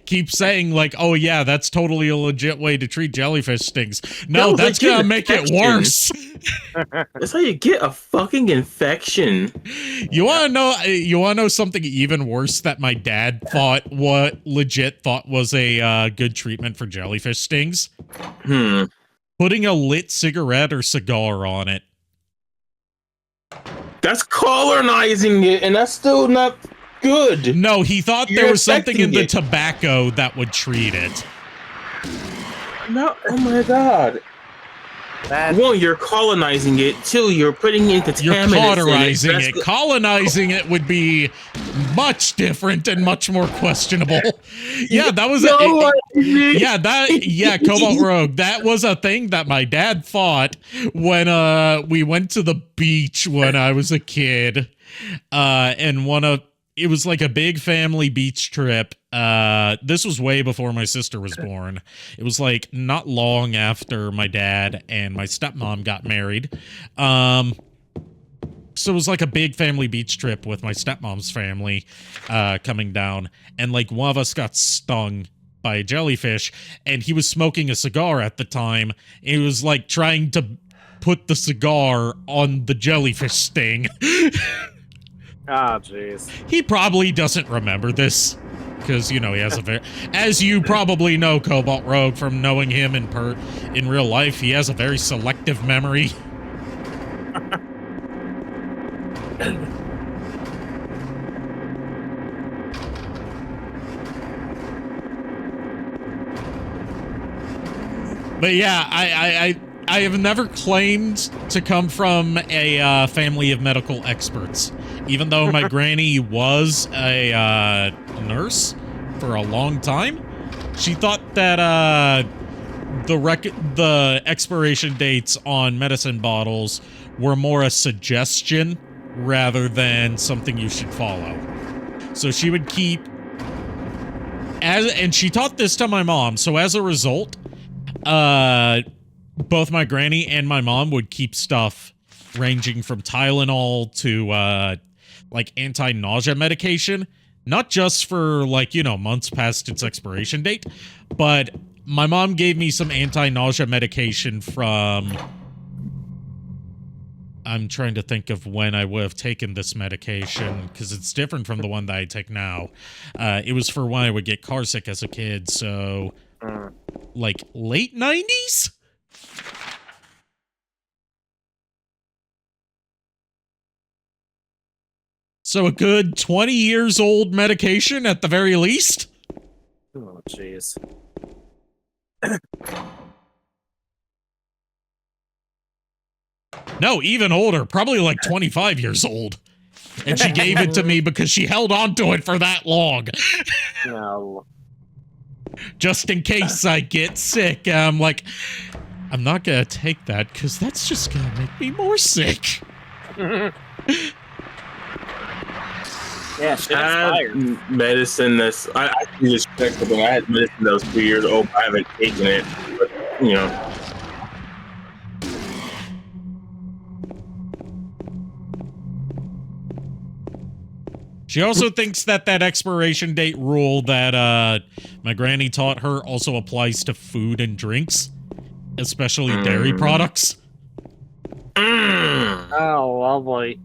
keep saying, like, oh yeah, that's totally a legit way to treat jellyfish stings. No, that's gonna make it worse. That's how you get a fucking infection. You wanna know something even worse that my dad thought was a good treatment for jellyfish stings? Putting a lit cigarette or cigar on it. That's colonizing it, and that's still not good. No, he thought there was something in the tobacco that would treat it. No, oh my god. One, you're colonizing it. Two, you're putting in contaminants. You're cauterizing it. Colonizing it would be much different and much more questionable. Yeah, that was Cobalt Rogue. That was a thing that my dad thought when we went to the beach when I was a kid. And it was like a big family beach trip. This was way before my sister was born. It was like not long after my dad and my stepmom got married. So it was like a big family beach trip with my stepmom's family coming down. And like one of us got stung by a jellyfish, and he was smoking a cigar at the time. He was like trying to put the cigar on the jellyfish sting. Ah, jeez. He probably doesn't remember this because, he has a as you probably know, Cobalt Rogue, from knowing him in real life, he has a very selective memory. But yeah, I have never claimed to come from a family of medical experts, even though my granny was a nurse for a long time. She thought that the expiration dates on medicine bottles were more a suggestion rather than something you should follow. So she would keep, and she taught this to my mom. So as a result, both my granny and my mom would keep stuff ranging from Tylenol to like anti-nausea medication, not just for like, you know, months past its expiration date, but my mom gave me some anti-nausea medication from, I'm trying to think of when I would have taken this medication, because it's different from the one that I take now. It was for when I would get car sick as a kid, so like late 90s? So a good 20 years old medication at the very least? Oh, jeez. No, even older, probably like 25 years old. And she gave it to me because she held on to it for that long. No. Just in case I get sick. I'm like, I'm not gonna take that because that's just gonna make me more sick. Yeah, shit expired. Medicine that's I just checked the I had medicine that was 2 years old. I haven't taken it, but you know. She also thinks that that expiration date rule that my granny taught her also applies to food and drinks, especially dairy products. Oh, lovely.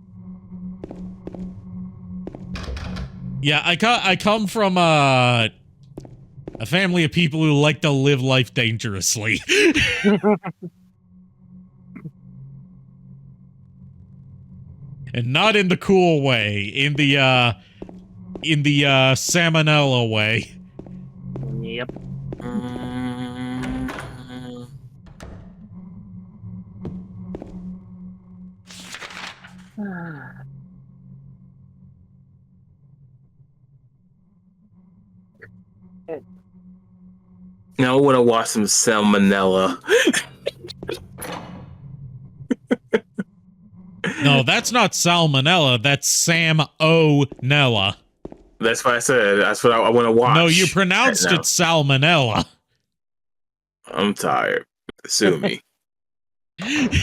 Yeah, I come from a family of people who like to live life dangerously. And not in the cool way, in the salmonella way. Yep. Now I want to watch some salmonella. No, that's not salmonella. That's Sam-O-Nella. That's what I said. That's what I want to watch. No, you pronounced it salmonella. I'm tired. Sue me. That's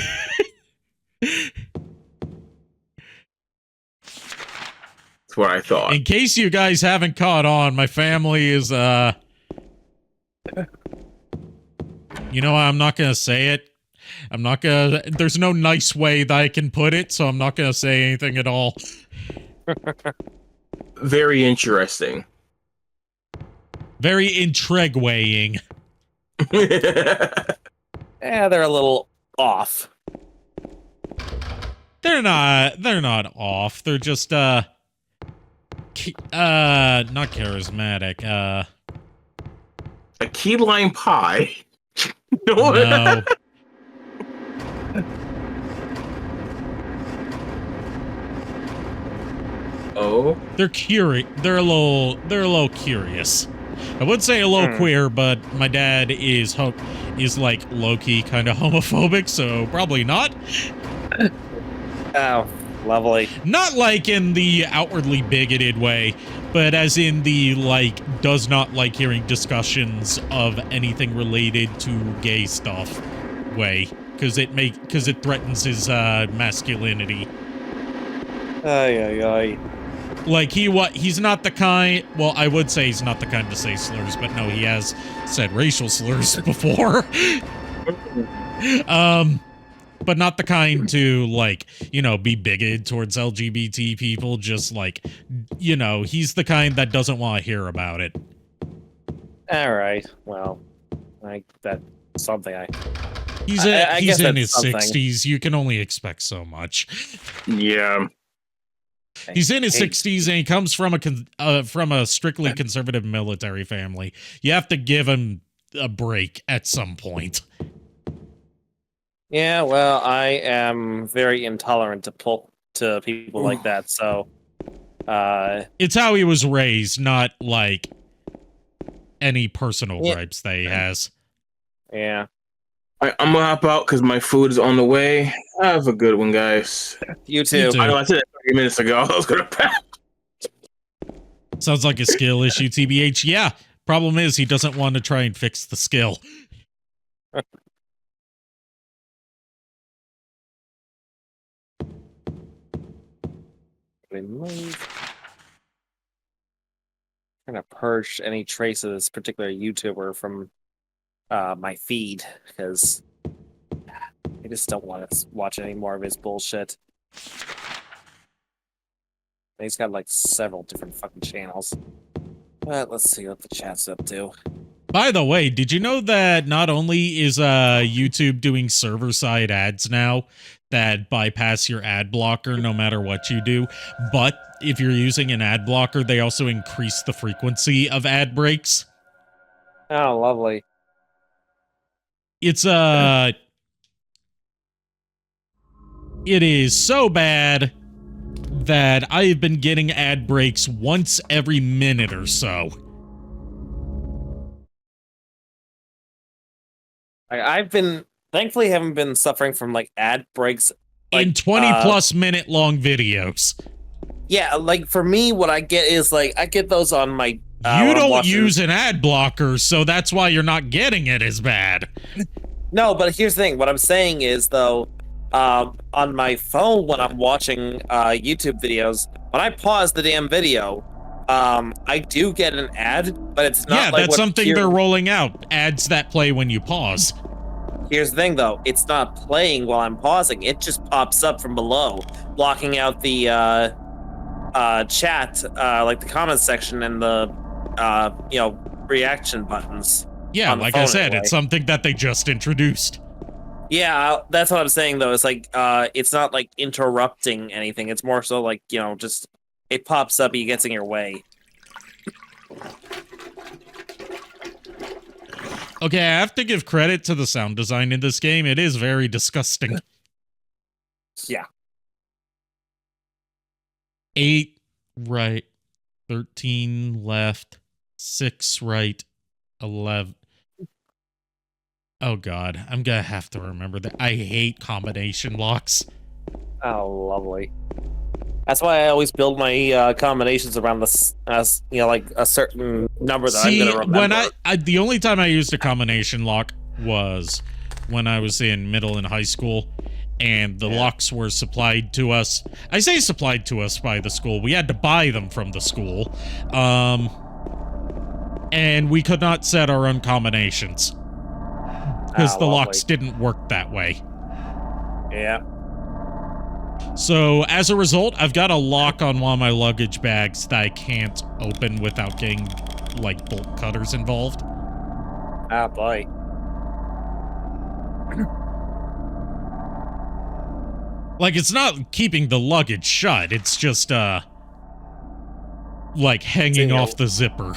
what I thought. In case you guys haven't caught on, my family is, you know, I'm not gonna say it. I'm not gonna, there's no nice way that I can put it, so I'm not gonna say anything at all. Very interesting. Very intriguing. Yeah, they're a little off. They're not off. They're just, not charismatic, A key lime pie? No. Oh, They're curious. They're a little curious. I would say a little queer, but my dad is like low-key kind of homophobic, so probably not. Oh, lovely. Not like in the outwardly bigoted way, but as in the like does not like hearing discussions of anything related to gay stuff way, because it threatens his masculinity. Ay, ay, ay. Like he's not the kind, well, I would say he's not the kind to say slurs, but no, he has said racial slurs before. But not the kind to, like, you know, be bigoted towards LGBT people, just like, you know, he's the kind that doesn't want to hear about it. All right. Well, that's something He's in his 60s. You can only expect so much. yeah. He's in his 60s and he comes from a strictly conservative military family. You have to give him a break at some point. Yeah, well, I am very intolerant to people like that, so it's how he was raised, not like any personal gripes that he has. Yeah. I'm gonna hop out because my food is on the way. Have a good one, guys. You too. too. I know I said that 30 minutes ago. I was gonna pass. Sounds like a skill issue, TBH. Yeah. Problem is, he doesn't want to try and fix the skill. Trying to purge any trace of this particular YouTuber from my feed because I just don't want to watch any more of his bullshit. He's got like several different fucking channels. But let's see what the chat's up to. By the way, did you know that not only is YouTube doing server-side ads now that bypass your ad blocker no matter what you do, but if you're using an ad blocker, they also increase the frequency of ad breaks? Oh, lovely. It's it is so bad that I've been getting ad breaks once every minute or so. I've been thankfully haven't been suffering from like ad breaks like, in 20+ minute long videos. Yeah, like for me, what I get is like I get those on my. You don't use an ad blocker, so that's why you're not getting it as bad. No, but here's the thing. What I'm saying is though, on my phone when I'm watching YouTube videos, when I pause the damn video, I do get an ad, but it's not. Yeah, like that's something they're rolling out. Ads that play when you pause. Here's the thing, though. It's not playing while I'm pausing. It just pops up from below, blocking out the chat, like the comment section and the reaction buttons. Yeah, like I said, it's something that they just introduced. Yeah, that's what I'm saying, though. It's like it's not like interrupting anything. It's more so like just it pops up, it gets in your way. Okay, I have to give credit to the sound design in this game. It is very disgusting. Yeah. 8 right, 13 left, 6 right, 11. Oh god, I'm gonna have to remember that. I hate combination locks. Oh, lovely. That's why I always build my combinations around this, like a certain number that I'm gonna remember. When I the only time I used a combination lock was when I was in middle and high school, and the locks were supplied to us. I say supplied to us by the school. We had to buy them from the school, and we could not set our own combinations because the locks didn't work that way. Yeah. So, as a result, I've got a lock on one of my luggage bags that I can't open without getting, like, bolt cutters involved. Ah, boy. Like, it's not keeping the luggage shut, it's just, like, hanging off the zipper.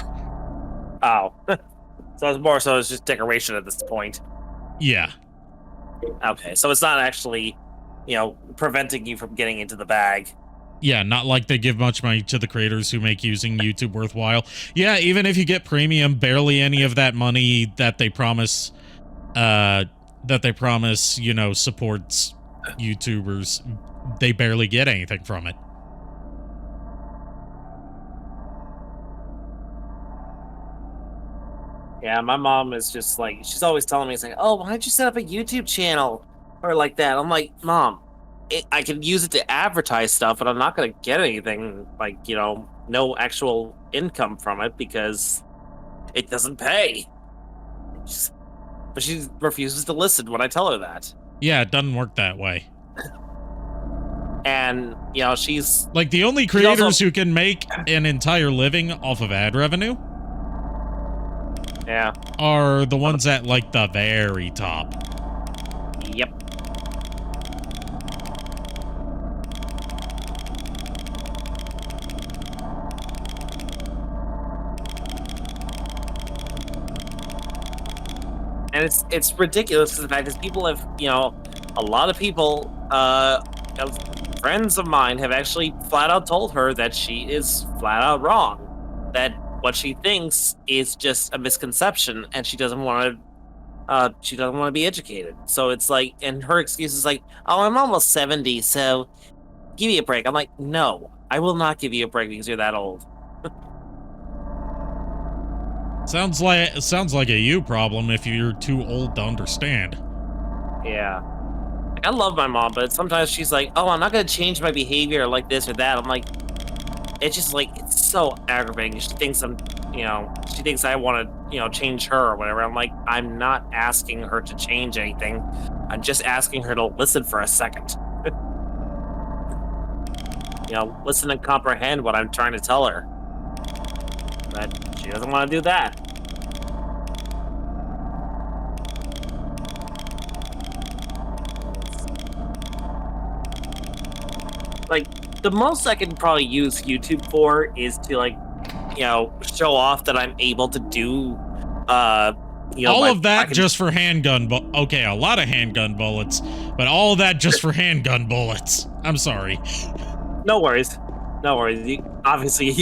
Oh. So it's more so it's just decoration at this point. Yeah. Okay, so it's not actually... preventing you from getting into the bag. Yeah, not like they give much money to the creators who make using YouTube worthwhile. Yeah, even if you get premium, barely any of that money that they promise, supports YouTubers. They barely get anything from it. Yeah, my mom is just like, she's always telling me, it's like, oh, why don't you set up a YouTube channel? Or like that. I'm like, Mom, I can use it to advertise stuff, but I'm not going to get anything, like, no actual income from it because it doesn't pay. But she refuses to listen when I tell her that. Yeah, it doesn't work that way. And, she's... Like, the only creators who can make an entire living off of ad revenue are the ones at, like, the very top. Yep. And it's ridiculous because the fact is people have, a lot of people, friends of mine have actually flat out told her that she is flat out wrong. That what she thinks is just a misconception, and she doesn't want to be educated. So it's like, and her excuse is like, oh, I'm almost 70, so give me a break. I'm like, no, I will not give you a break because you're that old. Sounds like a you problem if you're too old to understand. Yeah. I love my mom, but sometimes she's like, oh, I'm not going to change my behavior like this or that. I'm like, it's just like, it's so aggravating. She thinks she thinks I want to, change her or whatever. I'm like, I'm not asking her to change anything. I'm just asking her to listen for a second. Listen and comprehend what I'm trying to tell her. But she doesn't want to do that. Like, the most I can probably use YouTube for is to, show off that I'm able to do, all of that just for handgun okay, a lot of handgun bullets, but all of that just for handgun bullets. I'm sorry. No worries. No worries. Obviously,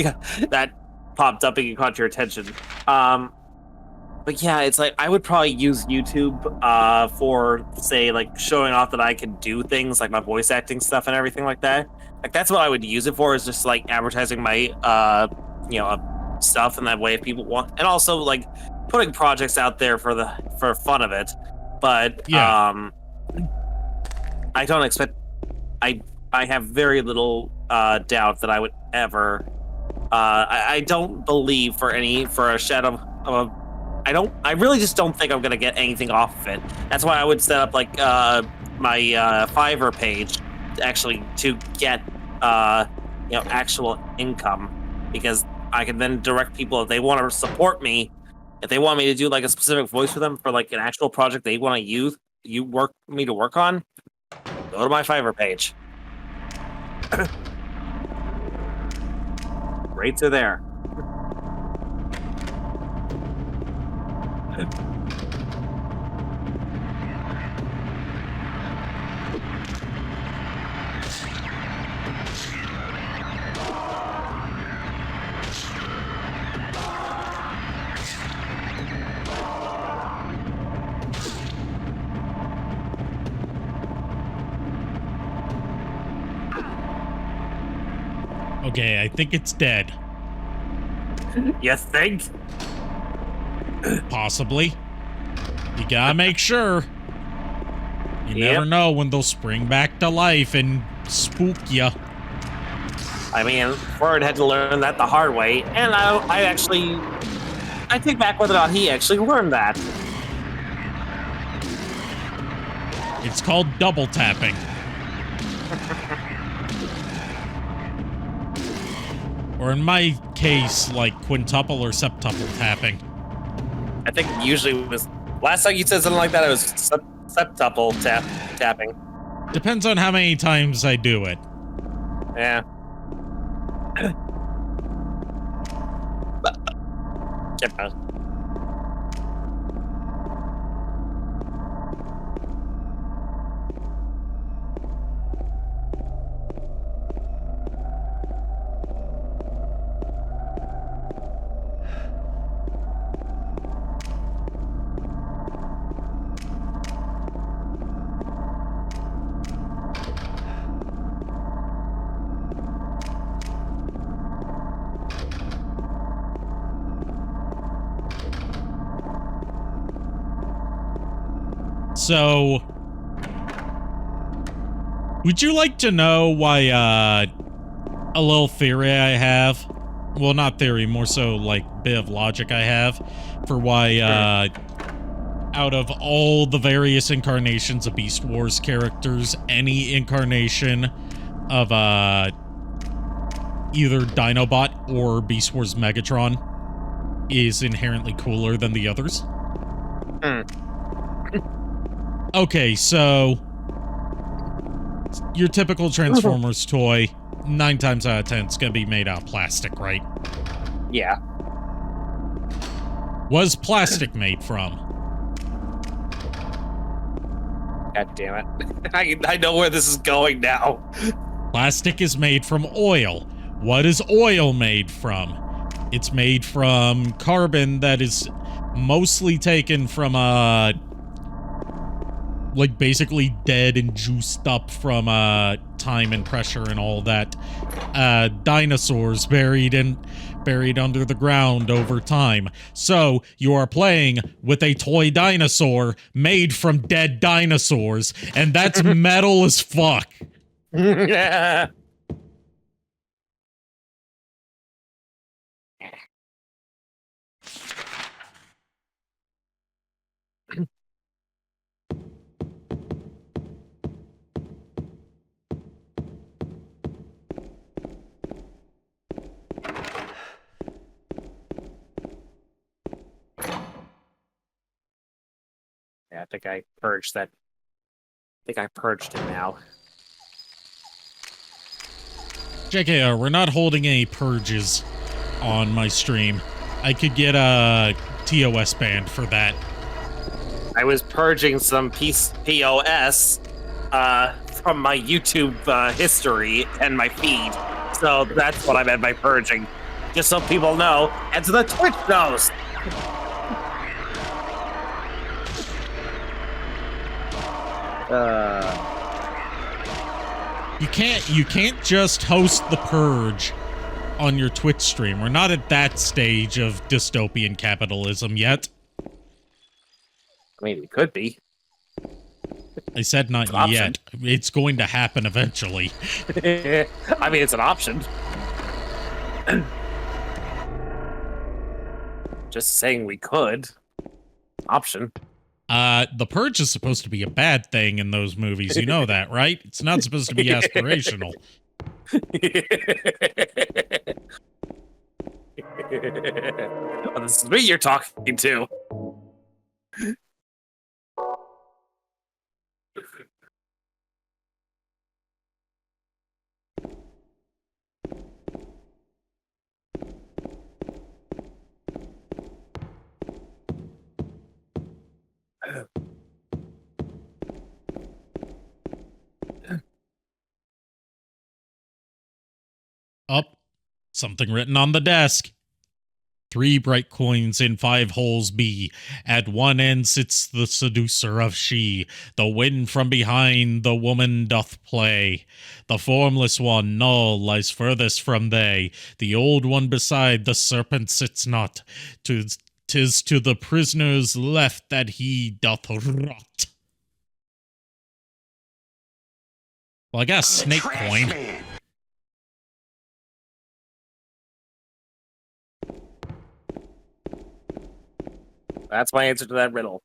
that popped up and it caught your attention. But yeah, it's like, I would probably use YouTube for, say, like, showing off that I can do things, like my voice acting stuff and everything like that. Like, that's what I would use it for, is just, like, advertising my, stuff in that way if people want. And also, like, putting projects out there for fun of it. But, yeah. I don't expect... I have very little doubt that I would ever... I don't believe for a shadow of... I really just don't think I'm gonna get anything off of it. That's why I would set up like my Fiverr page to get actual income, because I can then direct people if they want to support me, if they want me to do like a specific voice for them for like an actual project they want to work on, go to my Fiverr page. Rates are there. Okay, I think it's dead. You think? Possibly. You gotta make sure. You never know when they'll spring back to life and spook you. I mean, Ford had to learn that the hard way, and I take back whether or not he actually learned that. It's called double tapping. Or in my case, like quintuple or septuple tapping. I think usually it was... Last time you said something like that, it was septuple tapping. Depends on how many times I do it. Yeah. So, would you like to know why, a little theory I have? Well, not theory, more so like bit of logic I have for why, out of all the various incarnations of Beast Wars characters, any incarnation of, either Dinobot or Beast Wars Megatron is inherently cooler than the others? Okay, so your typical Transformers toy, 9 times out of 10, it's gonna be made out of plastic, right? Yeah. Was plastic made from? God damn it. I know where this is going now. Plastic is made from oil. What is oil made from? It's made from carbon that is mostly taken from, like, basically dead and juiced up from, time and pressure and all that. Dinosaurs buried under the ground over time. So, you are playing with a toy dinosaur made from dead dinosaurs, and that's metal as fuck. Yeah. Yeah, I think I purged that. I think I purged him now. JKR, we're not holding any purges on my stream. I could get a TOS banned for that. I was purging some POS from my YouTube history and my feed. So that's what I meant by purging. Just so people know, and so the Twitch knows. You can't just host the purge on your Twitch stream. We're not at that stage of dystopian capitalism yet. I mean, it could be. I said not yet. It's going to happen eventually. I mean, it's an option. Just saying we could. Option. The purge is supposed to be a bad thing in those movies. You know that, right? It's not supposed to be aspirational. Oh, this is me you're talking to. Up. Something written on the desk. 3 bright coins in 5 holes be. At one end sits the seducer of she. The wind from behind the woman doth play. The formless one, null, lies furthest from they. The old one beside the serpent sits not. 'Tis to the prisoner's left that he doth rot. Well, I got a snake coin. Man. That's my answer to that riddle.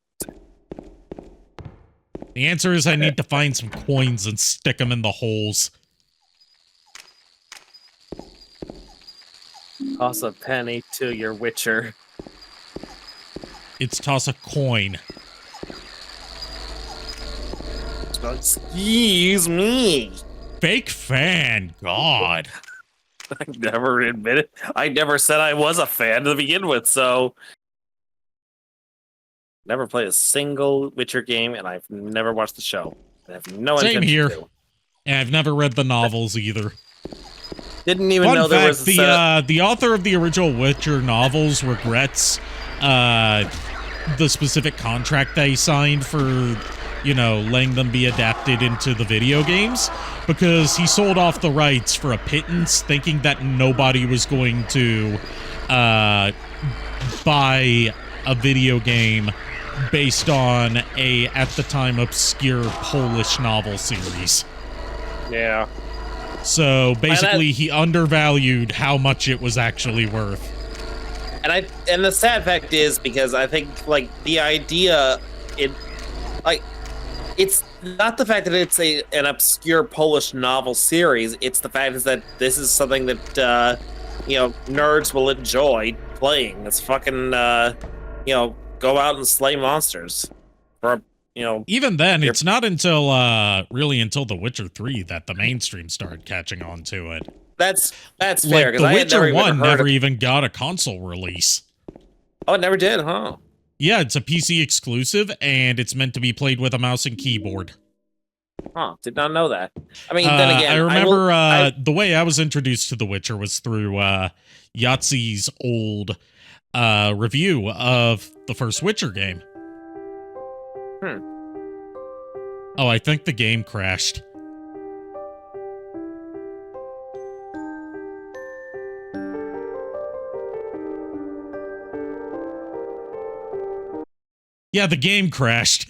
The answer is I need to find some coins and stick them in the holes. Toss a penny to your witcher. It's toss a coin. Excuse me. Fake fan. God. I never admitted. I never said I was a fan to begin with, so. Never played a single Witcher game, and I've never watched the show. I have no Same intention here. to. And I've never read the novels either. Didn't even Fun know there fact, was a the author of the original Witcher novels regrets the specific contract they signed for, you know, letting them be adapted into the video games, because he sold off the rights for a pittance, thinking that nobody was going to buy a video game based on a, at the time, obscure Polish novel series. Yeah. So basically, he undervalued how much it was actually worth. And the sad fact is, because I think, like, the idea, it's not the fact that it's an obscure Polish novel series. It's the fact is that this is something that nerds will enjoy playing. It's fucking go out and slay monsters. Or even then, it's not until really until The Witcher 3 that the mainstream started catching on to it. That's fair, Like, because The I had Witcher never 1 even heard never of... even got a console release. Oh, it never did, huh? Yeah, it's a PC exclusive, and it's meant to be played with a mouse and keyboard. Huh, did not know that. I mean, then again, I remember the way I was introduced to The Witcher was through Yahtzee's old review of the first Witcher game. Oh, I think the game crashed. Yeah, the game crashed.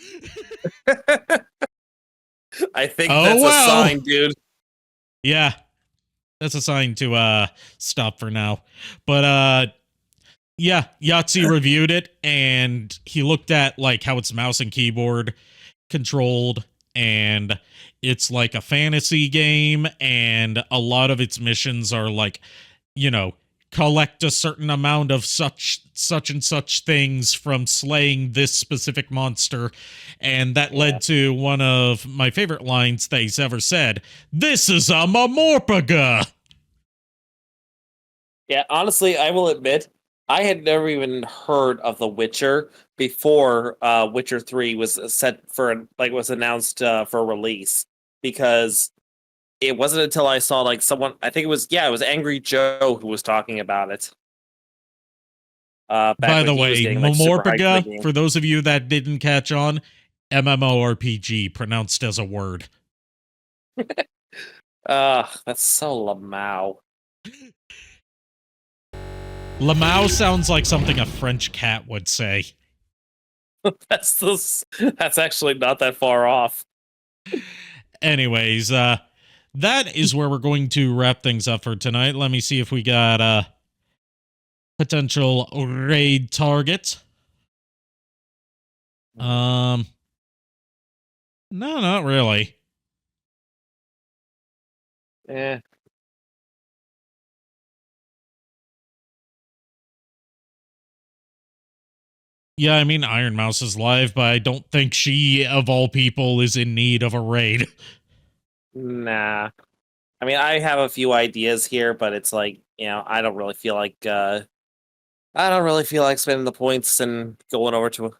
I think that's a sign, dude. Yeah, that's a sign to stop for now. But yeah, Yahtzee reviewed it, and he looked at like how it's mouse and keyboard controlled, and it's like a fantasy game, and a lot of its missions are like, you know, collect a certain amount of such and such things from slaying this specific monster. And that led to one of my favorite lines that he's ever said. This is a Mamorpaga. Yeah, honestly, I will admit, I had never even heard of The Witcher before Witcher 3 was set for, like, was announced for release, because it wasn't until I saw like someone, I think it was Angry Joe who was talking about it. By the way, Mamorpaga, for those of you that didn't catch on, MMORPG pronounced as a word. That's so Lamau. Lamau sounds like something a French cat would say. That's actually not that far off. Anyways, that is where we're going to wrap things up for tonight. Let me see if we got a potential raid target. No, not really. Eh. Yeah, I mean, Iron Mouse is live, but I don't think she, of all people, is in need of a raid. Nah. I mean, I have a few ideas here, but it's like, you know, I don't really feel like spending the points and going over to,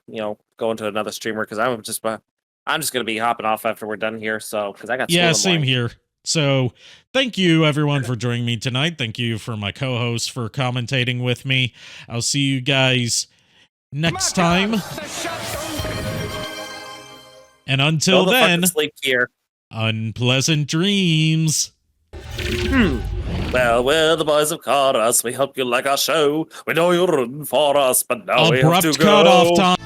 going to another streamer, because I'm just gonna be hopping off after we're done here. So, because I got same here. So, thank you everyone for joining me tonight. Thank you for my co-host for commentating with me. I'll see you guys next time. And until then, sleep here. Unpleasant dreams. Well, we're the boys of Chorus. We hope you like our show. We know you're rooting for us, but now we have to go. Abrupt cutoff time.